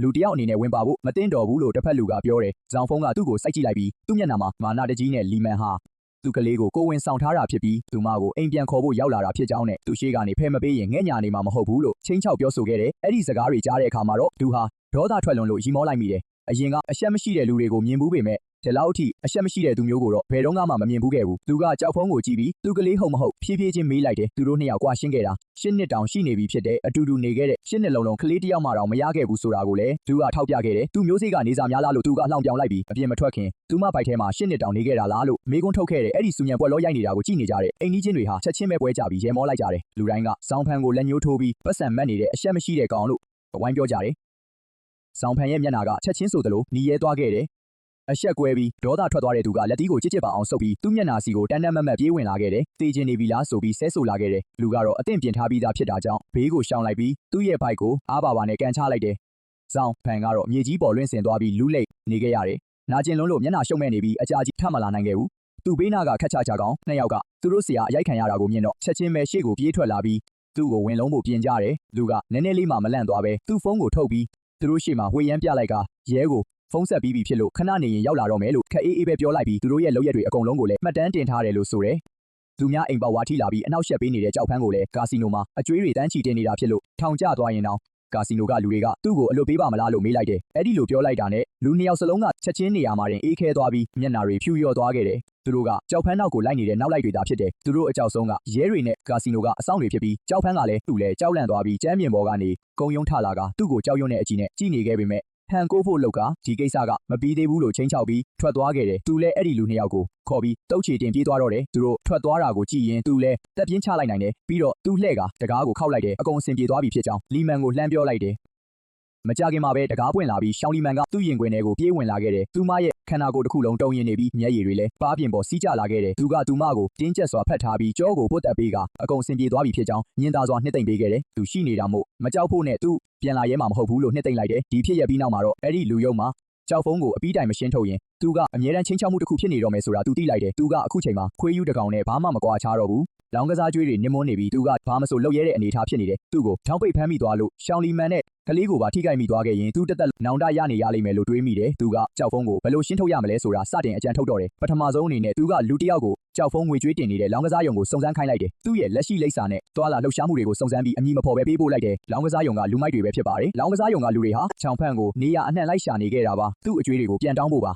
ုလူတယောက်အနေနဲ့ဝင်ပါဖို့မတင်တော်ဘူးလို့တစ်ဖက်လူကပြောတယ်။ဇောင်ဖုန်းကသူ့ကိုစိုက်ကြည့်လိုက်ပြီးသူ့မျက်နှာမှာမာနတကြီးနဲ့လီမန်ဟာသူကလေးကိုကိုဝင်ဆောင်ထားတာဖြစ်ပြီးသူမကိုအိမ်ပြန်ခေါ်ဖို့ရောက်လာတာဖြစ်ကြောင်းနဲ့သူရှိကနေဖဲမပေးရင်ငဲ့ညာနေမှာမဟုတ်ဘူးလို့ချင်းချောက်ပြောဆိုခဲ့တယ်။အဲ့ဒီစကားတွေကြားတဲ့အခါမှာတော့သူဟာဒေါသထွက်လွန်လို့ရီမောလိုက်မိတယ်။အရင်ကအရှက်မရှိတဲ့လူတွေကိုမြင်ဘူးပေမဲ့ဒီလောက်အထိအရှက်မရှိတဲ့သူမျိုးကိုတော့ဘယ်တော့မှမမြင်ဘူးခဲ့ဘူး။သူကကြောက်ဖုံးကိုကြည့်ပြီးသူကလေးဟုတ်မဟုတ်ဖြည်းဖြည်းချင်းမေးလိုက်တယ်။သူတို့နှစ်ယောက်ကွာရှင်းခဲ့တာ10နှစ်တောင်ရှိနေပြီဖြစ်တဲ့အတူတူနေခဲ့တဲ့10နှစ်လုံးကလေးတယောက်မှတောင်မရခဲ့ဘူးဆိုတာကိုလည်းသူကထောက်ပြခဲ့တယ်။သူမျိုးစိတ်ကနေစာများလားလို့သူကလှောင်ပြောင်လိုက်ပြီးအပြင်မထွက်ခင်သူမပိုက်ထဲမှာ10နှစ်တောင်နေခဲ့တာလားလို့မေးခွန်းထုတ်ခဲ့တယ်။အဲ့ဒီစူညံပွဲလောရိုက်နေတာကိုကြည့်နေကြတဲ့အိမ်ကြီးချင်းတွေဟာချက်ချင်းပဲပွဲကြပြီးရဲမောလိုက်ကြတယ်။လူတိုင်းကဇောင်းဖန်ကိုလက်ညှိုးထိုးပြီးပတ်စံမက်နေတဲ့အရှက်မရှိတဲ့ကောင်လို့ဝိုင်းပြောကြတယ်။ဇောင်းဖန်ရဲ့မျက်နှာကချက်ချင်းဆိုသလိုနီးရဲသွားခဲ့တယ်။အရှက်ကွဲပြီးဒေါသထွက်သွားတဲ့သူကလက်တီးကိုကြစ်ကြစ်ပါအောင်ဆုပ်ပြီးသူ့မျက်နှာစီကိုတန်းတန်းမတ်မတ်ပြေးဝင်လာခဲ့တယ်။တေးချင်နေပြီလားဆိုပြီးဆဲဆိုလာခဲ့တယ်။လူကတော့အသင့်ပြင်ထားပြီးသားဖြစ်တာကြောင့်ဘေးကိုရှောင်လိုက်ပြီးသူ့ရဲ့ဘိုက်ကိုအားပါပါနဲ့ကန်ချလိုက်တယ်။ဇောင်းဖန်ကတော့မြေကြီးပေါ်လွင့်စင်သွားပြီးလူးလိတ်နေခဲ့ရတယ်။နာကျင်လွန်းလို့မျက်နှာရှုံမဲ့နေပြီးအကြာကြီးထမလာနိုင်ခဲ့ဘူး။သူ့ဘေးနာကခက်ချချကောင်နှစ်ယောက်ကသူတို့ဆရာအရိုက်ခံရတာကိုမြင်တော့ချက်ချင်းပဲရှေ့ကိုပြေးထွက်လာပြီးသူ့ကိုဝင်လုံးဖို့ပြင်ကြတယ်။လူကနည်းနည်းလေးမှမလန့်သွားပဲသူ့ဖုန်းကိုထုတ်ပြီးသူတို့ရှေ့မှာဝေယမ်းပြလိုက်ကရဲကိုဖုန်းဆက်ပြီးပြီဖြစ်လို့ခဏနေရင်ရောက်လာတော့မယ်လို့ခက်အေးအေးပဲပြောလိုက်ပြီးသူတို့ရဲ့လုပ်ရက်တွေအကုန်လုံးကိုလည်းမှတ်တမ်းတင်ထားတယ်လို့ဆိုတယ်။သူများအိမ်ပေါက်ဝါထိလာပြီးအနောက်ရှက်ပေးနေတဲ့ကြောက်ဖန်းကိုလည်းကာစီနိုမှာအကျွေးတွေတန်းချီတင်နေတာဖြစ်လို့ထောင်ကျသွားရင်တောင်ကာစီနိုကလူတွေကသူ့ကိုအလွတ်ပေးပါမလားလို့မေးလိုက်တယ်။အဲ့ဒီလိုပြောလိုက်တာနဲ့လူနှစ်ယောက်စလုံးကချက်ချင်းနေရာမှာတင်အေးခဲသွားပြီးမျက်နှာတွေဖြူလျော့သွားခဲ့တယ်။သူတို့ကကြောက်ဖန်းနောက်ကိုလိုက်နေတဲ့နောက်လိုက်တွေသာဖြစ်တယ်။သူတို့အကြောက်ဆုံးကရဲတွေနဲ့ကာစီနိုကအဆောင်တွေဖြစ်ပြီးကြောက်ဖန်းကလည်းသူ့လည်းကြောက်လန့်သွားပြီးကျမ်းမြင်ပေါ်ကနေကုံယုံထလာကသူ့ကိုကြောက်ရွံ့တဲ့အကြည့်နဲ့ကြည်နေခဲ့ပေမဲ့ ဟန်ကိုဖို့လောက်ကဒီကိစ္စကမပြီးသေးဘူးလို့ချင်းချောက်ပြီးထွက်သွားခဲ့တယ်သူလည်းအဲ့ဒီလူနှစ်ယောက်ကိုခေါ်ပြီးတုတ်ချေတင်ပြေးသွားတော့တယ်သူတို့ထွက်သွားတာကိုကြည့်ရင်သူလည်းတက်ပြင်းချလိုက်နိုင်တယ်ပြီးတော့သူလှဲ့ကတကားကိုခောက်လိုက်တယ်အကုန်အဆင်ပြေသွားပြီဖြစ်ကြောင်းလီမန်ကိုလှမ်းပြောလိုက်တယ်မကြခင်မှာပဲတကားပွင့်လာပြီးရှောင်းလီမန်ကသူ့ရင်ခွင်ထဲကိုပြေးဝင်လာခဲ့တယ်သူမရဲ့ခန္ဓာကိုယ်တစ်ခုလုံးတုံရင်နေပြီးမျက်ရည်တွေလည်းပါးပြင်ပေါ်စီးကျလာခဲ့တယ်သူကသူမကိုတင်းကျပ်စွာဖတ်ထားပြီးကြောကိုပုတ်တက်ပေးကအကုန်အဆင်ပြေသွားပြီဖြစ်ကြောင်းညင်သာစွာနှစ်သိမ့်ပေးခဲ့တယ်သူရှိနေတာမို့မကြောက်ဖို့နဲ့သူပြန်လာရဲမှာမဟုတ်ဘူးလို့နှစ်သိမ့်လိုက်တယ်ဒီဖြစ်ရပြီးနောက်မှာတော့အဲ့ဒီလူယုံမှာကြောက်ဖုံးကိုအပီးတိုင်မရှင်းထုတ်ရင်သူကအမြဲတမ်းချင်းချောက်မှုတစ်ခုဖြစ်နေတော့မယ်ဆိုတာသူသိလိုက်တယ်သူကအခုချိန်မှာခွေးယူတကောင်နဲ့ဘာမှမကွာခြားတော့ဘူးလောင်ကစားကြွေးတွေနစ်မွန်းနေပြီးသူကဘာမဆိုလုပ်ရဲတဲ့အနေအထားဖြစ်နေတယ်သူ့ကိုထောင်းပိတ်ဖမ်းမိသွားလို့ရှောင်းလီမန်နဲ့ကလေးကိုပါထိခိုက်မိသွားခဲ့ရင်သူတက်တက်နောင်တရနေရလိမ့်မယ်လို့တွေးမိတယ်သူကကြောက်ဖုံးကိုဘယ်လိုရှင်းထုတ်ရမလဲဆိုတာစတင်အကြံထုတ်တော့တယ်ပထမဆုံးအနေနဲ့သူကလူတစ်ယောက်ကိုကြောက်ဖုံးငွေကြွေးတင်နေတဲ့လောင်ကစားယုံကိုစုံစမ်းခိုင်းလိုက်တယ်သူ့ရဲ့လက်ရှိလိပ်စာနဲ့တွာလာလှုပ်ရှားမှုတွေကိုစုံစမ်းပြီးအမည်မဖော်ပဲပေးပို့လိုက်တယ်လောင်ကစားယုံကလူမိုက်တွေပဲဖြစ်ပါတယ်လောင်ကစားယုံကလူတွေဟာချောင်ဖန့်ကိုနေရအနှံ့လိုက်ရှာနေခဲ့တာပါသူ့အကြွေးတွေကိုပြန်တောင်းဖို့ပါ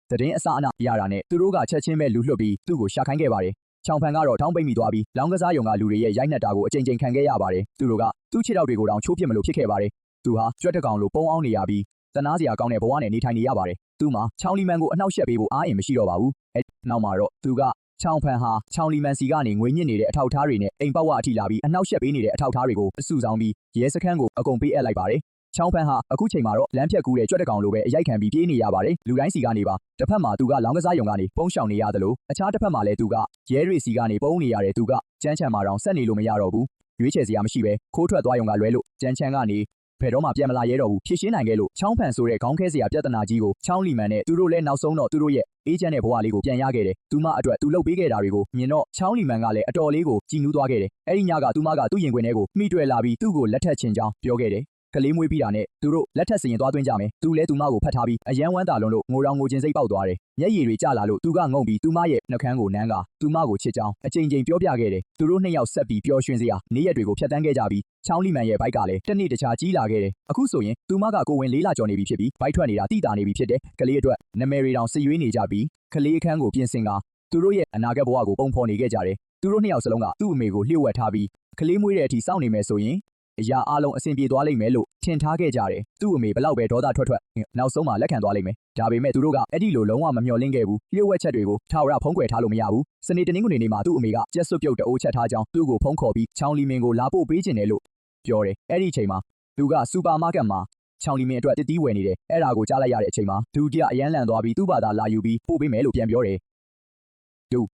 သတင်းအစအနရတာနဲ့သူတို့ကချက်ချင်းပဲလူလွှတ်ပြီးသူ့ကိုရှာခိုင်းခဲ့ပါတယ်ချောင်ဖန်ကတော့ထောင်းပိတ်မိသွားပြီးလောင်ကစားယုံကလူတွေရဲ့ရိုက်နှက်တာကိုအကြိမ်ကြိမ်ခံခဲ့ရပါတယ်သူတို့ကသူ့ခြေထောက်တွေကိုတောင်ချိုးပစ်မလို့ဖြစ်ခဲ့ပါတယ်သူဟာကြွက်တကောင်လိုပုံအောင်နေရပြီးတနာစရာကောင်းတဲ့ဘဝနဲ့နေထိုင်နေရပါတယ်သူမှချောင်းလီမန်ကိုအနှောက်ယှက်ပေးဖို့အားအင်မရှိတော့ပါဘူးအဲနောက်မှာတော့သူကချောင်ဖန်ဟာချောင်းလီမန်စီကနေငွေညစ်နေတဲ့အထောက်အထားတွေနဲ့အိမ်ပေါက်ဝအထိလာပြီးအနှောက်ယှက်ပေးနေတဲ့အထောက်အထားတွေကိုအစုဆောင်ပြီးရဲစခန်းကိုအကုန်ပေးအပ်လိုက်ပါတယ်ချောင်းဖန်ဟာအခုချိန်မှာတော့လမ်းဖြတ်ကူးတဲ့ကြွက်တကောင်လိုပဲအရိုက်ခံပြီးပြေးနေရပါတယ်လူတိုင်းစီကနေပါတစ်ဖက်မှာသူကလောင်ကစားယုံကနေပုံရှောင်နေရတယ်လို့အခြားတစ်ဖက်မှာလည်းသူကရဲတွေစီကနေပုံနေရတယ်သူကကြမ်းချမ်းမာတောင်ဆက်နေလို့မရတော့ဘူးရွေးချယ်စရာမရှိပဲခိုးထွက်သွားယုံကလွဲလို့ကြမ်းချမ်းကနေဘယ်တော့မှပြန်မလာရဲတော့ဘူးဖြည့်ရှင်းနိုင်ခဲ့လို့ချောင်းဖန်ဆိုတဲ့ခေါင်းခဲစရာပြဿနာကြီးကိုချောင်းလီမန်နဲ့သူတို့လည်းနောက်ဆုံးတော့သူတို့ရဲ့အေးချမ်းတဲ့ဘဝလေးကိုပြန်ရခဲ့တယ်သူမအတွက်သူလုပ်ပေးခဲ့တာတွေကိုမြင်တော့ချောင်းလီမန်ကလည်းအတော်လေးကိုကြည်နူးသွားခဲ့တယ်အဲ့ဒီညကသူမကသူ့ရင်ခွင်ထဲကိုမိတွေ့လာပြီးသူ့ကိုလက်ထပ်ချင်ကြောင်းပြောခဲ့တယ်ကလေးမွေးပြီးတာနဲ့သူတို့လက်ထက်စရင်သွားသွင်းကြမယ်သူလဲသူမကိုဖတ်ထားပြီးအယမ်းဝမ်းသာလွန်လို့ငိုတောင်ငိုခြင်းစိတ်ပေါက်သွားတယ်မျက်ရည်တွေကျလာလို့သူကငုံပြီးသူမရဲ့နှကန်းကိုနမ်းကသူမကိုချစ်ကြောင်းအချိန်ချင်းပြောပြခဲ့တယ်သူတို့နှစ်ယောက်ဆက်ပြီးပျော်ရွှင်စရာနေ့ရက်တွေကိုဖျက်ဆီးခဲ့ကြပြီးချောင်းလီမန်ရဲ့ဘိုက်ကလည်းတစ်နေ့တခြားကြီးလာခဲ့တယ်အခုဆိုရင်သူမကကိုဝင်လေးလာကြော်နေပြီဖြစ်ပြီးဘိုက်ထွက်နေတာတိတာနေပြီဖြစ်တယ်ကလေးအတွက်နမယ်ရီတောင်စစ်ရွေးနေကြပြီးကလေးအခန်းကိုပြင်ဆင်ကသူတို့ရဲ့အနာဂတ်ဘဝကိုပုံဖော်နေခဲ့ကြတယ်သူတို့နှစ်ယောက်စလုံးကသူ့အမေကိုလျှို့ဝှက်ထားပြီးကလေးမွေးတဲ့အထိစောင့်နေမယ်ဆိုရင်အရာအလုံးအဆင်ပြေသွားလိမ့်မယ်လို့ထင်ထားခဲ့ကြတယ်သူ့အမေဘလောက်ပဲဒေါသထွက်နောက်ဆုံးမှလက်ခံသွားလိမ့်မယ်ဒါပေမဲ့သူတို့ကအဲ့ဒီလိုလုံးဝမမျှော်လင့်ခဲ့ဘူးလျှို့ဝှက်ချက်တွေကိုထာဝရဖုံးကွယ်ထားလို့မရဘူးစနေတနင်္ဂနွေနေ့မှာသူ့အမေကကြက်စွပ်ပြုတ်တအိုးချက်ထားကြောင်းသူ့ကိုဖုံးခေါ်ပြီးချောင်းလီမင်ကိုလာပို့ပေးခြင်းတယ်လို့ပြောတယ်အဲ့ဒီအချိန်မှာသူကစူပါမားကတ်မှာချောင်းလီမင်အတွက်တစ်တီးဝယ်နေတယ်အဲ့ဒါကိုကြားလိုက်ရတဲ့အချိန်မှာဒုတိယအရန်လန်သွားပြီးသူ့ဘာသာလာယူပြီးပို့ပေးမယ်လို့ပြန်ပြောတယ်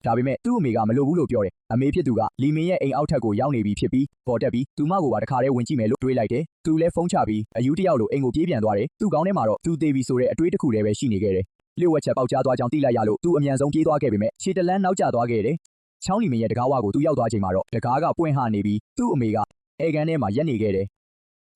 ဒါပေမဲ့သူ့အမေကမလိုဘူးလို့ပြောတယ်အမေဖြစ်သူကလီမင်ရဲ့အိမ်အောက်ထပ်ကိုရောက်နေပြီဖြစ်ပြီးပေါ်တက်ပြီးသူမကိုပါတခါတည်းဝင်ကြည့်မယ်လို့တွေးလိုက်တယ်သူလည်းဖုန်းချပြီးအယူတယောက်လိုအိမ်ကိုပြေးပြန်သွားတယ်သူ့ကောင်းထဲမှာတော့သူသေးပြီဆိုတဲ့အတွေးတစ်ခုတည်းပဲရှိနေခဲ့တယ်လျှို့ဝှက်ချက်ပေါက်ကြားသွားကြောင်းသိလိုက်ရလို့သူအမြန်ဆုံးပြေးသွားခဲ့ပေမဲ့ခြေတလန်းနောက်ကျသွားခဲ့တယ်ချောင်းလီမင်ရဲ့တကားဝါကိုသူရောက်သွားချိန်မှာတော့တကားကပွင့်ဟနေပြီးသူ့အမေကအဲကန်ထဲမှာရက်နေခဲ့တယ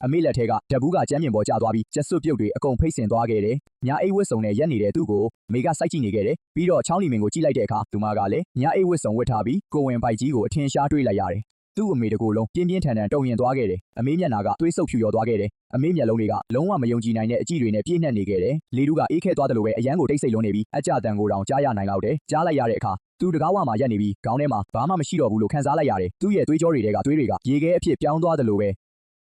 ်အမေလက်ထဲကဓဘူးကကျမ်းမြင်ပေါ်ကျသွားပြီးကျက်စွပ်ပြုတ်တွေအကုန်ဖိတ်ဆင်သွားခဲ့တယ်။ညာအိတ်ဝတ်စုံနဲ့ရက်နေတဲ့သူ့ကိုမေကစိုက်ကြည့်နေခဲ့တယ်။ပြီးတော့ချောင်းလီမင်ကိုကြည့်လိုက်တဲ့အခါသူမကလည်းညာအိတ်ဝတ်စုံဝတ်ထားပြီးကိုဝင်ပိုက်ကြီးကိုအထင်ရှားတွေးလိုက်ရတယ်။သူ့အမေတကူလုံးပြင်းပြင်းထန်ထန်တုံရင်သွားခဲ့တယ်။အမေမျက်နှာကသွေးဆုပ်ဖြူရောသွားခဲ့တယ်။အမေမျက်လုံးတွေကလုံးဝမယုံကြည်နိုင်တဲ့အကြည့်တွေနဲ့ပြည့်နှက်နေခဲ့တယ်။လေတူးကအေးခဲသွားတယ်လို့ပဲအရန်ကိုတိတ်ဆိတ်လွန်းနေပြီးအကြတန်ကိုတောင်ကြားရနိုင်လောက်တယ်။ကြားလိုက်ရတဲ့အခါသူတကားဝါမှာရက်နေပြီးခေါင်းထဲမှာဘာမှမရှိတော့ဘူးလို့ခံစားလိုက်ရတယ်။သူ့ရဲ့သွေးကြောတွေကသွေးတွေကရေခဲအဖြစ်ပြောင်းသွားတယ်လို့ပ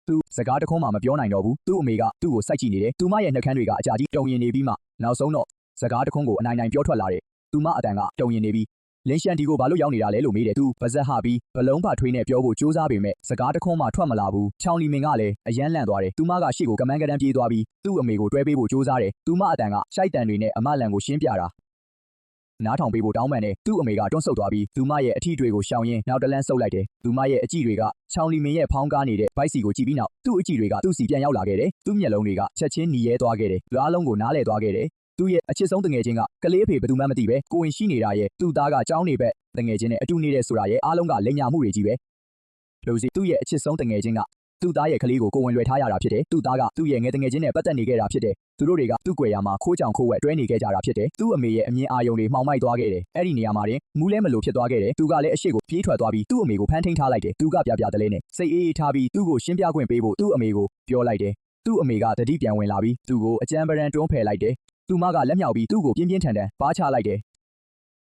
ဲသူစကားတခွန်းမှမပြောနိုင်တော့ဘူးသူ့အမေကသူ့ကိုစိုက်ကြည့်နေတယ်သူမရဲ့နှကန်းတွေကအကြာကြီးတုံရင်နေပြီးမှနောက်ဆုံးတော့စကားတခွန်းကိုအနိုင်နိုင်ပြောထွက်လာတယ်သူမအတန်ကတုံရင်နေပြီးလင်းရှန်ဒီကိုဘာလို့ရောက်နေတာလဲလို့မေးတယ်သူပါဇက်ဟပြီးဘလုံးဖထွေးနဲ့ပြောဖို့စူးစမ်းပေမဲ့စကားတခွန်းမှထွက်မလာဘူးချောင်းလီမင်ကလည်းအယမ်းလန့်သွားတယ်သူမကရှေ့ကိုကမန်းကတန်းပြေးသွားပြီးသူ့အမေကိုတွဲပေးဖို့စူးစမ်းတယ်သူမအတန်ကရှိုက်တန်တွေနဲ့အမလန်ကိုရှင်းပြတာနားထောင်ပေးဖို့တောင်းပန်တယ်သူ့အမေကတွန်းဆုတ်သွားပြီးသူမရဲ့အထီးတွေကိုရှောင်ရင်းနောက်တလန်းဆုပ်လိုက်တယ်သူမရဲ့အကြည့်တွေကချောင်းလီမင်ရဲ့ဖောင်းကားနေတဲ့ဘိုက်စီကိုကြည့်ပြီးနောက်သူ့အကြည့်တွေကသူ့စီပြန်ရောက်လာခဲ့တယ်သူ့မျက်လုံးတွေကချက်ချင်းညီရဲသွားခဲ့တယ်လူအလုံးကိုနားလဲသွားခဲ့တယ်သူ့ရဲ့အချစ်ဆုံးတငယ်ချင်းကကလေးအဖေဘယ်သူမှမသိပဲကိုဝင်ရှိနေတာရဲ့သူ့သားကကြောင်းနေဘက်တငယ်ချင်းနဲ့အတူနေတဲ့ဆိုတာရဲ့အားလုံးကလိမ်ညာမှုတွေကြီးပဲလို့စီသူ့ရဲ့အချစ်ဆုံးတငယ်ချင်းကသူ့သားရဲ့ကလေးကိုကိုဝင်လွယ်ထားရတာဖြစ်တယ်သူ့သားကသူ့ရဲ့ငယ်တငယ်ချင်းနဲ့ပတ်သက်နေခဲ့တာဖြစ်တယ်သူတို့တွေကသူ့ကွယ်ရာမှာခိုးကြောင်ခိုးဝက်တွဲနေခဲ့ကြတာဖြစ်တယ်သူ့အမေရဲ့အမြင်အာရုံတွေမှောင်မိုက်သွားခဲ့တယ်အဲ့ဒီနေရာမှာတင်မူးလဲမလို့ဖြစ်သွားခဲ့တယ်သူကလည်းအရှိကိုပြေးထွက်သွားပြီးသူ့အမေကိုဖမ်းထိန်ထားလိုက်တယ်သူကပြတလဲနဲ့စိတ်အေးအေးထားပြီးသူ့ကိုရှင်းပြခွင့်ပေးဖို့သူ့အမေကိုပြောလိုက်တယ်သူ့အမေကတတိပြန်ဝင်လာပြီးသူ့ကိုအကြမ်းပရန်တွန်းဖယ်လိုက်တယ်သူမကလက်မြောက်ပြီးသူ့ကိုပြင်းပြင်းထန်ထန်ပါချလိုက်တယ်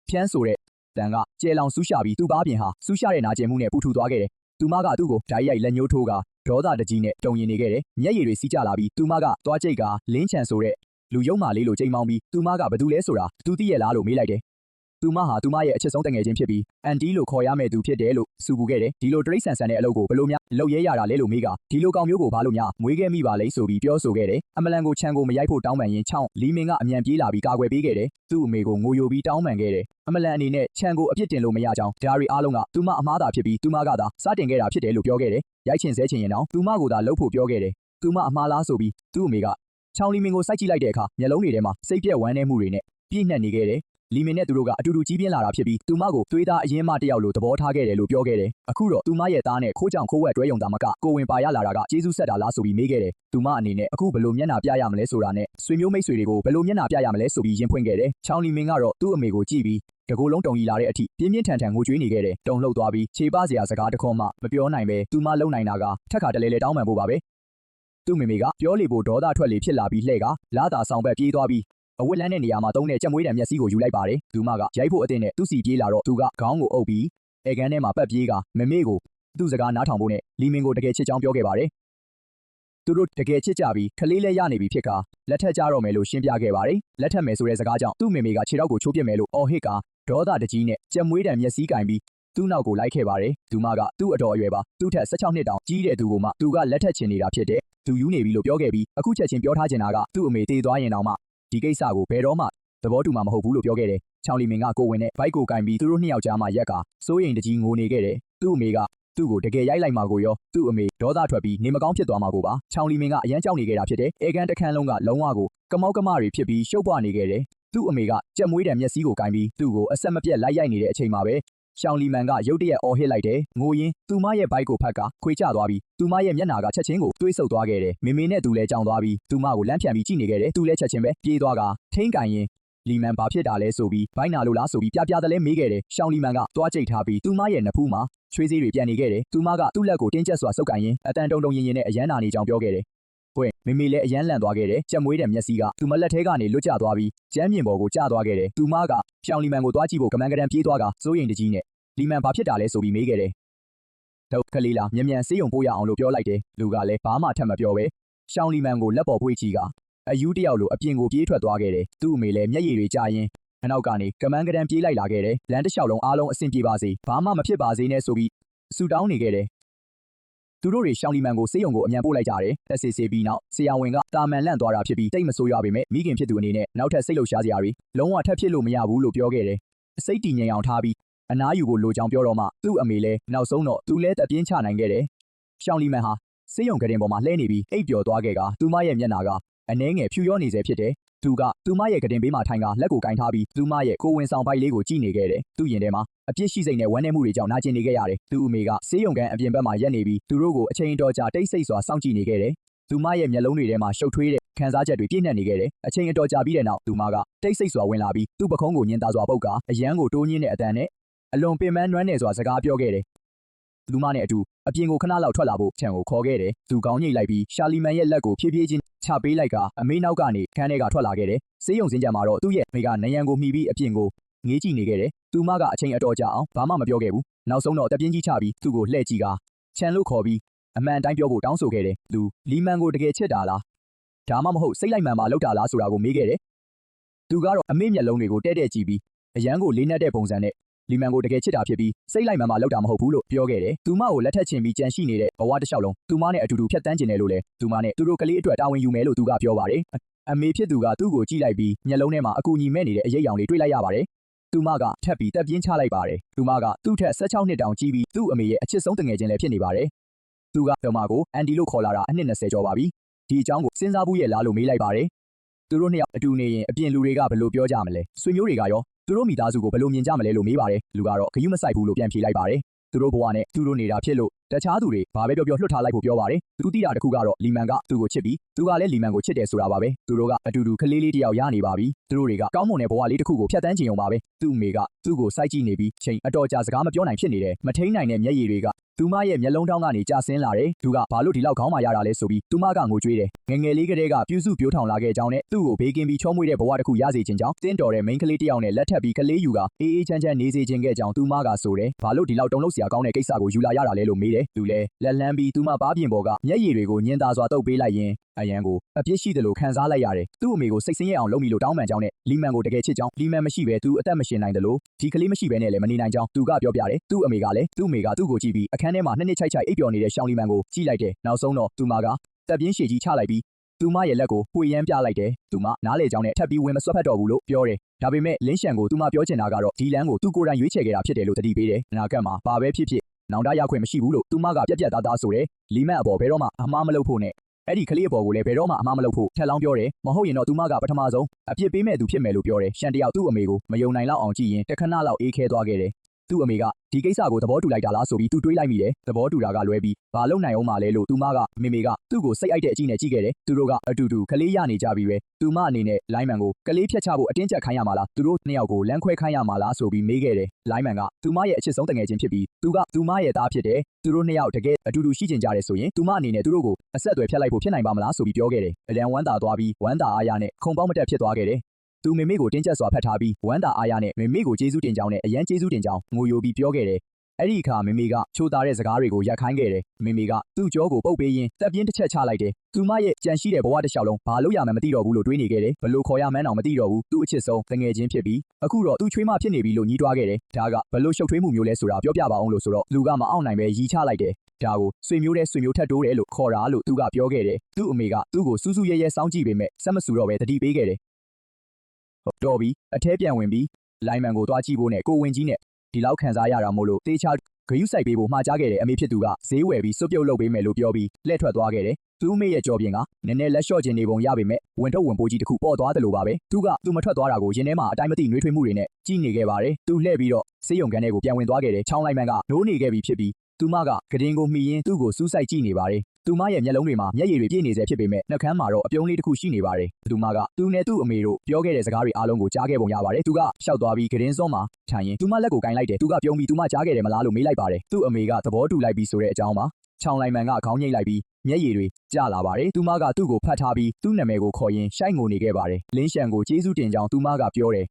ဖြန်းဆိုတဲ့တန်ကကျဲလောင်ဆူးရှာပြီးသူ့ပါးပြင်ဟာဆူးရှာတဲ့နာကျင်မှုနဲ့ပူထူသွားခဲ့တယ်သူမကသူ့ကိုဓာတ်ရိုက်လက်ညှိုးထိုးက ဒေါသတကြီးနဲ့တုံရင်နေခဲ့တယ်မျက်ရည်တွေစီးကျလာပြီးသူမကသွားကြိတ်ကလင်းချန်ဆိုတဲ့လူယုံမာလေးလိုချိန်မောင်းပြီးသူမကဘသူလဲဆိုတာသူသိရလားလို့မေးလိုက်တယ်သူမဟာသူမရဲ့အချစ်ဆုံးတငယ်ချင်းဖြစ်ပြီးအန်တီလို့ခေါ်ရမယ့်သူဖြစ်တယ်လို့စူပူခဲ့တယ်ဒီလိုတရိတ်ဆန်ဆန်တဲ့အလုပ်ကိုဘလို့များလုပ်ရဲရတာလဲလို့မေးကဒီလိုကောင်မျိုးကိုဘာလို့များမွေးခဲ့မိပါလဲဆိုပြီးပြောဆိုခဲ့တယ်အမလန်ကိုခြံကိုမရိုက်ဖို့တောင်းပန်ရင်ချောင်းလီမင်ကအမြန်ပြေးလာပြီးကာကွယ်ပေးခဲ့တယ်သူ့အမေကိုငိုယိုပြီးတောင်းပန်ခဲ့တယ်အမလန်အနေနဲ့ခြံကိုအပြစ်တင်လို့မရကြောင်းဒါရီအားလုံးကသူမအမားသာဖြစ်ပြီးသူမကသာစတင်ခဲ့တာဖြစ်တယ်လို့ပြောခဲ့တယ်ရိုက်ချင်ဆဲချင်ရင်တော့သူမကိုသာလှုပ်ဖို့ပြောခဲ့တယ်သူမအမှားလားဆိုပြီးသူ့အမေကချောင်းလီမင်ကိုစိုက်ကြည့်လိုက်တဲ့အခါမျက်လုံးတွေထဲမှာစိတ်ပြက်ဝမ်းနည်းမှုတွေနဲ့ပြည့်နှက်နေခဲ့တယ်လီမင်နဲ့သူတို့ကအတူတူကြီးပြင်းလာတာဖြစ်ပြီးသူမကိုသွေးသားအရင်မှတယောက်လိုသဘောထားခဲ့တယ်လို့ပြောခဲ့တယ်အခုတော့သူမရဲ့သားနဲ့ခိုးကြောင်ခိုးဝက်တွဲယုံသားမကကိုဝင်ပါရလာတာကကျေးဇူးဆက်တာလားဆိုပြီးမေးခဲ့တယ်သူမအနေနဲ့အခုဘလို့မျက်နှာပြရမလဲဆိုတာနဲ့ဆွေမျိုးမိတ်ဆွေတွေကိုဘလို့မျက်နှာပြရမလဲဆိုပြီးရင်ဖွင့်ခဲ့တယ်ချောင်းလီမင်ကတော့သူ့အမေကိုကြည့်ပြီးတကိုယ်လုံးတုံရီလာတဲ့အထိပြင်းပြင်းထန်ထန်ငိုကြွေးနေခဲ့တယ်တုံလှုပ်သွားပြီးခြေပစရာစကားတခွန်းမှမပြောနိုင်ပဲသူမလုံနိုင်တာကထက်ခါတလဲလဲတောင်းပန်ဖို့ပါပဲသူ့မိမိကပြောလေဖို့ဒေါသထွက်လေဖြစ်လာပြီးလှဲ့ကလာတာဆောင်ဘက်ပြေးသွားပြီးအဝတ်လန်းတဲ့နေရာမှာသုံးတဲ့ကြက်မွေးတံမျက်စိကိုယူလိုက်ပါတယ်သူမကရိုက်ဖို့အတင်းနဲ့သူ့စီပြေးလာတော့သူကခေါင်းကိုအုပ်ပြီးအဲကန်းထဲမှာပတ်ပြေးကမမေကိုသူ့စကားနားထောင်ဖို့နဲ့လီမင်ကိုတကယ်ချစ်ကြောင်းပြောခဲ့ပါတယ်သူတို့တကယ်ချစ်ကြပြီးခလေးလဲရနေပြီဖြစ်ကလက်ထက်ကြတော့မယ်လို့ရှင်းပြခဲ့ပါတယ်လက်ထက်မယ်ဆိုတဲ့စကားကြောင့်သူ့မိမိကခြေထောက်ကိုချိုးပစ်မယ်လို့အော်ဟစ်ကဒေါသတကြီးနဲ့ကြက်မွေးတံမျက်စိကင်ပြီးသူ့နောက်ကိုလိုက်ခဲ့ပါတယ်သူမကသူ့အတော်အရွယ်ပါသူ့ထက်16နှစ်တောင်ကြီးတဲ့သူကိုမှသူကလက်ထက်ချင်နေတာဖြစ်တဲ့သူယူနေပြီလို့ပြောခဲ့ပြီးအခုချက်ချင်းပြောထားချင်တာကသူ့အမေတေးသွားရင်တောင်မှဒီကိစ္စကိုဘယ်တော့မှသဘောတူမှာမဟုတ်ဘူးလို့ပြောခဲ့တယ်ချောင်းလီမင်ကကိုဝင်နဲ့ဘိုက်ကိုကင်ပြီးသူတို့နှစ်ယောက်ကြားမှာရက်ကစိုးရိမ်တကြီးငိုနေခဲ့တယ်သူ့အမေကသူ့ကိုတကယ်ရိုက်လိုက်မှာကိုရောသူ့အမေဒေါသထွက်ပြီးနေမကောင်းဖြစ်သွားမှာကိုပါချောင်းလီမင်ကအရန်ကြောက်နေခဲ့တာဖြစ်တယ်အဲကန်တခန်းလုံးကလုံးဝကိုကမောက်ကမတွေဖြစ်ပြီးရှုပ်ပွားနေခဲ့တယ်သူ့အမေကကြက်မွေးတံမျက်စိကိုကင်ပြီးသူ့ကိုအဆက်မပြတ်လိုက်ရိုက်နေတဲ့အချိန်မှာပဲရှောင်းလီမန်ကရုတ်တရက်အော်ဟစ်လိုက်တယ်ငိုရင်းသူမရဲ့ဘိုက်ကိုဖက်ကခွေကျသွားပြီးသူမရဲ့မျက်နှာကချက်ချင်းကိုတွေးဆုပ်သွားခဲ့တယ်မေမေနဲ့သူလည်းကြောင်သွားပြီးသူမကိုလမ်းဖြန်ပြီးကြည့်နေခဲ့တယ်သူလည်းချက်ချင်းပဲပြေးသွားကထိန်းကန်ရင်လီမန်ဘာဖြစ်တာလဲဆိုပြီးဘိုင်းနာလို့လားဆိုပြီးပြပြတလဲမေးခဲ့တယ်ရှောင်းလီမန်ကသွားကြိတ်ထားပြီးသူမရဲ့နဖူးမှာချွေးစေးတွေပြန်နေခဲ့တယ်သူမကသူ့လက်ကိုတင်းကျပ်စွာဆုပ်ကန်ရင်းအတန်တုံတုံရင်ရင်နဲ့အရန်နာနေကြောင်းပြောခဲ့တယ်ဖွင့်မေမေလည်းအရန်လန့်သွားခဲ့တယ်ကြက်မွေးတဲ့မျက်စိကသူမလက်ထဲကနေလွတ်ကျသွားပြီးကျမ်းမြင်ပေါ်ကိုကျသွားခဲ့တယ်သူမကရှောင်းလီမန်ကိုသွားကြည့်ဖို့ကမန်းကတန်ပြေးသွားကစိုးရိမ်တကြီးနဲ့လီမန်ဘာဖြစ်တာလဲဆိုပြီးမေးခဲ့တယ်ဒုက္ခလေးလားမြန်မြန်ဆေးရုံပို့ရအောင်လို့ပြောလိုက်တယ်လူကလည်းဘာမှထပ်မပြောပဲရှောင်းလီမန်ကိုလက်ပေါ်ပွေးချီကအယူတယောက်လိုအပြင်ကိုပြေးထွက်သွားခဲ့တယ်သူ့အမေလည်းမျက်ရည်တွေကျရင်းအနောက်ကနေကမန်းကတန်ပြေးလိုက်လာခဲ့တယ်လမ်းတစ်လျှောက်လုံးအားလုံးအဆင်ပြေပါစေဘာမှမဖြစ်ပါစေနဲ့ဆိုပြီးဆူတောင်းနေခဲ့တယ်သူတို့တွေရှောင်းလီမန်ကိုဆေးရုံကိုအမြန်ပို့လိုက်ကြတယ်တက်စီစီပြီးနောက်ဆရာဝန်ကတာမန်လန့်သွားတာဖြစ်ပြီးတိတ်မဆိုးရွားပေမဲ့မိခင်ဖြစ်သူအနေနဲ့နောက်ထပ်စိတ်လှုပ်ရှားစရာတွေလုံးဝထပ်ဖြစ်လို့မရဘူးလို့ပြောခဲ့တယ်စိတ်တည်ငြိမ်အောင်ထားပြီးအနားယူဖို့လိုကြောင်းပြောတော့မှသူ့အမေလည်းနောက်ဆုံးတော့သူလည်းတပြင်းချနိုင်ခဲ့တယ်ရှောင်းလီမန်ဟာဆေးရုံကတင်ပေါ်မှာလှဲနေပြီးအိပ်ပျော်သွားခဲ့ကသူမရဲ့မျက်နှာကအနှဲငယ်ဖြူရောနေစေဖြစ်တယ်သူကသူမရဲ့ကတင်ဘေးမှာထိုင်ကလက်ကိုကင်ထားပြီးသူမရဲ့ကိုဝင်ဆောင်ပိုက်လေးကိုကြည့်နေခဲ့တယ်သူ့ရင်ထဲမှာအပြစ်ရှိစိတ်နဲ့ဝမ်းနည်းမှုတွေကြောင့်နာကျင်နေခဲ့ရတယ်သူ့အမေကဆေးရုံကန်အပြင်ဘက်မှာရက်နေပြီးသူတို့ကိုအချိန်တော်ကြာတိတ်ဆိတ်စွာစောင့်ကြည့်နေခဲ့တယ်သူမရဲ့မျက်လုံးတွေထဲမှာရှုပ်ထွေးတဲ့ခံစားချက်တွေပြည့်နှက်နေခဲ့တယ်အချိန်အတော်ကြာပြီးတဲ့နောက်သူမကတိတ်ဆိတ်စွာဝင်လာပြီးသူ့ပခုံးကိုညင်သာစွာပုတ်ကအရန်ကိုတိုးညင်းတဲ့အတန်နဲ့အလွန်ပင်ပန်းနွမ်းနယ်စွာစကားပြောခဲ့တယ်လူမနဲ့အတူအပြင်ကိုခဏလောက်ထွက်လာဖို့ခြံကိုခေါ်ခဲ့တယ်သူကောင်းညိတ်လိုက်ပြီးရှာလီမန်ရဲ့လက်ကိုဖြည်းဖြည်းချင်းချပေးလိုက်ကအမေနောက်ကနေခန်းထဲကထွက်လာခဲ့တယ်ဆေးရုံစင်းကြံမှာတော့သူ့ရဲ့မိကနယံကိုမှီပြီးအပြင်ကိုငေးကြည့်နေခဲ့တယ်သူမကအချိန်အတော်ကြာအောင်ဘာမှမပြောခဲ့ဘူးနောက်ဆုံးတော့တပြင်းကြီးချပြီးသူ့ကိုလှည့်ကြည့်ကခြံလို့ခေါ်ပြီးအမှန်တိုင်းပြောဖို့တောင်းဆိုခဲ့တယ်သူလီမန်ကိုတကယ်ချစ်တာလားဒါမှမဟုတ်စိတ်လိုက်မှန်မှလောက်တာလားဆိုတာကိုမေးခဲ့တယ်သူကတော့အမေမျက်လုံးတွေကိုတဲ့ကြည့်ပြီးအရန်ကိုလေးနက်တဲ့ပုံစံနဲ့လီမန်ကိုတကယ်ချစ်တာဖြစ်ပြီးစိတ်လိုက်မှန်မှလောက်တာမဟုတ်ဘူးလို့ပြောခဲ့တယ်သူမကိုလက်ထက်ချင်ပြီးကြံရှိနေတဲ့ဘဝတစ်လျှောက်လုံးသူမနဲ့အတူတူဖြတ်တန်းကျင်တယ်လို့လဲသူမနဲ့သူတို့ကလေးအတွက်တာဝန်ယူမယ်လို့သူကပြောပါတယ်အမေဖြစ်သူကသူ့ကိုကြည့်လိုက်ပြီးမျက်လုံးထဲမှာအကူအညီမဲ့နေတဲ့အရိပ်ရောင်တွေတွေ့လိုက်ရပါတယ်သူမကထပ်ပြီးတက်ပြင်းချလိုက်ပါတယ်သူမကသူ့ထက်16နှစ်တောင်ကြီးပြီးသူ့အမေရဲ့အချစ်ဆုံးတငယ်ချင်းလည်းဖြစ်နေပါတယ်သူကတော်မကိုအန်ဒီလို့ခေါ်လာတာအနှစ်20ကျော်ပါပြီဒီအကြောင်းကိုစဉ်းစားဘူးရဲ့လားလို့မေးလိုက်ပါတယ်သူတို့နှစ်ယောက်အတူနေရင်အပြင်လူတွေကဘယ်လိုပြောကြမလဲဆွေမျိုးတွေကရောသူတို့မိသားစုကိုဘယ်လိုမြင်ကြမလဲလို့မေးပါတယ်လူကတော့ဂယုမဆိုင်ဘူးလို့ပြန်ဖြေလိုက်ပါတယ်သူတို့ဘဝနဲ့သူတို့နေတာဖြစ်လို့တခြားသူတွေဘာပဲပြောလွှတ်ထားလိုက်ဖို့ပြောပါတယ်သူတိတာတစ်ခုကတော့လီမန်ကသူ့ကိုချစ်ပြီးသူကလည်းလီမန်ကိုချစ်တယ်ဆိုတာပါပဲသူတို့ကအတူတူကလေးလေးတယောက်ရနေပါပြီသူတို့တွေကကောင်းမွန်တဲ့ဘဝလေးတစ်ခုကိုဖျက်ဆီးခြင်းုံပါပဲသူ့အမေကသူ့ကိုစိုက်ကြည့်နေပြီးချိန်အတော်ကြာစကားမပြောနိုင်ဖြစ်နေတယ်မထိန်နိုင်တဲ့မျက်ရည်တွေက သူမရဲ့မျက်လုံးထောင်းကနေကြာဆင်းလာတယ်သူကဘာလို့ဒီလောက်ခေါင်းမာရတာလဲဆိုပြီးသူမကငိုကြွေးတယ်ငငယ်လေးကလေးကပြုစုပြိုးထောင်လာခဲ့ကြောင်းနဲ့သူ့ကိုဘေးကင်းပြီးချောမွေ့တဲ့ဘဝတစ်ခုရစေခြင်းကြောင့်တင်းတော်တဲ့မိန်းကလေးတစ်ယောက်နဲ့လက်ထပ်ပြီးကလေးယူကအေးအေးချမ်းချမ်းနေစေခြင်းခဲ့ကြောင်းသူမကဆိုတယ်ဘာလို့ဒီလောက်တုံ့လောက်စရာကောင်းတဲ့ကိစ္စကိုယူလာရတာလဲလို့မေးတယ်သူလည်းလက်လှမ်းပြီးသူမပါးပြင်ပေါ်ကမျက်ရည်တွေကိုညင်သာစွာတုပ်ပေးလိုက်ရင်အရန်ကိုအပြစ်ရှိတယ်လို့ခံစားလိုက်ရတယ်သူ့အမေကိုစိတ်ဆင်းရဲအောင်လုပ်မိလို့တောင်းပန်ကြောင်းနဲ့လီမန်ကိုတကယ်ချစ်ကြောင်းလီမန်မရှိဘဲသူအသက်မရှင်နိုင်တယ်လို့ဒီကလေးမရှိဘဲနဲ့လည်းမနေနိုင်ကြောင်းသူကပြောပြတယ်သူ့အမေကလည်းသူ့အမေကသူ့ကိုကြည့်ပြီးအခန်းထဲမှာနှစ်နှစ်ချိုက်ချိုက်အိပ်ပျော်နေတဲ့ရှောင်းလီမန်ကိုကြည့်လိုက်တယ်နောက်ဆုံးတော့သူမကတပ်ပြင်းရှည်ကြီးချလိုက်ပြီးသူမရဲ့လက်ကိုပွေရမ်းပြလိုက်တယ်သူမနားလေကြောင်းနဲ့ထပ်ပြီးဝင်မဆွတ်ဖက်တော့ဘူးလို့ပြောတယ်ဒါပေမဲ့လင်းရှန်ကိုသူမပြောချင်တာကတော့ဒီလမ်းကိုသူကိုယ်တိုင်ရွေးချယ်ခဲ့တာဖြစ်တယ်လို့တတိပေးတယ်အနာဂတ်မှာဘာပဲဖြစ်ဖြစ်နောင်တရခွင့်မရှိဘူးလို့သူမကပြက်ပြက်သားသားဆိုတယ်လီမန်အပေါ်ဘယ်တော့မှအမှားမလုပ်ဖို့နဲ့အဲ့ဒီကလေးအပေါ်ကိုလည်းဘယ်တော့မှအမှားမလုပ်ဖို့ထက်လောင်းပြောတယ်မဟုတ်ရင်တော့သူမကပထမဆုံးအပြစ်ပေးမဲ့သူဖြစ်မယ်လို့ပြောတယ်ရှန်တယောက်သူ့အမေကိုမယုံနိုင်လောက်အောင်ကြည့်ရင်တခဏလောက်အေးခဲသွားခဲ့တယ်သူ့အမေကဒီကိစ္စကိုသဘောတူလိုက်တာလားဆိုပြီးသူတွေးလိုက်မိတယ်သဘောတူတာကလွဲပြီးဘာလုပ်နိုင်အောင်မလဲလို့သူမကမေမေကသူ့ကိုစိတ်အိုက်တဲ့အကြည့်နဲ့ကြည့်ခဲ့တယ်သူတို့ကအတူတူကလေးရနေကြပြီပဲသူမအနေနဲ့လိုင်းမန်ကိုကလေးဖြတ်ချဖို့အတင်းကျပ်ခိုင်းရမှာလားသူတို့နှစ်ယောက်ကိုလမ်းခွဲခိုင်းရမှာလားဆိုပြီးမေးခဲ့တယ်လိုင်းမန်ကသူမရဲ့အချစ်ဆုံးတငယ်ချင်းဖြစ်ပြီးသူကသူမရဲ့သားဖြစ်တယ်သူတို့နှစ်ယောက်တကယ်အတူတူရှိကြကြတယ်ဆိုရင်သူမအနေနဲ့သူတို့ကိုအဆက်အသွယ်ဖြတ်လိုက်ဖို့ဖြစ်နိုင်ပါမလားဆိုပြီးပြောခဲ့တယ်အလံဝမ်းသာသွားပြီးဝမ်းသာအားရနဲ့ခုံပေါက်မတက်ဖြစ်သွားခဲ့တယ်သူမေမေကိုတင်းကျပ်စွာဖတ်ထားပြီးဝမ်းသာအားရနဲ့မေမေကိုကျေးဇူးတင်ကြောင်းနဲ့အရန်ကျေးဇူးတင်ကြောင်းငိုယိုပြီးပြောခဲ့တယ်အဲ့ဒီအခါမေမေကချိုးသားတဲ့စကားတွေကိုရပ်ခိုင်းခဲ့တယ်မေမေကသူ့ကြောကိုပုတ်ပေးရင်းတပ်ပြင်းတစ်ချက်ချလိုက်တယ်သူမရဲ့ကြံရှိတဲ့ဘဝတစ်လျှောက်လုံးဘာလို့ရမှန်းမသိတော့ဘူးလို့တွေးနေခဲ့တယ်ဘလို့ခေါ်ရမှန်းတော့မသိတော့ဘူးသူ့အချစ်ဆုံးတငယ်ချင်းဖြစ်ပြီးအခုတော့သူ့ချွေးမဖြစ်နေပြီလို့ညှိတွားခဲ့တယ်ဒါကဘလို့ရှုပ်ထွေးမှုမျိုးလဲဆိုတာပြောပြပါအောင်လို့ဆိုတော့လူကမအောင်နိုင်ပဲရီချလိုက်တယ်ဒါကိုဆွေမျိုးတဲ့ဆွေမျိုးထက်တိုးတယ်လို့ခေါ်တာလို့သူကပြောခဲ့တယ်သူ့အမေကသူ့ကိုစူးစူးရဲရဲစောင်းကြည့်ပေမဲ့စက်မဆူတော့ပဲတတိပေးခဲ့တယ်တော်ပြီးအထဲပြန်ဝင်ပြီးလိုင်းမန်ကိုတွားကြည့်ဖို့နဲ့ကိုဝင်ကြီးနဲ့ဒီလောက်ခံစားရတာမို့လို့တေချာဂယုစိုက်ပေးဖို့မှာကြားခဲ့တဲ့အမေဖြစ်သူကဈေးဝယ်ပြီးစွပ်ပြုတ်လုပ်ပေးမယ်လို့ပြောပြီးလှည့်ထွက်သွားခဲ့တယ်သူ့အမေရဲ့ကြော်ပြင်ကနည်းနည်းလက်လျှော့ခြင်းနေပုံရပေမဲ့ဝင်ထုတ်ဝင်ပိုးကြီးတစ်ခုပေါ်သွားတယ်လို့ပါပဲသူမထွက်သွားတာကိုရင်းထဲမှာအတိုင်းမသိနှွေးထွေးမှုတွေနဲ့ကြည်နေခဲ့ပါတယ်သူလှည့်ပြီးတော့စေးရုံခန်းထဲကိုပြန်ဝင်သွားခဲ့တယ်ချောင်းလိုက်မန်ကနိုးနေခဲ့ပြီဖြစ်ပြီးသူမကကဒင်းကိုမှီရင်းသူ့ကိုစူးစိုက်ကြည့်နေပါတယ်သူမရဲ့မျက်လုံးတွေမှာမျက်ရည်တွေပြည့်နေစေဖြစ်ပေမဲ့နှာခမ်းမှာတော့အပြုံးလေးတစ်ခုရှိနေပါတယ်သူမကသူနဲ့သူ့အမေတို့ပြောခဲ့တဲ့စကားတွေအားလုံးကိုကြားခဲ့ပုံရပါတယ်သူကရှောက်သွားပြီးကဒင်းစွန်းမှာထိုင်ရင်သူမလက်ကိုကင်လိုက်တယ်သူကပြုံးပြီးသူမကြားခဲ့တယ်မလားလို့မေးလိုက်ပါတယ်သူ့အမေကသဘောတူလိုက်ပြီးဆိုတဲ့အကြောင်းပါချောင်းလိုက်မန်ကခေါင်းငိမ့်လိုက်ပြီးမျက်ရည်တွေကျလာပါတယ်သူမကသူ့ကိုဖတ်ထားပြီးသူ့နာမည်ကိုခေါ်ရင်းရှိုက်ငိုနေခဲ့ပါတယ်လင်းရှန်ကိုကျေးဇူးတင်ကြောင်းသူမကပြောတယ်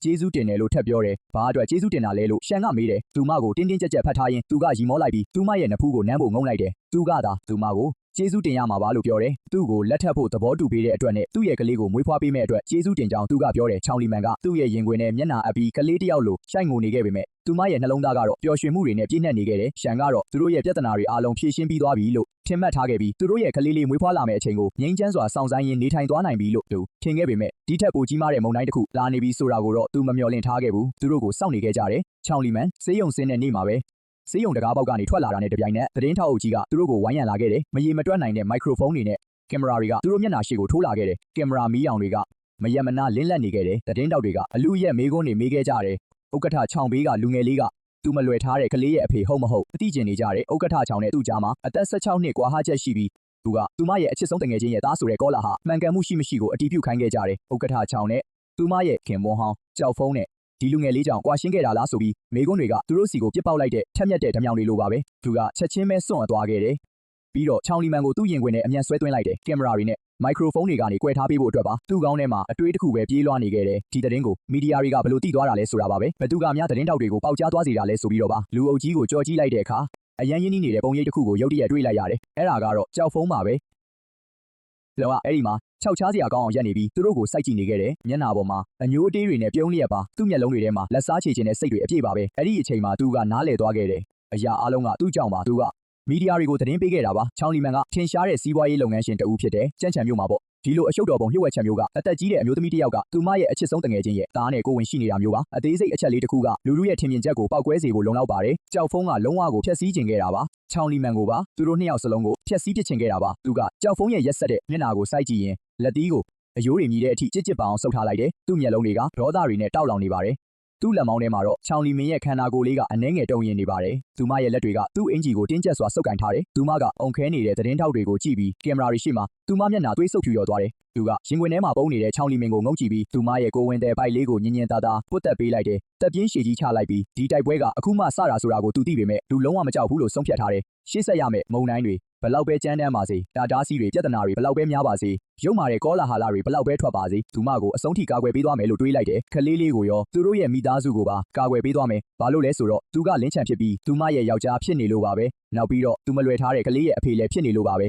ကျေးဇူးတင်တယ်လို့ထပ်ပြောတယ်။ဘာအတွက်ကျေးဇူးတင်တာလဲလို့ရှန်ကမေးတယ်။သူမကိုတင်းတင်းကြပ်ကြပ်ဖတ်ထားရင်သူကရီမောလိုက်ပြီးသူမရဲ့နဖူးကိုနမ်းဖို့ငုံလိုက်တယ်။သူကသာသူမကိုကျေးဇူးတင်ရမှာပါလို့ပြောတယ်။သူ့ကိုလက်ထပ်ဖို့သဘောတူပေးတဲ့အတွက်နဲ့သူ့ရဲ့ကလေးကိုမွေးဖွားပေးမဲ့အတွက်ကျေးဇူးတင်ကြောင်းသူကပြောတယ်။ချောင်းလီမန်ကသူ့ရဲ့ရင်ခွင်နဲ့မျက်နှာအပ်ပြီးကလေးတစ်ယောက်လိုရှိုက်ငိုနေခဲ့ပေမဲ့သူမရဲ့နှလုံးသားကတော့ပျော်ရွှင်မှုတွေနဲ့ပြည့်နှက်နေခဲ့တယ်။ရှန်ကတော့သူတို့ရဲ့ပြဿနာတွေအားလုံးဖြေရှင်းပြီးသွားပြီလို့ထင်မှတ်ထားခဲ့ပြီးသူတို့ရဲ့ကလေးလေးမွေးဖွားလာမယ့်အချိန်ကိုငြိမ်းချမ်းစွာစောင့်ဆိုင်းရင်းနေထိုင်သွားနိုင်ပြီလို့သူထင်ခဲ့ပေမဲ့ဒီထက်ပိုကြီးမားတဲ့မုန်တိုင်းတစ်ခုလာနေပြီဆိုတာကိုတော့သူမမျှော်လင့်ထားခဲ့ဘူးသူတို့ကိုစောင့်နေခဲ့ကြတယ်ချောင်းလီမန်စေးရုံစင်းတဲ့နေ့မှာပဲစေးရုံတကားပေါက်ကနေထွက်လာတာနဲ့တပြိုင်နက်သတင်းထောက်အုပ်ကြီးကသူတို့ကိုဝိုင်းရံလာခဲ့တယ်မရေမတွက်နိုင်တဲ့မိုက်ခရိုဖုန်းတွေနဲ့ကင်မရာတွေကသူတို့မျက်နှာရှိကိုထိုးလာခဲ့တယ်ကင်မရာမီးရောင်တွေကမယက်မနာလင်းလက်နေခဲ့တယ်သတင်းထောက်တွေကအလူရက်မေးခွန်းတွေမေးခဲ့ကြတယ်ဥက္ကဋ္ဌချောင်းဘေးကလူငယ်လေးကသူမလွယ်ထားတဲ့ကလေးရဲ့အဖေဟုတ်မဟုတ်အသိကျင်နေကြတယ်ဥက္ကဋ္ဌချောင်းနဲ့သူ့ကြားမှာအသက်16နှစ်ကွာဟချက်ရှိပြီးသူကသူမရဲ့အချစ်ဆုံးတငယ်ချင်းရဲ့သားဆိုတဲ့ကောလာဟာမှန်ကန်မှုရှိမရှိကိုအတည်ပြုခိုင်းခဲ့ကြတယ်ဥက္ကဋ္ဌချောင်းနဲ့သူမရဲ့ခင်မွန်ဟောင်းကြောက်ဖုံးနဲ့ဒီလူငယ်လေးကြောင့်ကွာရှင်းခဲ့တာလားဆိုပြီးမိကွန်းတွေကသူတို့စီကိုပြစ်ပေါက်လိုက်တဲ့ထက်မြက်တဲ့ဓမြောင်တွေလိုပါပဲသူကချက်ချင်းပဲစွန့်အပ်သွားခဲ့တယ်ပြီးတော့ချောင်းလီမန်ကိုသူ့ရင်ခွင်နဲ့အမြန်ဆွဲသွင်းလိုက်တယ်ကင်မရာတွေနဲ့မိုက်ခရိုဖုန်းတွေကနေကွယ်ထားပေးဖို့အတွက်ပါသူ့ကောင်းထဲမှာအတွေးတစ်ခုပဲပြေးလွှားနေခဲ့တယ်ဒီသတင်းကိုမီဒီယာတွေကဘလို့သိသွားတာလဲဆိုတာပါပဲဘသူကများသတင်းတောက်တွေကိုပေါက်ကြားသွားစေတာလဲဆိုပြီးတော့ပါလူအုပ်ကြီးကိုကြော်ကြည့်လိုက်တဲ့အခါအရန်ရင်းနှီးနေတဲ့ပုံရိပ်တစ်ခုကိုရုတ်တရက်တွေ့လိုက်ရတယ်အဲ့ဒါကတော့ကြောက်ဖုံးပါပဲလောကအဲ့ဒီမှာခြောက်ချားစရာကောင်းအောင်ရက်နေပြီးသူတို့ကိုစိုက်ကြည့်နေခဲ့တယ်မျက်နှာပေါ်မှာအညိုးအတေးတွေနဲ့ပြုံးလျက်ပါသူ့မျက်လုံးတွေထဲမှာလက်စားချေခြင်းနဲ့စိတ်တွေအပြည့်ပါပဲအဲ့ဒီအချိန်မှာသူကနားလည်သွားခဲ့တယ်အရာအလုံးကသူ့ကြောင့်ပါသူကမီဒီယာတွေကိုသတင်းပေးခဲ့တာပါချောင်းလီမန်ကထင်ရှားတဲ့စီးပွားရေးလုပ်ငန်းရှင်တဦးဖြစ်တဲ့ကြန့်ချံမြို့မှာပေါ့ဒီလိုအရှုပ်တော်ပုံလျှို့ဝှက်ချက်မျိုးကအသက်ကြီးတဲ့အမျိုးသမီးတစ်ယောက်ကသူမရဲ့အချစ်ဆုံးတငယ်ချင်းရဲ့သားနဲ့ကိုဝင်ရှိနေတာမျိုးပါအသေးစိတ်အချက်လေးတစ်ခုကလူလူရဲ့ထင်မြင်ချက်ကိုပောက်ကွဲစေဖို့လုံလောက်ပါတယ်ကြောက်ဖုံးကလုံးဝကိုဖျက်ဆီးခြင်းခဲ့တာပါချောင်းလီမန်ကိုပါသူတို့နှစ်ယောက်စလုံးကိုဖျက်ဆီးပစ်ခြင်းခဲ့တာပါသူကကြောက်ဖုံးရဲ့ရက်ဆက်တဲ့မျက်နှာကိုစိုက်ကြည့်ရင်လက်သီးကိုအယိုးတွေမြည်တဲ့အထိကြစ်ကြစ်ပအောင်ဆုပ်ထားလိုက်တယ်သူ့မျက်လုံးတွေကဒေါသတွေနဲ့တောက်လောင်နေပါတယ် သူ့လက်မောင်းထဲမှာတော့ချောင်လီမင်းရဲ့ခန္ဓာကိုယ်လေးကအနှဲငယ်တုံရင်နေပါတယ်သူမရဲ့လက်တွေကသူ့အင်ဂျီကိုတင်းကျပ်စွာဆုပ်ကင်ထားတယ်သူမကအုံခဲနေတဲ့သတင်းထောက်တွေကိုကြည့်ပြီးကင်မရာတွေရှေ့မှာသူမမျက်နှာသွေးဆုပ်ဖြူလျော်သွားတယ်သူကရင်ခွင်ထဲမှာပုံနေတဲ့ချောင်လီမင်းကိုငုံကြည့်ပြီးသူမရဲ့ကိုဝင်တဲ့ပိုက်လေးကိုညင်ညင်သာသာပုတ်တက်ပေးလိုက်တယ်တက်ပြင်းရှည်ကြီးချလိုက်ပြီးဒီတိုက်ပွဲကအခုမှစတာဆိုတာကိုသူသိပေမဲ့လူလုံးဝမကြောက်ဘူးလို့ဆုံးဖြတ်ထားတယ်ရှေ့ဆက်ရမယ်မုံတိုင်းတွေဘလောက်ပဲကြမ်းတမ်းပါစေတာတားစီးတွေပြဿနာတွေဘလောက်ပဲများပါစေရုံမာတဲ့ကောလာဟာလာတွေဘလောက်ပဲထွက်ပါစေသူမကိုအဆုံးထိကာကွယ်ပေးသွားမယ်လို့တွေးလိုက်တယ်ခလေးလေးကိုရောသူတို့ရဲ့မိသားစုကိုပါကာကွယ်ပေးသွားမယ်ဘာလို့လဲဆိုတော့သူကလင်းချန်ဖြစ်ပြီးသူမရဲ့ယောက်ျားဖြစ်နေလို့ပါပဲနောက်ပြီးတော့သူမလွယ်ထားတဲ့ကလေးရဲ့အဖေလည်းဖြစ်နေလို့ပါပဲ